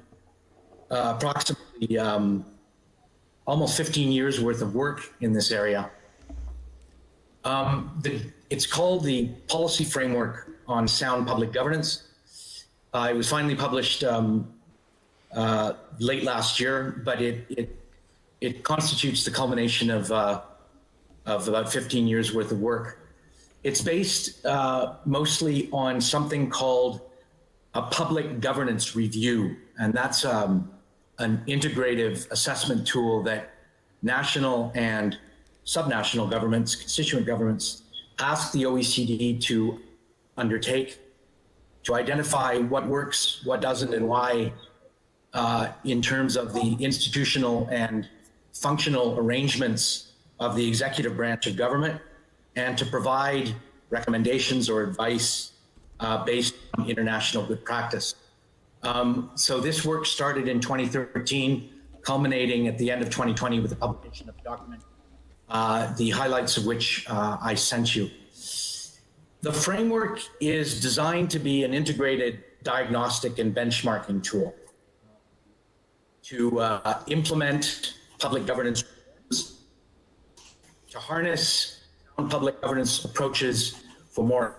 approximately almost 15 years worth of work in this area. It's called the Policy Framework on Sound Public Governance. It was finally published late last year, but it constitutes the culmination of about 15 years worth of work. It's based mostly on something called a public governance review, and that's an integrative assessment tool that national and subnational governments, constituent governments, ask the OECD to undertake to identify what works, what doesn't, and why in terms of the institutional and functional arrangements of the executive branch of government, and to provide recommendations or advice based on international good practice. So this work started in 2013, culminating at the end of 2020 with the publication of a document, the highlights of which I sent you. The framework is designed to be an integrated diagnostic and benchmarking tool to implement public governance, to harness public governance approaches for more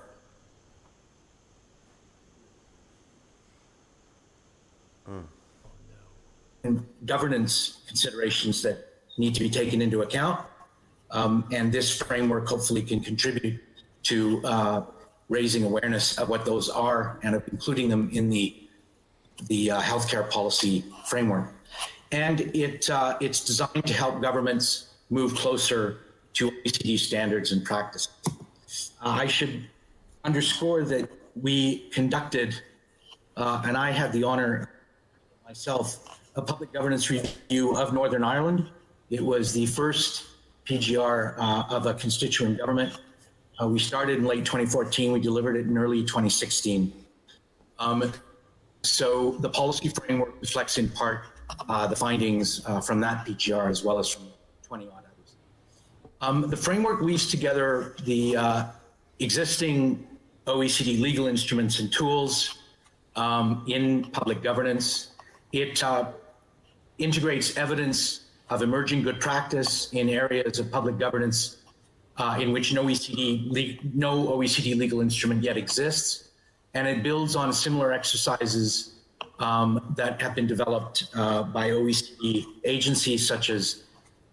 governance considerations that need to be taken into account. And this framework hopefully can contribute to raising awareness of what those are and of including them in the healthcare policy framework. And it's designed to help governments move closer to OECD standards and practice. I should underscore that we conducted, and I had the honor myself, a public governance review of Northern Ireland. It was the first PGR of a constituent government. We started in late 2014, we delivered it in early 2016. So the policy framework reflects in part the findings from that PGR as well as from 20 odd others. The framework weaves together the existing OECD legal instruments and tools in public governance. It integrates evidence of emerging good practice in areas of public governance in which no OECD legal instrument yet exists, and it builds on similar exercises that have been developed by OECD agencies such as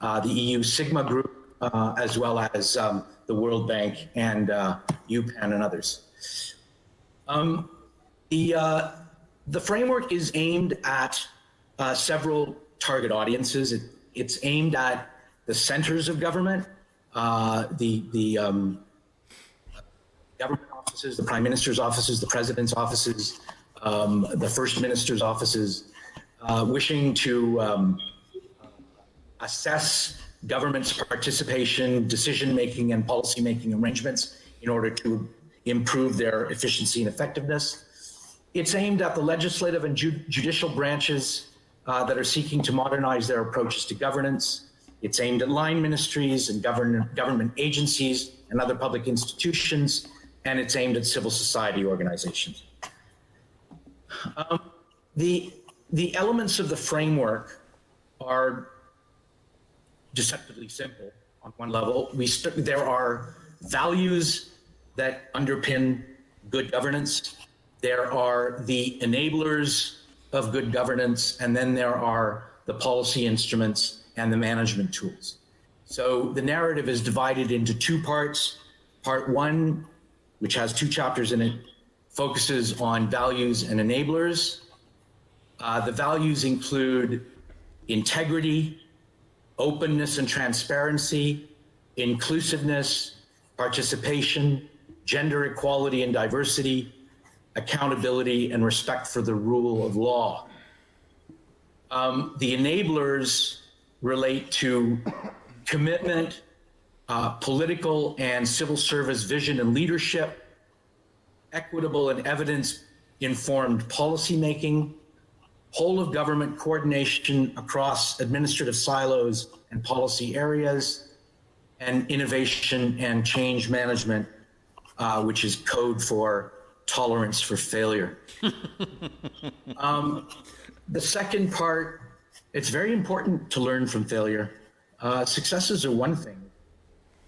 the EU Sigma Group, as well as the World Bank and UPAN and others. The framework is aimed at several target audiences. It's aimed at the centers of government, the government offices, the Prime Minister's offices, the President's offices, the First Minister's offices, wishing to assess government's participation, decision-making, and policy-making arrangements in order to improve their efficiency and effectiveness. It's aimed at the legislative and judicial branches that are seeking to modernize their approaches to governance. It's aimed at line ministries and government agencies and other public institutions, and it's aimed at civil society organizations. The elements of the framework are deceptively simple on one level. There are values that underpin good governance. There are the enablers of good governance, and then there are the policy instruments and the management tools. So the narrative is divided into two parts. Part one, which has 2 chapters in it, focuses on values and enablers. The values include integrity, openness and transparency, inclusiveness, participation, gender equality and diversity, accountability, and respect for the rule of law. The enablers relate to commitment, political and civil service vision and leadership, equitable and evidence-informed policymaking, whole of government coordination across administrative silos and policy areas, and innovation and change management, which is code for tolerance for failure. The second part, it's very important to learn from failure. Successes are one thing.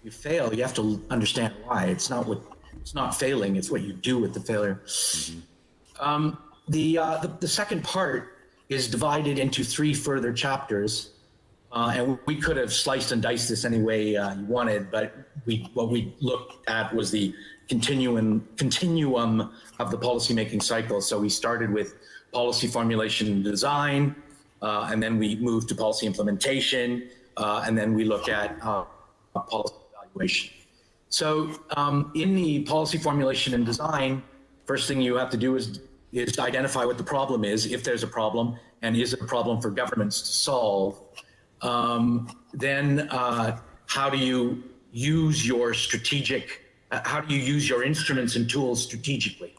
You fail, you have to understand why. It's not failing, it's what you do with the failure. The second part is divided into 3 further chapters. And we could have sliced and diced this any way you wanted, but what we looked at was the continuum of the policymaking cycle. So we started with policy formulation and design, and then we moved to policy implementation, and then we look at policy evaluation. So in the policy formulation and design, first thing you have to do is identify what the problem is, if there's a problem, and is it a problem for governments to solve. Then how do you use your how do you use your instruments and tools strategically?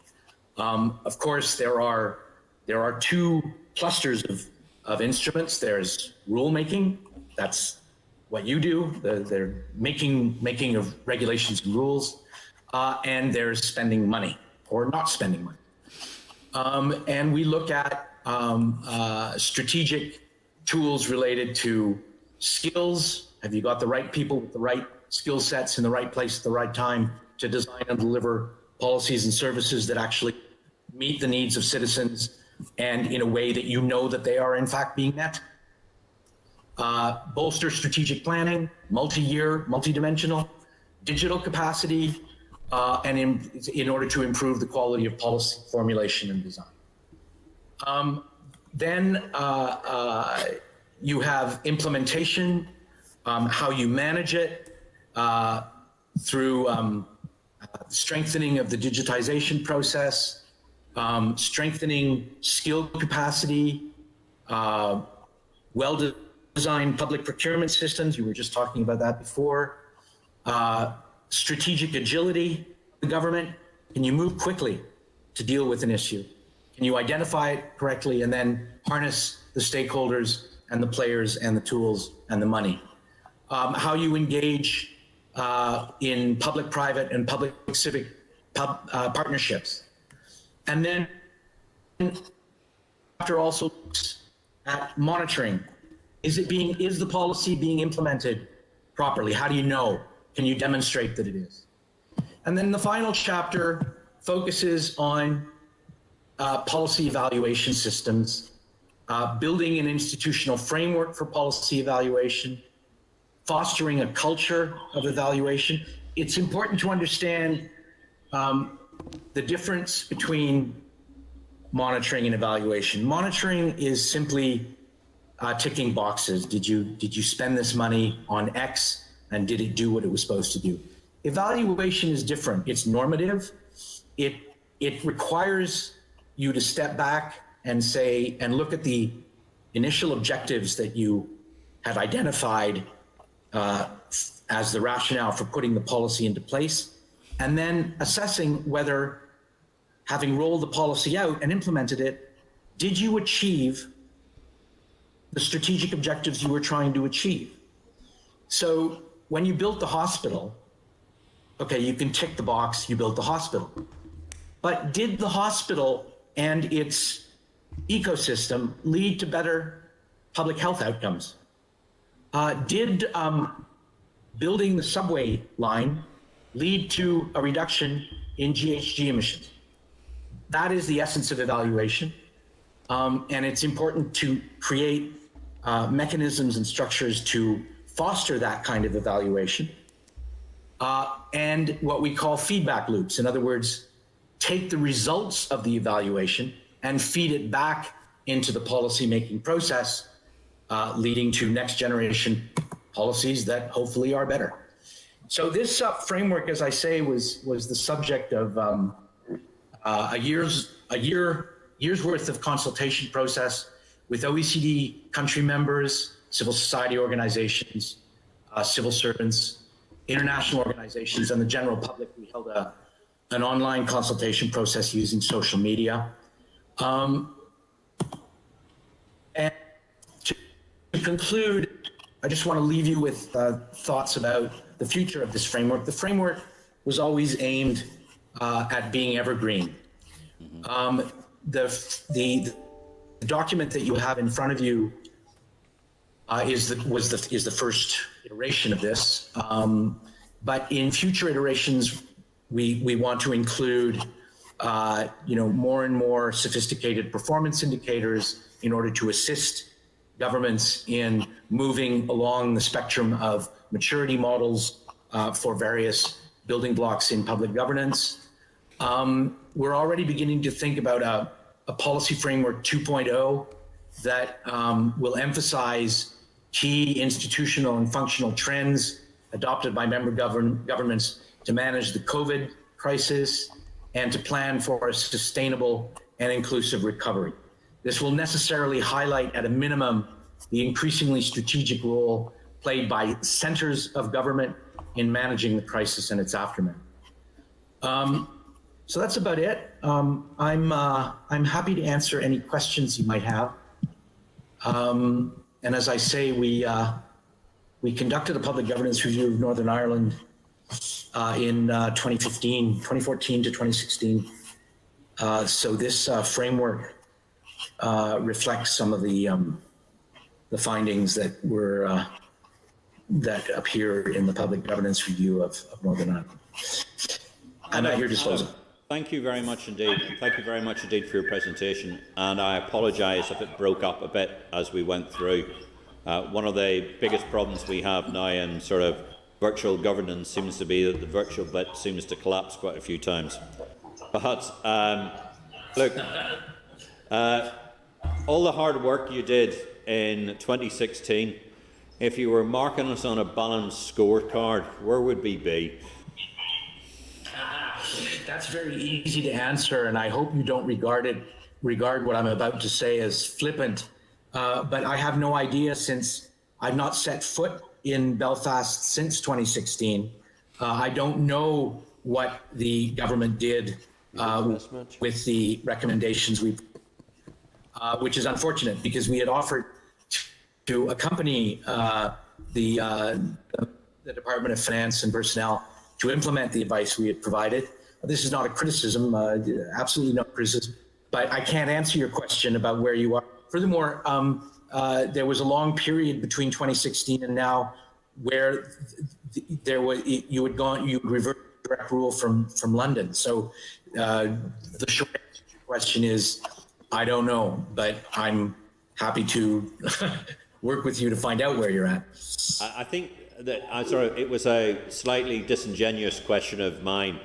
Of course, there are 2 clusters of instruments. There's rulemaking, that's what you do, the making of regulations and rules, and there's spending money or not spending money. And we look at strategic tools related to skills. Have you got the right people with the right skill sets in the right place at the right time to design and deliver policies and services that actually meet the needs of citizens and in a way that you know that they are in fact being met? Bolster strategic planning, multi-year, multi-dimensional, digital capacity, and in order to improve the quality of policy formulation and design. Then you have implementation, how you manage it through strengthening of the digitization process, strengthening skill capacity, well-designed public procurement systems. You were just talking about that before. Strategic agility, the government. Can you move quickly to deal with an issue? Can you identify it correctly and then harness the stakeholders and the players and the tools and the money? How you engage in public-private and public-civic partnerships. And then chapter also looks at monitoring. Is the policy being implemented properly? How do you know? Can you demonstrate that it is? And then the final chapter focuses on policy evaluation systems, building an institutional framework for policy evaluation, fostering a culture of evaluation. It's important to understand the difference between monitoring and evaluation. Monitoring is simply ticking boxes. Did you spend this money on X and did it do what it was supposed to do? Evaluation is different. It's normative. It requires you to step back and say and look at the initial objectives that you had identified as the rationale for putting the policy into place, and then assessing whether, having rolled the policy out and implemented it, did you achieve the strategic objectives you were trying to achieve? So when you built the hospital, okay, you can tick the box, you built the hospital. But did the hospital and its ecosystem lead to better public health outcomes? Did building the subway line lead to a reduction in GHG emissions? That is the essence of evaluation. And it's important to create mechanisms and structures to foster that kind of evaluation. And what we call feedback loops. In other words, take the results of the evaluation and feed it back into the policy-making process, leading to next generation policies that hopefully are better. So this framework, as I say, was the subject of a year's worth of consultation process with OECD country members, civil society organizations, civil servants, international organizations, and the general public. We held an online consultation process using social media. conclude, I just want to leave you with thoughts about the future of this framework. The framework was always aimed at being evergreen. The document that you have in front of you is the first iteration of this, but in future iterations, we want to include more and more sophisticated performance indicators in order to assist governments in moving along the spectrum of maturity models for various building blocks in public governance. We're already beginning to think about a policy framework 2.0 that will emphasize key institutional and functional trends adopted by member governments to manage the COVID crisis and to plan for a sustainable and inclusive recovery. This will necessarily highlight at a minimum the increasingly strategic role played by centers of government in managing the crisis and its aftermath. So that's about it. I'm happy to answer any questions you might have. And as I say, we conducted a public governance review of Northern Ireland in 2014 to 2016. So this framework reflects some of the findings that were that appear in the public governance review of Northern Ireland. I'm at your disposal. Thank you very much indeed. Thank you very much indeed for your presentation. And I apologise if it broke up a bit as we went through. One of the biggest problems we have now in sort of virtual governance seems to be that the virtual bit seems to collapse quite a few times. But look, all the hard work you did in 2016, if you were marking us on a balanced scorecard, where would we be? That's very easy to answer, and I hope you don't regard what I'm about to say as flippant. But I have no idea, since I've not set foot in Belfast since 2016. I don't know what the government did with the recommendations which is unfortunate, because we had offered to accompany the Department of Finance and Personnel to implement the advice we had provided. This is not a criticism, absolutely no criticism, but I can't answer your question about where you are. Furthermore, there was a long period between 2016 and now where you would revert direct rule from London. So the short answer to your question is, I don't know, but I'm happy to work with you to find out where you're at. I think that it was a slightly disingenuous question of mine,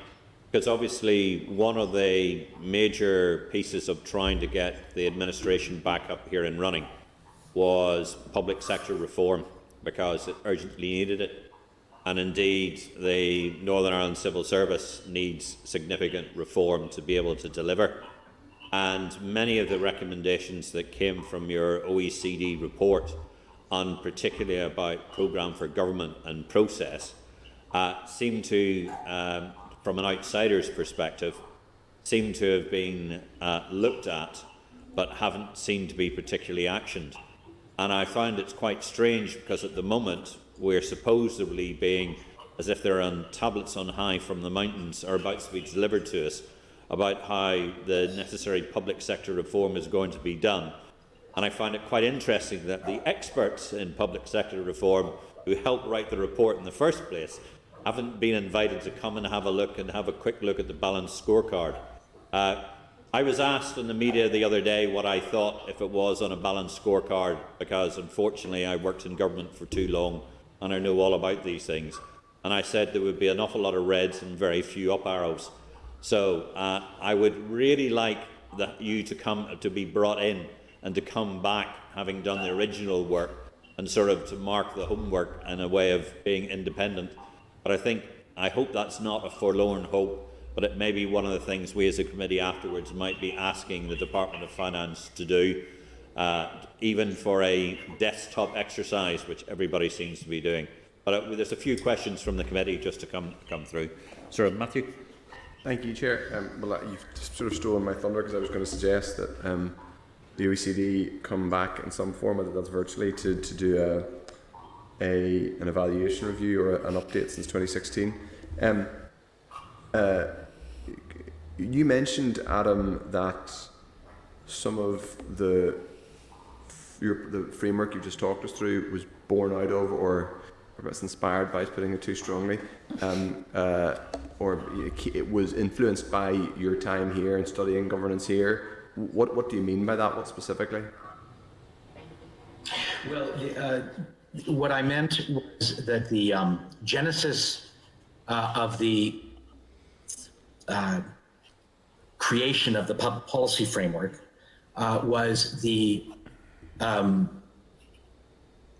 because obviously one of the major pieces of trying to get the administration back up here and running was public sector reform, because it urgently needed it. And indeed, the Northern Ireland Civil Service needs significant reform to be able to deliver. And many of the recommendations that came from your OECD report, on particularly about programme for government and process, seem to, from an outsider's perspective, seem to have been looked at, but haven't seemed to be particularly actioned. And I find it's quite strange, because at the moment we're supposedly being, as if they're on tablets on high from the mountains, are about to be delivered to us about how the necessary public sector reform is going to be done. And I find it quite interesting that the experts in public sector reform who helped write the report in the first place haven't been invited to come and have a look and have a quick look at the balanced scorecard. I was asked in the media the other day what I thought if it was on a balanced scorecard, because unfortunately I worked in government for too long and I know all about these things. And I said there would be an awful lot of reds and very few up arrows. So I would really like you to be brought in and to come back, having done the original work, and sort of to mark the homework in a way of being independent. But I hope that's not a forlorn hope, but it may be one of the things we as a committee afterwards might be asking the Department of Finance to do, even for a desktop exercise, which everybody seems to be doing. But there's a few questions from the committee just to come through. Sir Matthew. Thank you, Chair. Well, you've sort of stolen my thunder, because I was going to suggest that the OECD come back in some form, whether that's virtually, to do an evaluation review or an update since 2016. You mentioned, Adam, that some of the framework you just talked us through was born out of, or was inspired by, putting it too strongly, or it was influenced by your time here and studying governance here. What do you mean by that? What specifically? Well, what I meant was that the genesis of the creation of the public policy framework was the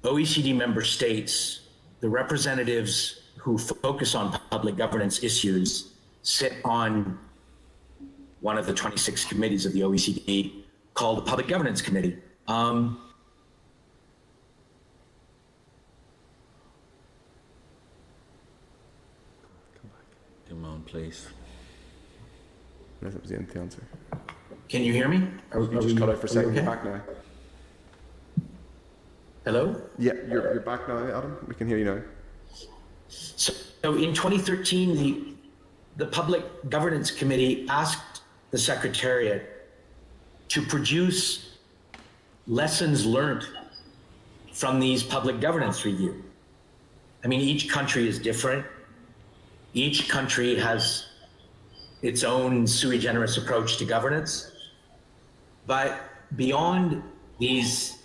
OECD member states, the representatives who focus on public governance issues sit on one of the 26 committees of the OECD called the Public Governance Committee. Come on, please. That was the answer. Can you hear me? You just cut out for a second. Okay? You're back now. Hello? Yeah, you're back now, Adam. We can hear you now. So in 2013, the Public Governance Committee asked the Secretariat to produce lessons learned from these public governance review. I mean, each country is different. Each country has its own sui generis approach to governance. But beyond these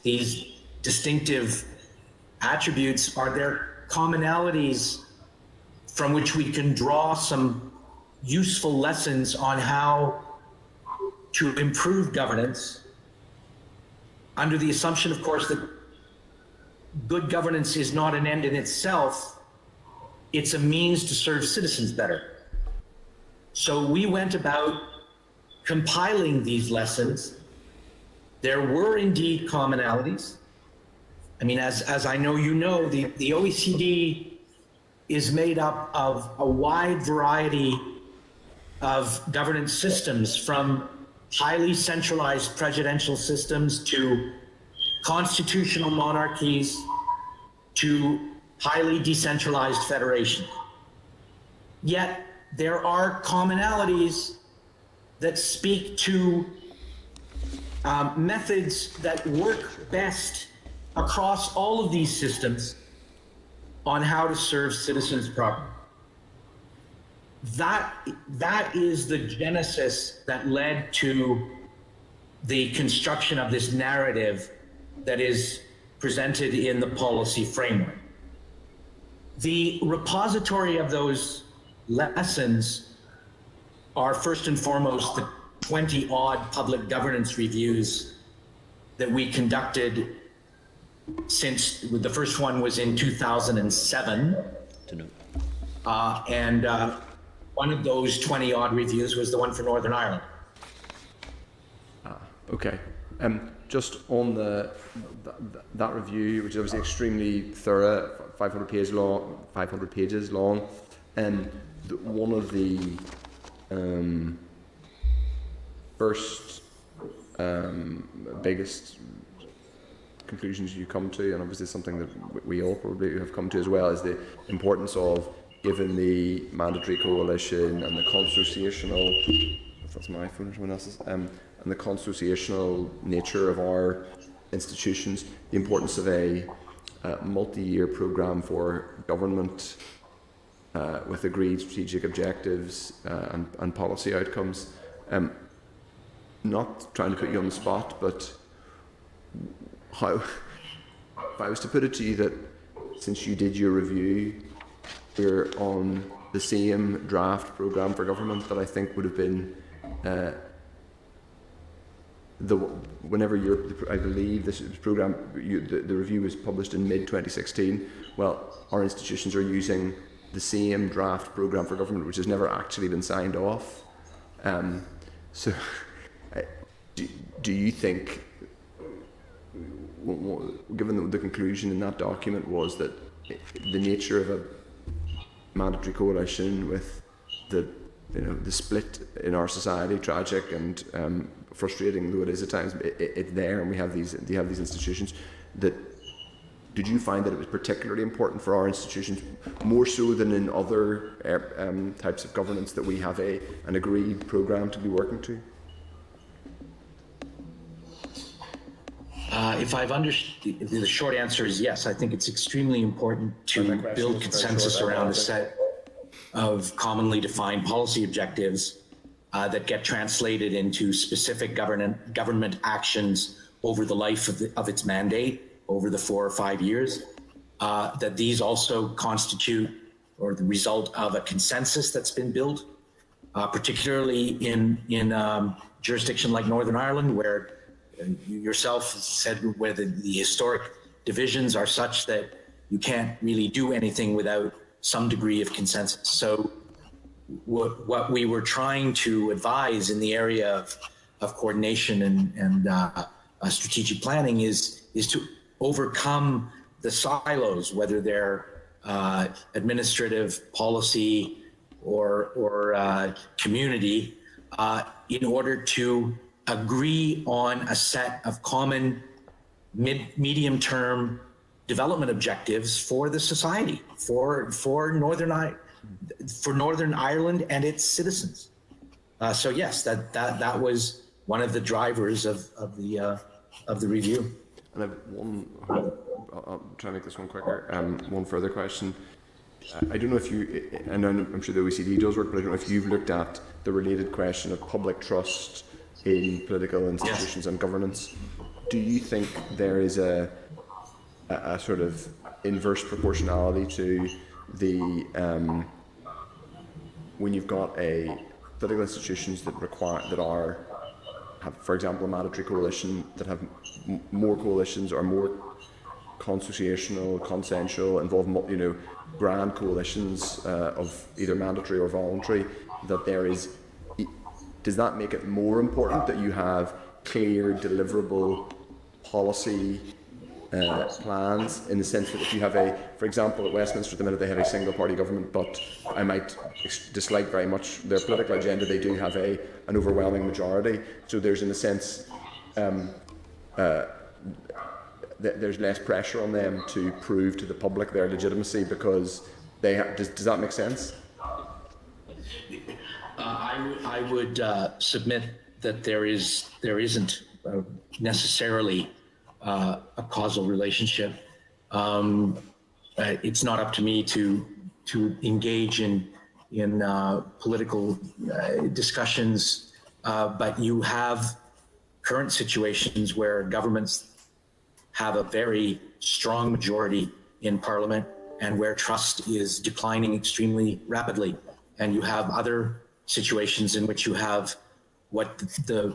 distinctive attributes, are there commonalities from which we can draw some useful lessons on how to improve governance, under the assumption, of course, that good governance is not an end in itself, it's a means to serve citizens better. So we went about compiling these lessons. There were indeed commonalities. I mean, as I know you know, the OECD is made up of a wide variety of governance systems, from highly centralized presidential systems to constitutional monarchies to highly decentralized federation. Yet there are commonalities that speak to methods that work best across all of these systems on how to serve citizens properly. That is the genesis that led to the construction of this narrative that is presented in the policy framework. The repository of those lessons are first and foremost the 20-odd public governance reviews that we conducted since the first one was in 2007. And one of those 20-odd reviews was the one for Northern Ireland. Okay. Just on that review, which is obviously extremely thorough, 500 pages long, and one of the first biggest conclusions you come to, and obviously something that we all probably have come to as well, is the importance of, given the mandatory coalition and the consociational, if that's my phone or someone else's, and the consociational nature of our institutions, the importance of a multi-year programme for government with agreed strategic objectives and policy outcomes. Not trying to put you on the spot, but how, if I was to put it to you that since you did your review, we're on the same draft programme for government that I think would have been I believe this programme, the review was published in mid-2016. Well, our institutions are using the same draft programme for government, which has never actually been signed off. So, do you think, given the conclusion in that document was that the nature of a mandatory coalition with the split in our society, tragic and frustrating though it is at times, it's there, and we have these institutions. That did you find that it was particularly important for our institutions, more so than in other types of governance, that we have an agreed programme to be working to? If I've understood, the short answer is yes. I think it's extremely important to build consensus around a set of commonly defined policy objectives that get translated into specific government actions over the life of its mandate, over the 4 or 5 years, that these also constitute or the result of a consensus that's been built, particularly in jurisdiction like Northern Ireland, where you yourself said where the historic divisions are such that you can't really do anything without some degree of consensus. So what we were trying to advise in the area of coordination and strategic planning is to overcome the silos, whether they're administrative, policy, or community, in order to agree on a set of common medium-term development objectives for the society, for Northern Ireland and its citizens. So yes, that was one of the drivers of the review. And I have one. I'll try and make this one quicker. One further question. I don't know if you, and I'm sure the OECD does work, but I don't know if you've looked at the related question of public trust in political institutions and governance. Do you think there is a sort of inverse proportionality to the when you've got political institutions that have, for example, a mandatory coalition, that have more coalitions or more constitutional, consensual, involve grand coalitions of either mandatory or voluntary, does that make it more important that you have clear, deliverable policy plans, in the sense that if you have for example, at Westminster at the minute they have a single party government, but I might dislike very much their political agenda, they do have an overwhelming majority, so there's in a sense there's less pressure on them to prove to the public their legitimacy because does that make sense? I would submit that there isn't necessarily a causal relationship. It's not up to me to engage in political discussions, but you have current situations where governments have a very strong majority in Parliament and where trust is declining extremely rapidly. And you have other situations in which you have what the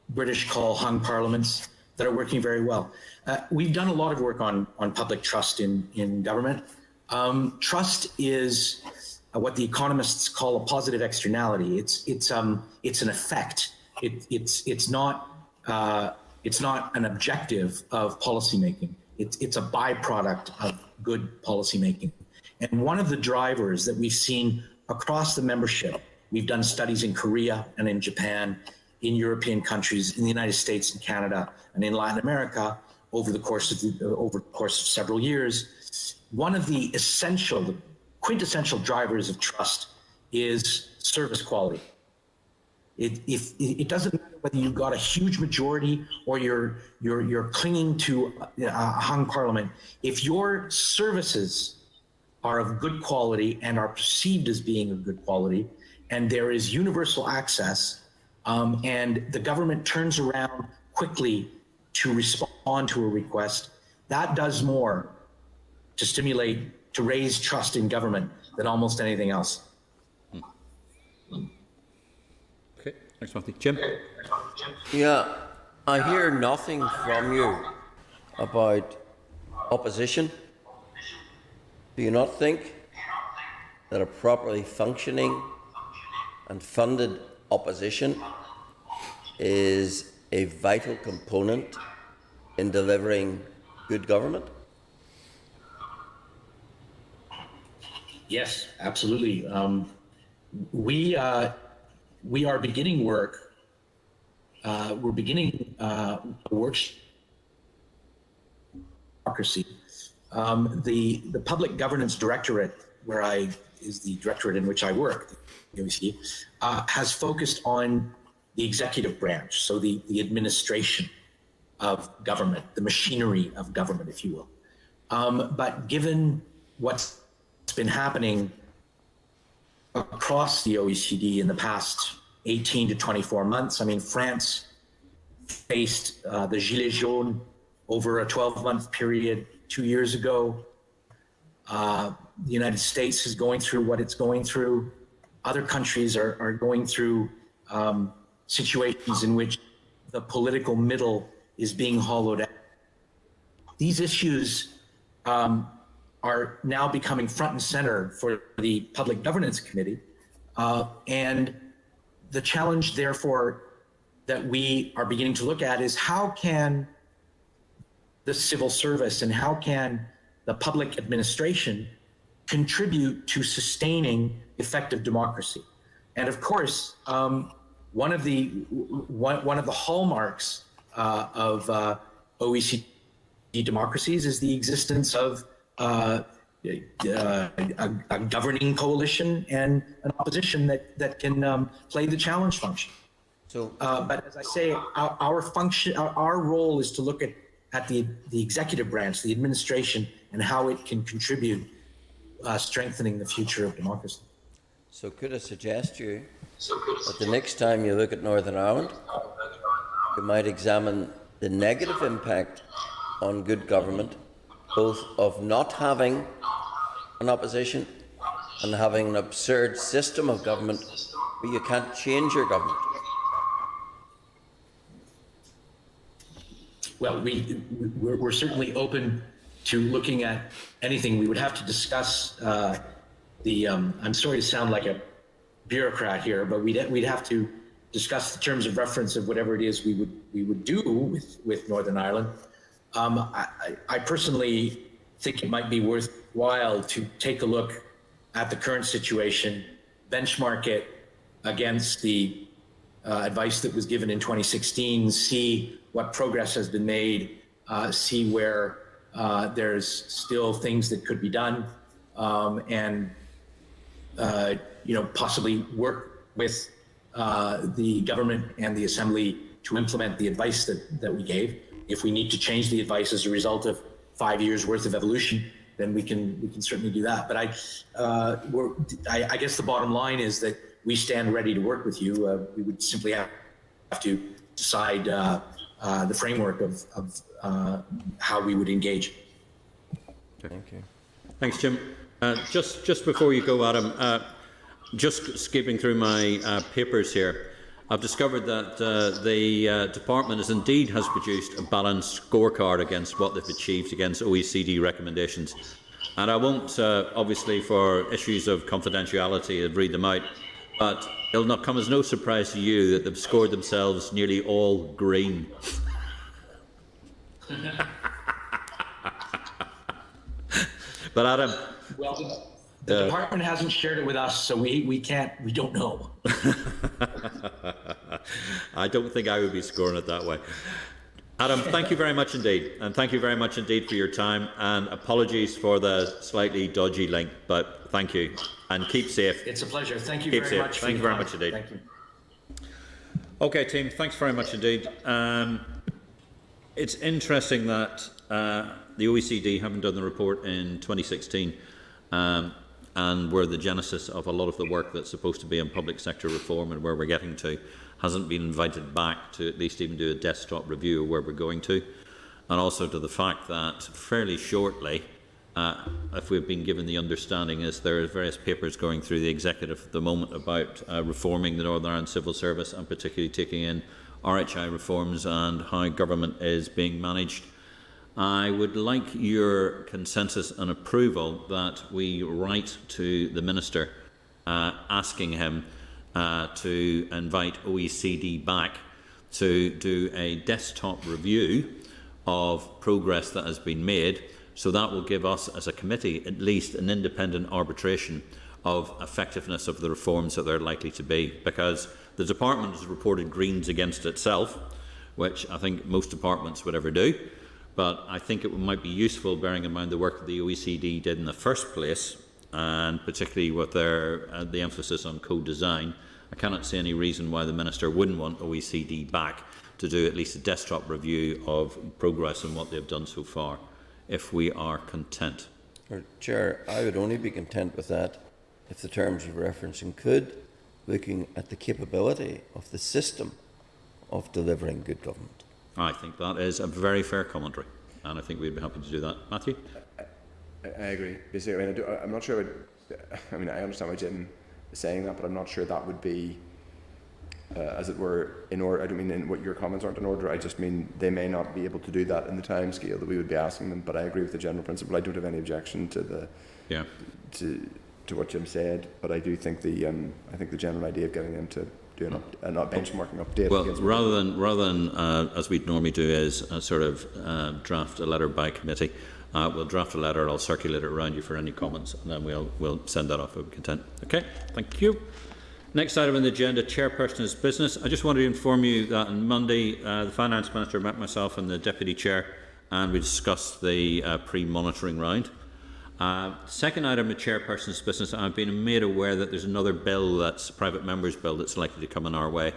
British call hung parliaments that are working very well. We've done a lot of work on public trust in government. Trust is what the economists call a positive externality. It's an effect. It's not an objective of policymaking. It's a byproduct of good policymaking. And one of the drivers that we've seen across the membership, we've done studies in Korea and in Japan, in European countries, in the United States and Canada, and in Latin America over the course of several years. One of the quintessential drivers of trust is service quality. It doesn't matter whether you've got a huge majority or you're clinging to a hung parliament. If your services are of good quality and are perceived as being of good quality, and there is universal access, and the government turns around quickly to respond to a request, that does more to raise trust in government than almost anything else. Okay, thanks, Matthew. Jim? Yeah, I hear nothing from you about opposition. Do you not think that a properly functioning and funded opposition is a vital component in delivering good government? Yes, absolutely. We are beginning work we're beginning works democracy. The Public Governance Directorate, is the directorate in which I work, the OECD, has focused on the executive branch, so the administration of government, the machinery of government, if you will. But given what's been happening across the OECD in the past 18 to 24 months, I mean, France faced the Gilets jaunes over a 12-month period 2 years ago. The United States is going through what it's going through. Other countries are going through situations in which the political middle is being hollowed out. These issues are now becoming front and center for the Public Governance Committee. And the challenge, therefore, that we are beginning to look at is how can the civil service and how can the public administration contribute to sustaining effective democracy? And of course, one of the hallmarks of OECD democracies is the existence of a governing coalition and an opposition that can play the challenge function. So, but as I say, our role is to look at the executive branch, the administration, and how it can contribute strengthening the future of democracy. So could I suggest to you that the next time you look at Northern Ireland, you might examine the negative impact on good government, both of not having an opposition and having an absurd system of government where you can't change your government? Well, we're certainly open to looking at anything. We would have to discuss I'm sorry to sound like a bureaucrat here, but we'd have to discuss the terms of reference of whatever it is we would do with Northern Ireland. I personally think it might be worthwhile to take a look at the current situation, benchmark it against the advice that was given in 2016, see what progress has been made, see where there's still things that could be done, and possibly work with the government and the Assembly to implement the advice that we gave. If we need to change the advice as a result of 5 years worth of evolution, then we can certainly do that. But I guess the bottom line is that we stand ready to work with you. We would simply have to decide the framework of how we would engage. Thank you. Thanks, Jim. Just before you go, Adam, just skipping through my papers here, I've discovered that the department has produced a balanced scorecard against what they've achieved against OECD recommendations. And I won't, obviously, for issues of confidentiality, read them out, but it'll not come as no surprise to you that they've scored themselves nearly all green. But Adam, well, the department hasn't shared it with us, so we don't know. I don't think I would be scoring it that way. Adam, thank you very much indeed, and thank you very much indeed for your time, and apologies for the slightly dodgy link, but thank you, and keep safe. It's a pleasure. Thank you keep very safe. much. Thank you very much indeed. Thank you. Okay, team, thanks very much indeed. It's interesting that the OECD haven't done the report in 2016, and where the genesis of a lot of the work that's supposed to be in public sector reform and where we're getting to hasn't been invited back to at least even do a desktop review of where we're going to, and also to the fact that fairly shortly, if we've been given the understanding, is there are various papers going through the executive at the moment about reforming the Northern Ireland Civil Service, and particularly taking in RHI reforms and how government is being managed. I would like your consensus and approval that we write to the Minister asking him to invite OECD back to do a desktop review of progress that has been made, so that will give us as a committee at least an independent arbitration of effectiveness of the reforms that they're likely to be, because The department has reported greens against itself, which I think most departments would ever do. But I think it might be useful, bearing in mind the work that the OECD did in the first place, and particularly with the emphasis on co-design. I cannot see any reason why the Minister wouldn't want OECD back to do at least a desktop review of progress and what they've done so far, if we are content. Chair, I would only be content with that if the terms of reference include looking at the capability of the system of delivering good government. I think that is a very fair commentary, and I think we'd be happy to do that. Matthew? I agree. Basically, I'm not sure. I understand why Jim is saying that, but I'm not sure that would be, as it were, in order. I don't mean in what your comments aren't in order. I just mean they may not be able to do that in the time scale that we would be asking them. But I agree with the general principle. I don't have any objection to the to what Jim said, but I do think the general idea of getting them to do a benchmarking update. Well, rather than as we normally do, is sort of draft a letter by committee. We'll draft a letter. I'll circulate it around you for any comments, and then we'll send that off. If we're content. Okay. Thank you. Next item on the agenda: Chairperson's business. I just wanted to inform you that on Monday, the Finance Minister met myself and the Deputy Chair, and we discussed the pre-monitoring round. Second item of Chairperson's business, I've been made aware that there's another bill, that's a private member's bill, that's likely to come in our way,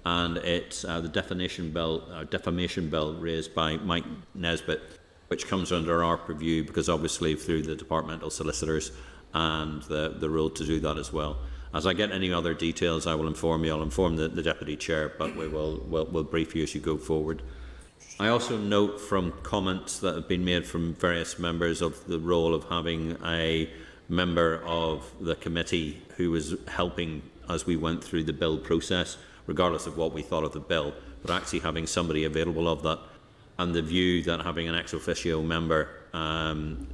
and it's the defamation bill raised by Mike Nesbitt, which comes under our purview because obviously through the departmental solicitors and the rule to do that as well. As I get any other details, I will inform you. I'll inform the Deputy Chair, but we'll brief you as you go forward. I also note from comments that have been made from various members of the role of having a member of the committee who was helping as we went through the bill process, regardless of what we thought of the bill, but actually having somebody available of that, and the view that having an ex officio member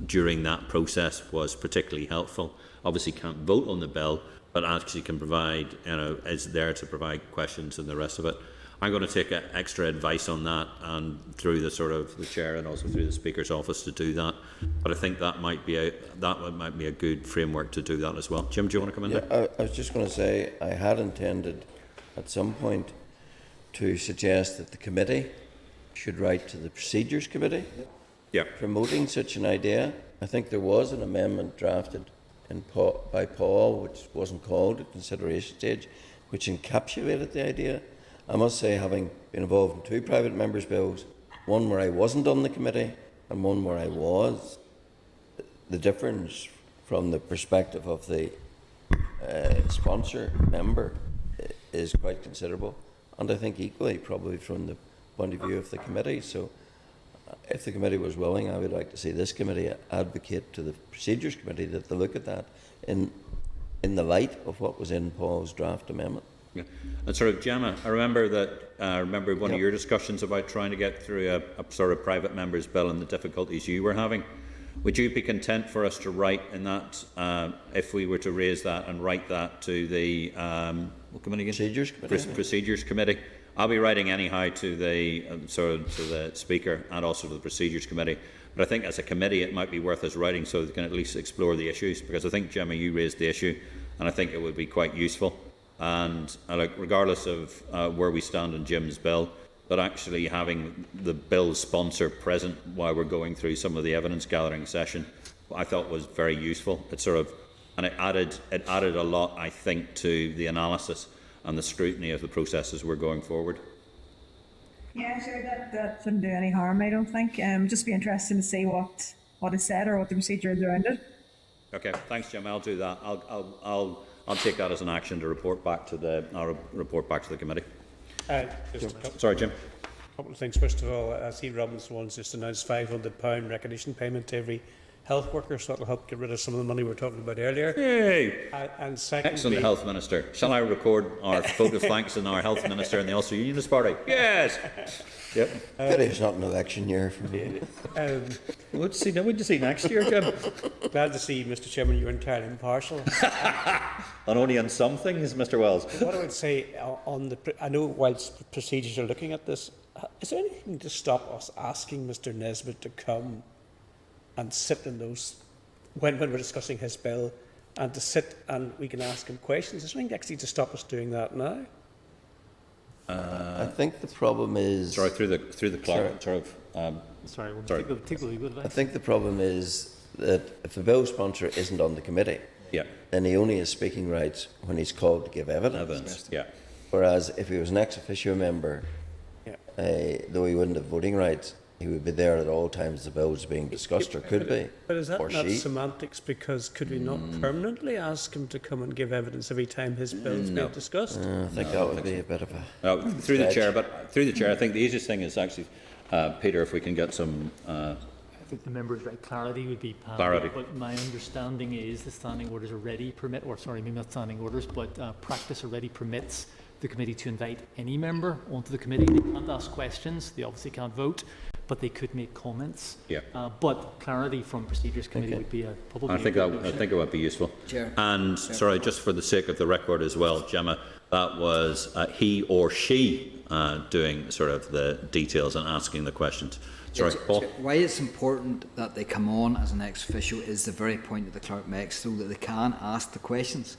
during that process was particularly helpful. Obviously can't vote on the bill, but actually can provide, is there to provide questions and the rest of it. I'm going to take extra advice on that, and through the chair and also through the Speaker's office to do that. But I think that might be a good framework to do that as well. Jim, do you want to come in there? I was just going to say I had intended at some point to suggest that the committee should write to the Procedures Committee promoting such an idea. I think there was an amendment drafted by Paul, which wasn't called at consideration stage, which encapsulated the idea. I must say, having been involved in two private members' bills, one where I wasn't on the committee and one where I was, the difference from the perspective of the sponsor member is quite considerable, and I think equally probably from the point of view of the committee. So if the committee was willing, I would like to see this committee advocate to the Procedures Committee that they look at that in the light of what was in Paul's draft amendment. Yeah. And sort of, Gemma, I remember one of your discussions about trying to get through a sort of private member's bill and the difficulties you were having. Would you be content for us to write in that, if we were to raise that and write that to the what committee again? Procedures Committee. I'll be writing anyhow to the to the Speaker and also to the Procedures Committee. But I think as a committee it might be worth us writing so they can at least explore the issues, because I think, Gemma, you raised the issue and I think it would be quite useful. And regardless of where we stand on Jim's bill, but actually having the bill sponsor present while we're going through some of the evidence gathering session, I thought was very useful. And it added a lot, I think, to the analysis and the scrutiny of the processes we're going forward. Yeah, sure, that shouldn't do any harm, I don't think. Just be interesting to see what is said or what the procedure is around it. Okay, thanks, Jim. I'll do that. I'll take that as an action to report back to the committee. Sorry, Jim. A couple of things. First of all, I see Robinson One's just announced £500 recognition payment to every health worker, so that'll help get rid of some of the money we were talking about earlier. Yay! And secondly, excellent, Health Minister. Shall I record our vote of thanks in our Health Minister and the Ulster Unionist Party? Yes! Yep. It's not an election year for me. What to see next year, Jim? Glad to see, Mr. Chairman, you're entirely impartial. And only on some things, Mr. Wells. What I would say I know whilst procedures are looking at this, is there anything to stop us asking Mr. Nesbitt to come and sit in those, when we're discussing his bill, and to sit and we can ask him questions? Is there anything actually to stop us doing that now? I think the problem is... Sorry, through the clerk. Sorry, we'll take the legal advice. I think the problem is that if the bill sponsor isn't on the committee, then he only has speaking rights when he's called to give evidence. Whereas if he was an ex officio member, though he wouldn't have voting rights, he would be there at all times the bill was being discussed, or could be. But is that not semantics? Because could we not permanently ask him to come and give evidence every time his bill is being discussed? I think that would be a bit of a through the chair. But through the chair, I think the easiest thing is actually, Peter, if we can get some. I think the member's right. Clarity would be clarity. But my understanding is the standing orders already permit, or sorry, maybe not standing orders, but practice already permits the committee to invite any member onto the committee. They can't ask questions. They obviously can't vote, but they could make comments. But clarity from Procedures Committee would be probably. I think it would be useful. Chair. And sorry, just for the sake of the record as well, Gemma, that was he or she doing sort of the details and asking the questions. Sorry, Paul. Why it's important that they come on as an ex officio is the very point that the clerk makes, so that they can ask the questions.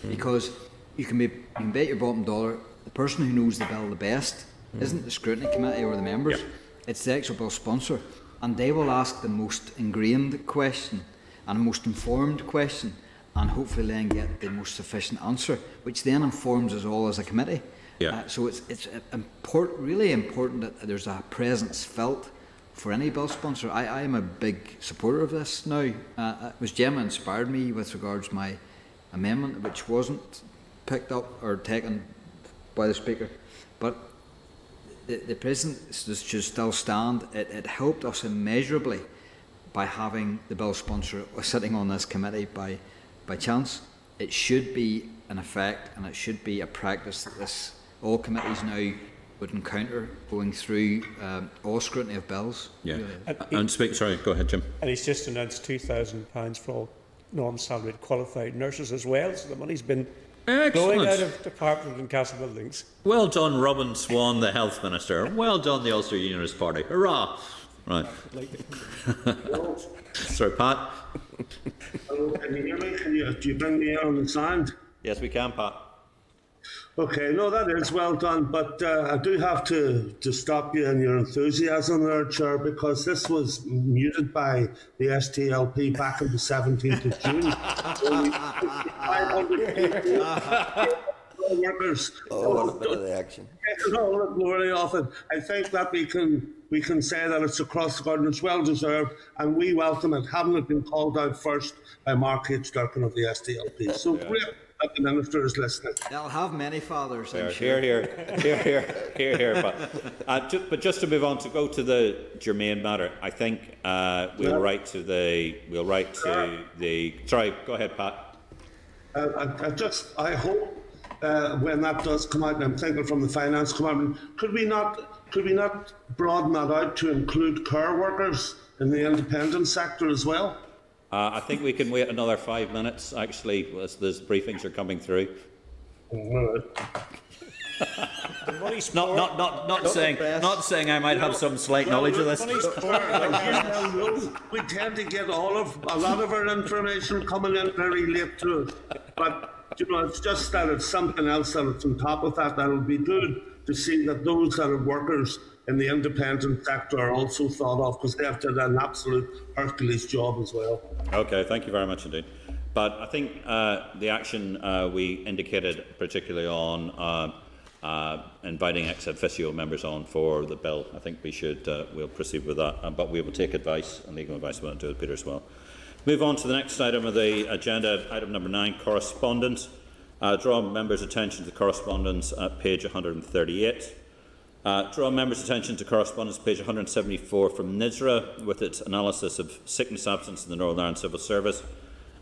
Because you can bet your bottom dollar the person who knows the bill the best isn't the scrutiny committee or the members. It's the actual bill sponsor, and they will ask the most ingrained question and the most informed question, and hopefully then get the most sufficient answer, which then informs us all as a committee. So it's really important that there's a presence felt for any bill sponsor. I am a big supporter of this now. It was Gemma inspired me with regards to my amendment, which wasn't picked up or taken by the Speaker, but the presence should still stand. It helped us immeasurably by having the bill sponsor sitting on this committee by chance. It should be an effect, and it should be a practice that all committees now would encounter going through all scrutiny of bills. Sorry, go ahead, Jim. And he's just announced £2,000 for all non-salaried qualified nurses as well, so the money's been going out of department and castle buildings. Well done, Robin Swan, the Health Minister. Well done, the Ulster Unionist Party. Hurrah! Right. Sorry, Pat. Hello, can you hear me? Do you bring me on the sound? Yes, we can, Pat. Okay, no, that is well done, but I do have to stop you in your enthusiasm there, Chair, because this was muted by the STLP back on the 17th of June. 500 workers. What a bit of the action. No, very often. I think that we can say that it's across the garden. It's well deserved, and we welcome it, having it been called out first by Mark H. Durkin of the STLP. So great that the Minister is listening. They'll have many fathers, I'm sure. Here. But just to move on, to go to the germane matter, I think we'll write to the. Sorry, go ahead, Pat. I hope when that does come out, and I'm thinking from the Finance Department, could we not broaden that out to include care workers in the independent sector as well? I think we can wait another 5 minutes, actually, as those briefings are coming through. Not saying I might have some slight knowledge of this. We tend to get a lot of our information coming in very late to us, but it's just that it's something else that's on top of that that'll be good to see that those that are workers in the independent sector are also thought of, because they have to do an absolute Hercules job as well. Okay, thank you very much indeed. But I think the action we indicated, particularly on inviting ex officio members on for the bill, I think we should we'll proceed with that. But we will take advice and legal advice about it to Peter as well. Move on to the next item of the agenda, item number 9, correspondence. Draw members' attention to correspondence at page 138. Draw members' attention to correspondence page 174 from NISRA with its analysis of sickness absence in the Northern Ireland Civil Service.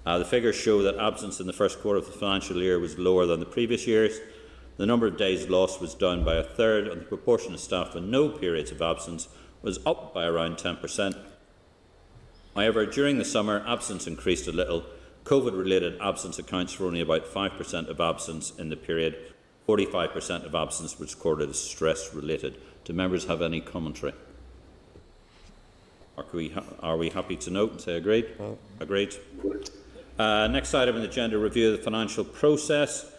The figures show that absence in the first quarter of the financial year was lower than the previous years. The number of days lost was down by a third, and the proportion of staff with no periods of absence was up by around 10%. However, during the summer, absence increased a little. COVID-related absence accounts for only about 5% of absence in the period. 45% of absence was recorded as stress-related. Do members have any commentary? Are we happy to note and say agreed? Agreed. Next item on the agenda, review of the financial process.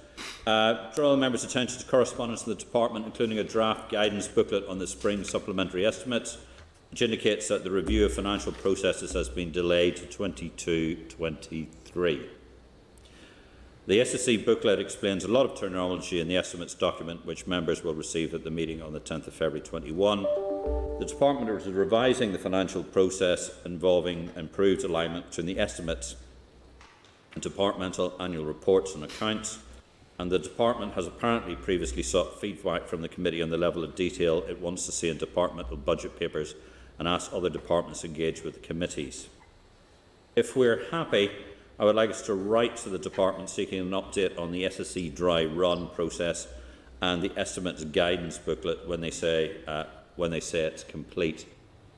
Draw the members' attention to correspondence to the Department, including a draft guidance booklet on the spring supplementary estimates, which indicates that the review of financial processes has been delayed to 22-23. The SSC booklet explains a lot of terminology in the estimates document, which members will receive at the meeting on the 10th of February 21. The Department is revising the financial process involving improved alignment between the estimates and departmental annual reports and accounts, and the Department has apparently previously sought feedback from the committee on the level of detail it wants to see in departmental budget papers and asked other departments to engage with the committees. If we're happy, I would like us to write to the Department seeking an update on the SSE dry run process and the estimates guidance booklet when they say it's complete.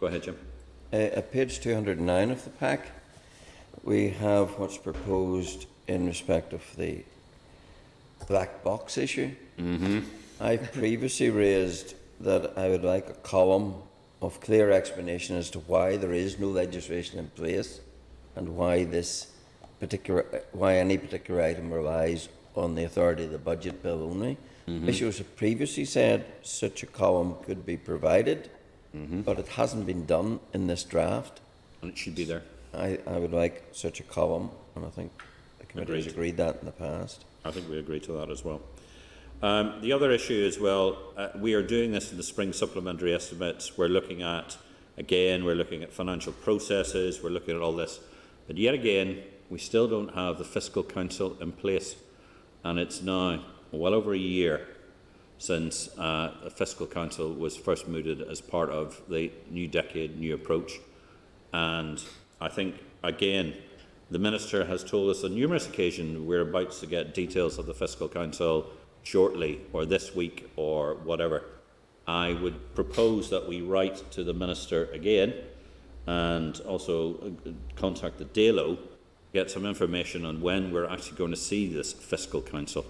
Go ahead, Jim. At page 209 of the pack, we have what's proposed in respect of the black box issue. I've previously raised that I would like a column of clear explanation as to why there is no legislation in place and why any particular item relies on the authority of the budget bill only. Issues have previously said such a column could be provided, but it hasn't been done in this draft. And it should be there. I would like such a column, and I think the committee has agreed that in the past. I think we agree to that as well. The other issue as well, we are doing this in the spring supplementary estimates. We're looking at financial processes, we're looking at all this. But yet again, we still don't have the Fiscal Council in place. And it's now well over a year since the Fiscal Council was first mooted as part of the New Decade, New Approach. And I think, again, the Minister has told us on numerous occasions we're about to get details of the Fiscal Council shortly, or this week, or whatever. I would propose that we write to the Minister again and also contact the DALO, get some information on when we're actually going to see this Fiscal Council.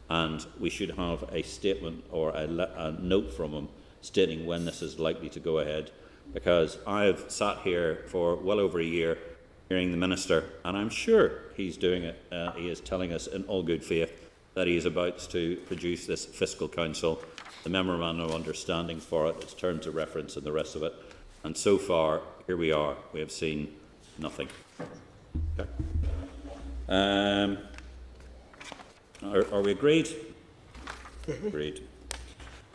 And we should have a statement or a note from them stating when this is likely to go ahead. Because I've sat here for well over a year hearing the Minister, and I'm sure he's doing it. He is telling us in all good faith that he is about to produce this Fiscal Council, the Memorandum of Understanding for it, its terms of reference and the rest of it. And so far, here we are. We have seen nothing. Okay. Are we agreed? Agreed.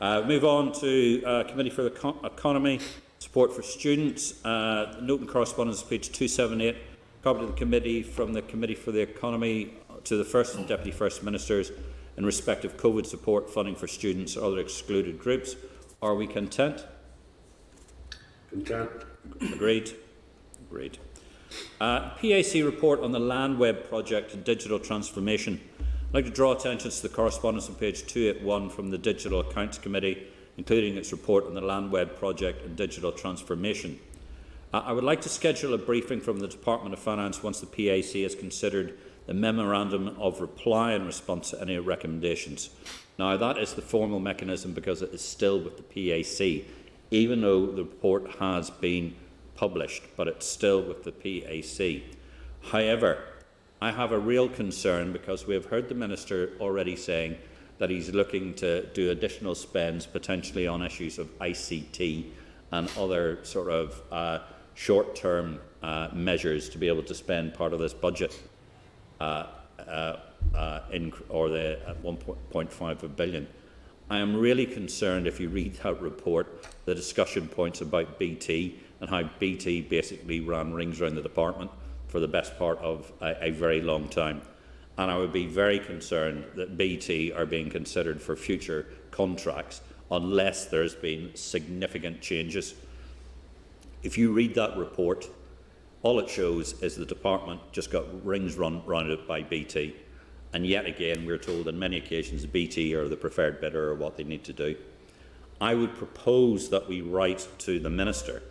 Move on to Committee for the Economy, Support for Students. Note and correspondence, page 278. Copy to the Committee from the Committee for the Economy to the First and Deputy First Ministers in respect of COVID support funding for students or other excluded groups. Are we content? Content. Agreed. Agreed. PAC report on the Land Web project and digital transformation. I'd like to draw attention to the correspondence on page 281 from the Digital Accounts Committee, including its report on the Land Web project and digital transformation. I would like to schedule a briefing from the Department of Finance once the PAC has considered the Memorandum of Reply in response to any recommendations. Now, that is the formal mechanism because it is still with the PAC, even though the report has been published, but it's still with the PAC. However, I have a real concern because we have heard the Minister already saying that he's looking to do additional spends potentially on issues of ICT and other sort of short-term measures to be able to spend part of this budget or the 1.5 billion. I am really concerned if you read that report, the discussion points about BT and how BT basically ran rings around the department for the best part of a very long time. And I would be very concerned that BT are being considered for future contracts unless there's been significant changes. If you read that report, all it shows is the department just got rings run round it by BT. And yet again, we're told on many occasions BT are the preferred bidder or what they need to do. I would propose that we write to the Minister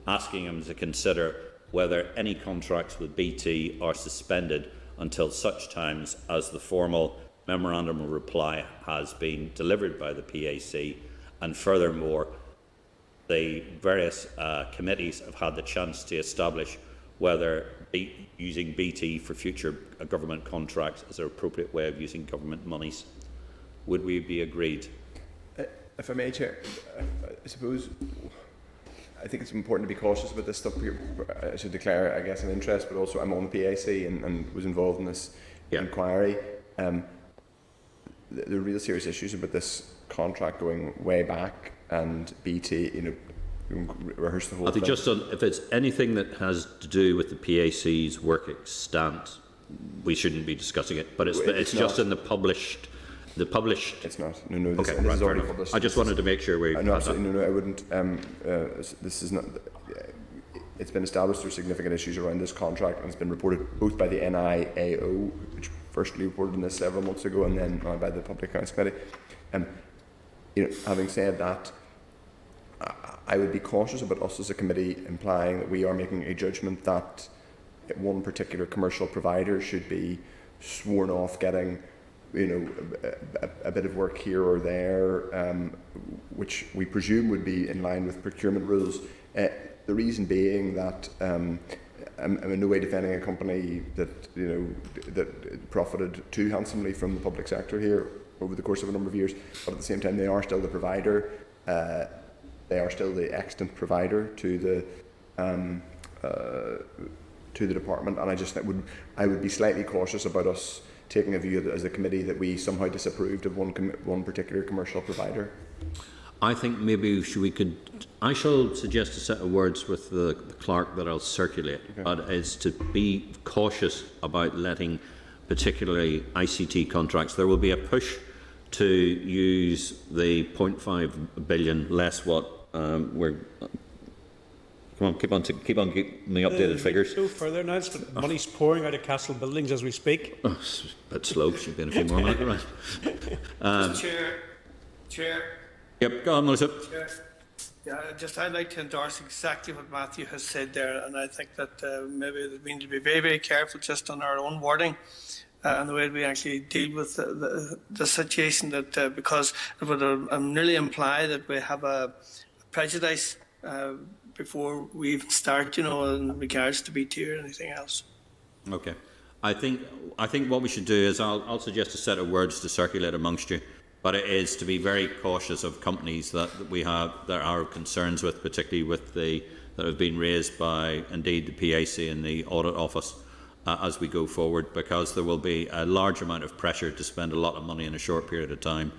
asking him to consider whether any contracts with BT are suspended until such times as the formal Memorandum of Reply has been delivered by the PAC, and furthermore, the various committees have had the chance to establish whether using BT for future government contracts as an appropriate way of using government monies. Would we be agreed? If I may, Chair, I suppose I think it's important to be cautious about this stuff. I should declare, I guess, an interest, but also I'm on the PAC and was involved in this inquiry. There are real serious issues about this contract going way back, and BT, rehearse the whole I think thing. just on, if it's anything that has to do with the PAC's work extant, we shouldn't be discussing it. But it's just in the published. It's not. No. This is already published. I just wanted to make sure we. No, absolutely. No, I wouldn't. This is not. It's been established there are significant issues around this contract, and it's been reported both by the NIAO, which firstly reported on this several months ago, and then by the Public Accounts Committee. Having said that, I would be cautious about us as a committee implying that we are making a judgment that one particular commercial provider should be sworn off getting, a bit of work here or there, which we presume would be in line with procurement rules. The reason being that I'm in no way defending a company that that profited too handsomely from the public sector here over the course of a number of years, but at the same time they are still the provider. They are still the extant provider to the department, and I would be slightly cautious about us taking a view that, as a committee, that we somehow disapproved of one particular commercial provider. I think maybe I shall suggest a set of words with the clerk that I'll circulate, but is to be cautious about letting particularly ICT contracts. There will be a push to use the 0.5 billion less what we're. Come on, keep on giving me updated figures. No further announcement. Money's pouring out of Castle buildings as we speak. Oh, it's a bit slow. Should be in a few more minutes, right? Chair. Yep, go on, Melissa. Chair. Yeah, I'd like to endorse exactly what Matthew has said there, and I think that maybe we need to be very, very careful just on our own wording and the way we actually deal with the situation. That because it would nearly imply that we have a prejudice before we even start, in regards to BT or anything else. Okay. I think what we should do is I'll suggest a set of words to circulate amongst you, but it is to be very cautious of companies that we have that are concerns with, particularly with that have been raised by indeed the PAC and the Audit Office as we go forward, because there will be a large amount of pressure to spend a lot of money in a short period of time,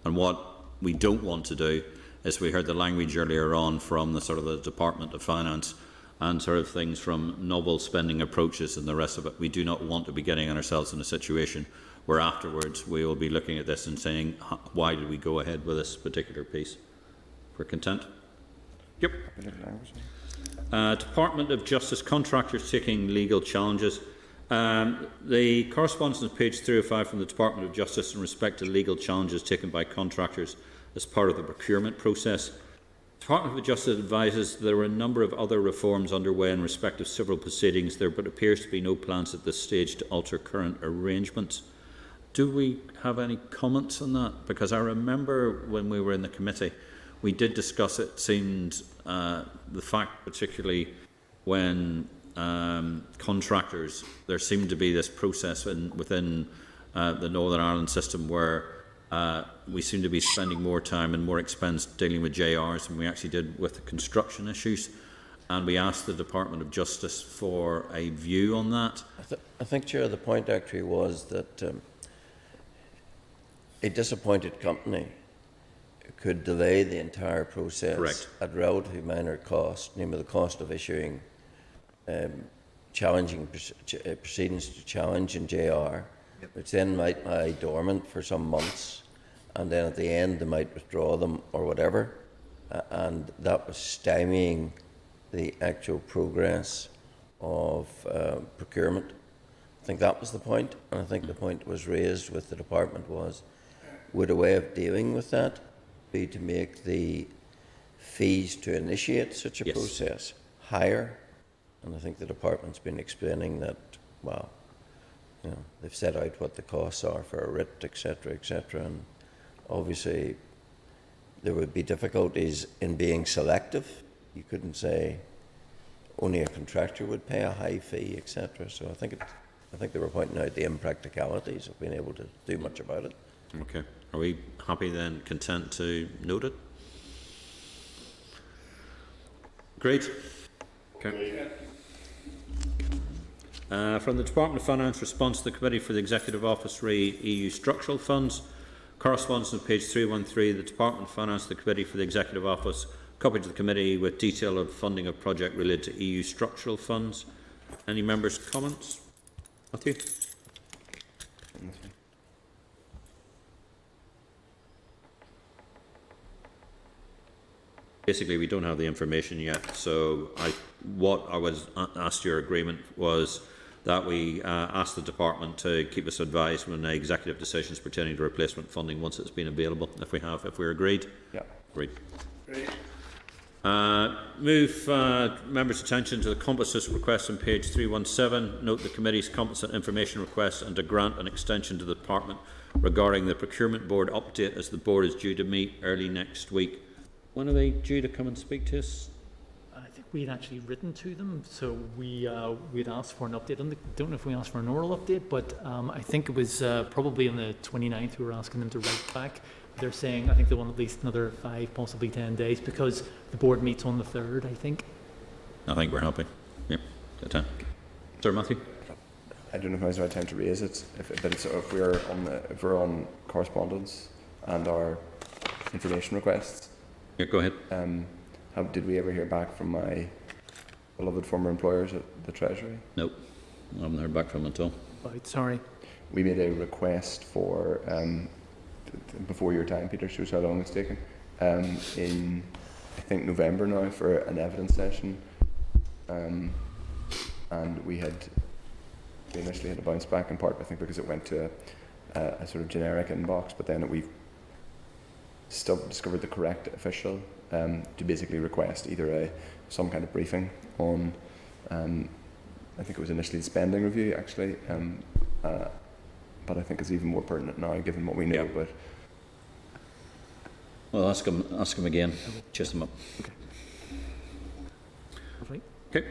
and what we don't want to do, as we heard the language earlier on from the Department of Finance and things from novel spending approaches and the rest of it, we do not want to be getting ourselves in a situation where afterwards we will be looking at this and saying, why did we go ahead with this particular piece? We're content? Yep. Department of Justice contractors taking legal challenges. The correspondence on page 305 from the Department of Justice in respect to legal challenges taken by contractors as part of the procurement process. The Department of Justice advises there were a number of other reforms underway in respect of civil proceedings there, but appears to be no plans at this stage to alter current arrangements. Do we have any comments on that? Because I remember when we were in the committee, we did discuss it. Seemed the fact, particularly when contractors, there seemed to be this process within the Northern Ireland system where we seem to be spending more time and more expense dealing with JRs than we actually did with the construction issues. And we asked the Department of Justice for a view on that. I think, Chair, the point actually was that a disappointed company could delay the entire process at relatively minor cost, namely the cost of issuing challenging proceedings to challenge in JR, which then might lie dormant for some months, and then at the end they might withdraw them or whatever, and that was stymieing the actual progress of procurement. I think that was the point, and I think the point was raised with the department was, would a way of dealing with that be to make the fees to initiate such a process higher? And I think the department's been explaining that, well, they've set out what the costs are for a writ, etc., and obviously there would be difficulties in being selective. You couldn't say only a contractor would pay a high fee, etc. So I think they were pointing out the impracticalities of being able to do much about it. Okay. Are we happy then, content to note it? Great. Okay. From the Department of Finance, response to the Committee for the Executive Office re EU Structural Funds. Correspondence on page 313, the Department of Finance, the Committee for the Executive Office, copy to the Committee with detail of funding of project related to EU Structural Funds. Any members' comments? Matthew? Basically, we don't have the information yet, so what I was asked your agreement was that we ask the department to keep us advised when executive decisions pertaining to replacement funding once it's been available, if we're agreed. Yeah. Agreed. Great. Move members' attention to the composite request on page 317. Note the committee's composite information request and to grant an extension to the department regarding the procurement board update, as the board is due to meet early next week. When are they due to come and speak to us? I think we had actually written to them, so we'd asked for an update. I don't know if we asked for an oral update, but I think it was probably on the 29th we were asking them to write back. They're saying I think they want at least another 5, possibly 10 days, because the board meets on the 3rd, I think. I think we're happy. Yep, good time. Sir Matthew? I don't know if now's the right time to raise it, if we're on correspondence and our information requests. Yeah, go ahead. Did we ever hear back from my beloved former employers at the Treasury? Nope, I haven't heard back from them at all. Right, sorry. We made a request for, before your time, Peter, shows how long it's taken, in, I think, November now, for an evidence session. And we initially had a bounce back, in part, I think, because it went to a sort of generic inbox, but then we still discovered the correct official to basically request either some kind of briefing on, I think it was initially the spending review, actually, but I think it's even more pertinent now, given what we know. But well, ask him again. Chase him up. Okay. Okay.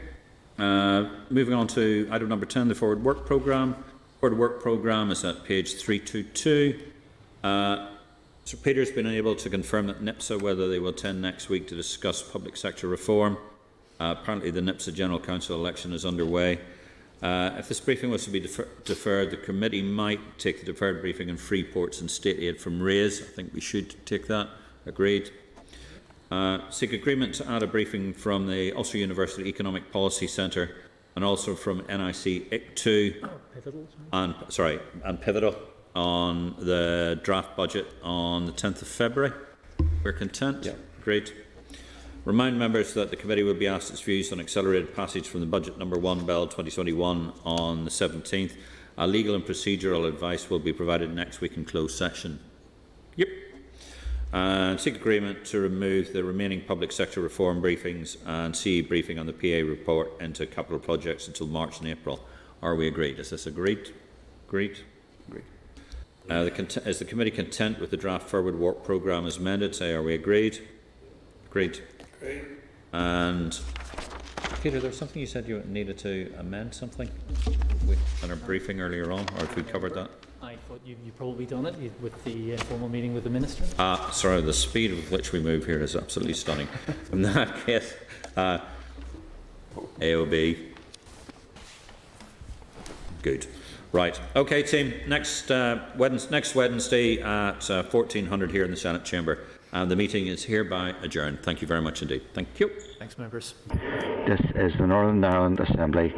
Moving on to item number 10, the Forward Work Programme. Forward Work Programme is at page 322. Sir Peter's been unable to confirm that NIPSA whether they will attend next week to discuss public sector reform. Apparently the NIPSA General Council election is underway. If this briefing was to be deferred, the committee might take the deferred briefing on free ports and state aid from RAISE. I think we should take that. Agreed. Seek agreement to add a briefing from the Ulster University Economic Policy Centre and also from NIC IC2 and Pivotal on the draft budget on the 10th of February. We're content? Yeah. Great. Remind members that the committee will be asked its views on accelerated passage from the Budget Number 1 Bill 2021 on the 17th. Legal and procedural advice will be provided next week in closed session. Yep. And seek agreement to remove the remaining public sector reform briefings and CE briefing on the PA report into capital projects until March and April. Are we agreed? Is this agreed? Agreed? Agreed. Is the committee content with the draft Forward Work Programme as amended? Say, are we agreed? Agreed. Agreed. And Peter, there's something you said you needed to amend something in our briefing earlier on, or if we covered that? I thought you've probably done it with the informal meeting with the Minister. Sorry, the speed with which we move here is absolutely stunning. In that case, AOB. Good. Right. Okay, team. Next Wednesday at 1400 here in the Senate chamber. And the meeting is hereby adjourned. Thank you very much indeed. Thank you. Thanks, members. This is the Northern Ireland Assembly.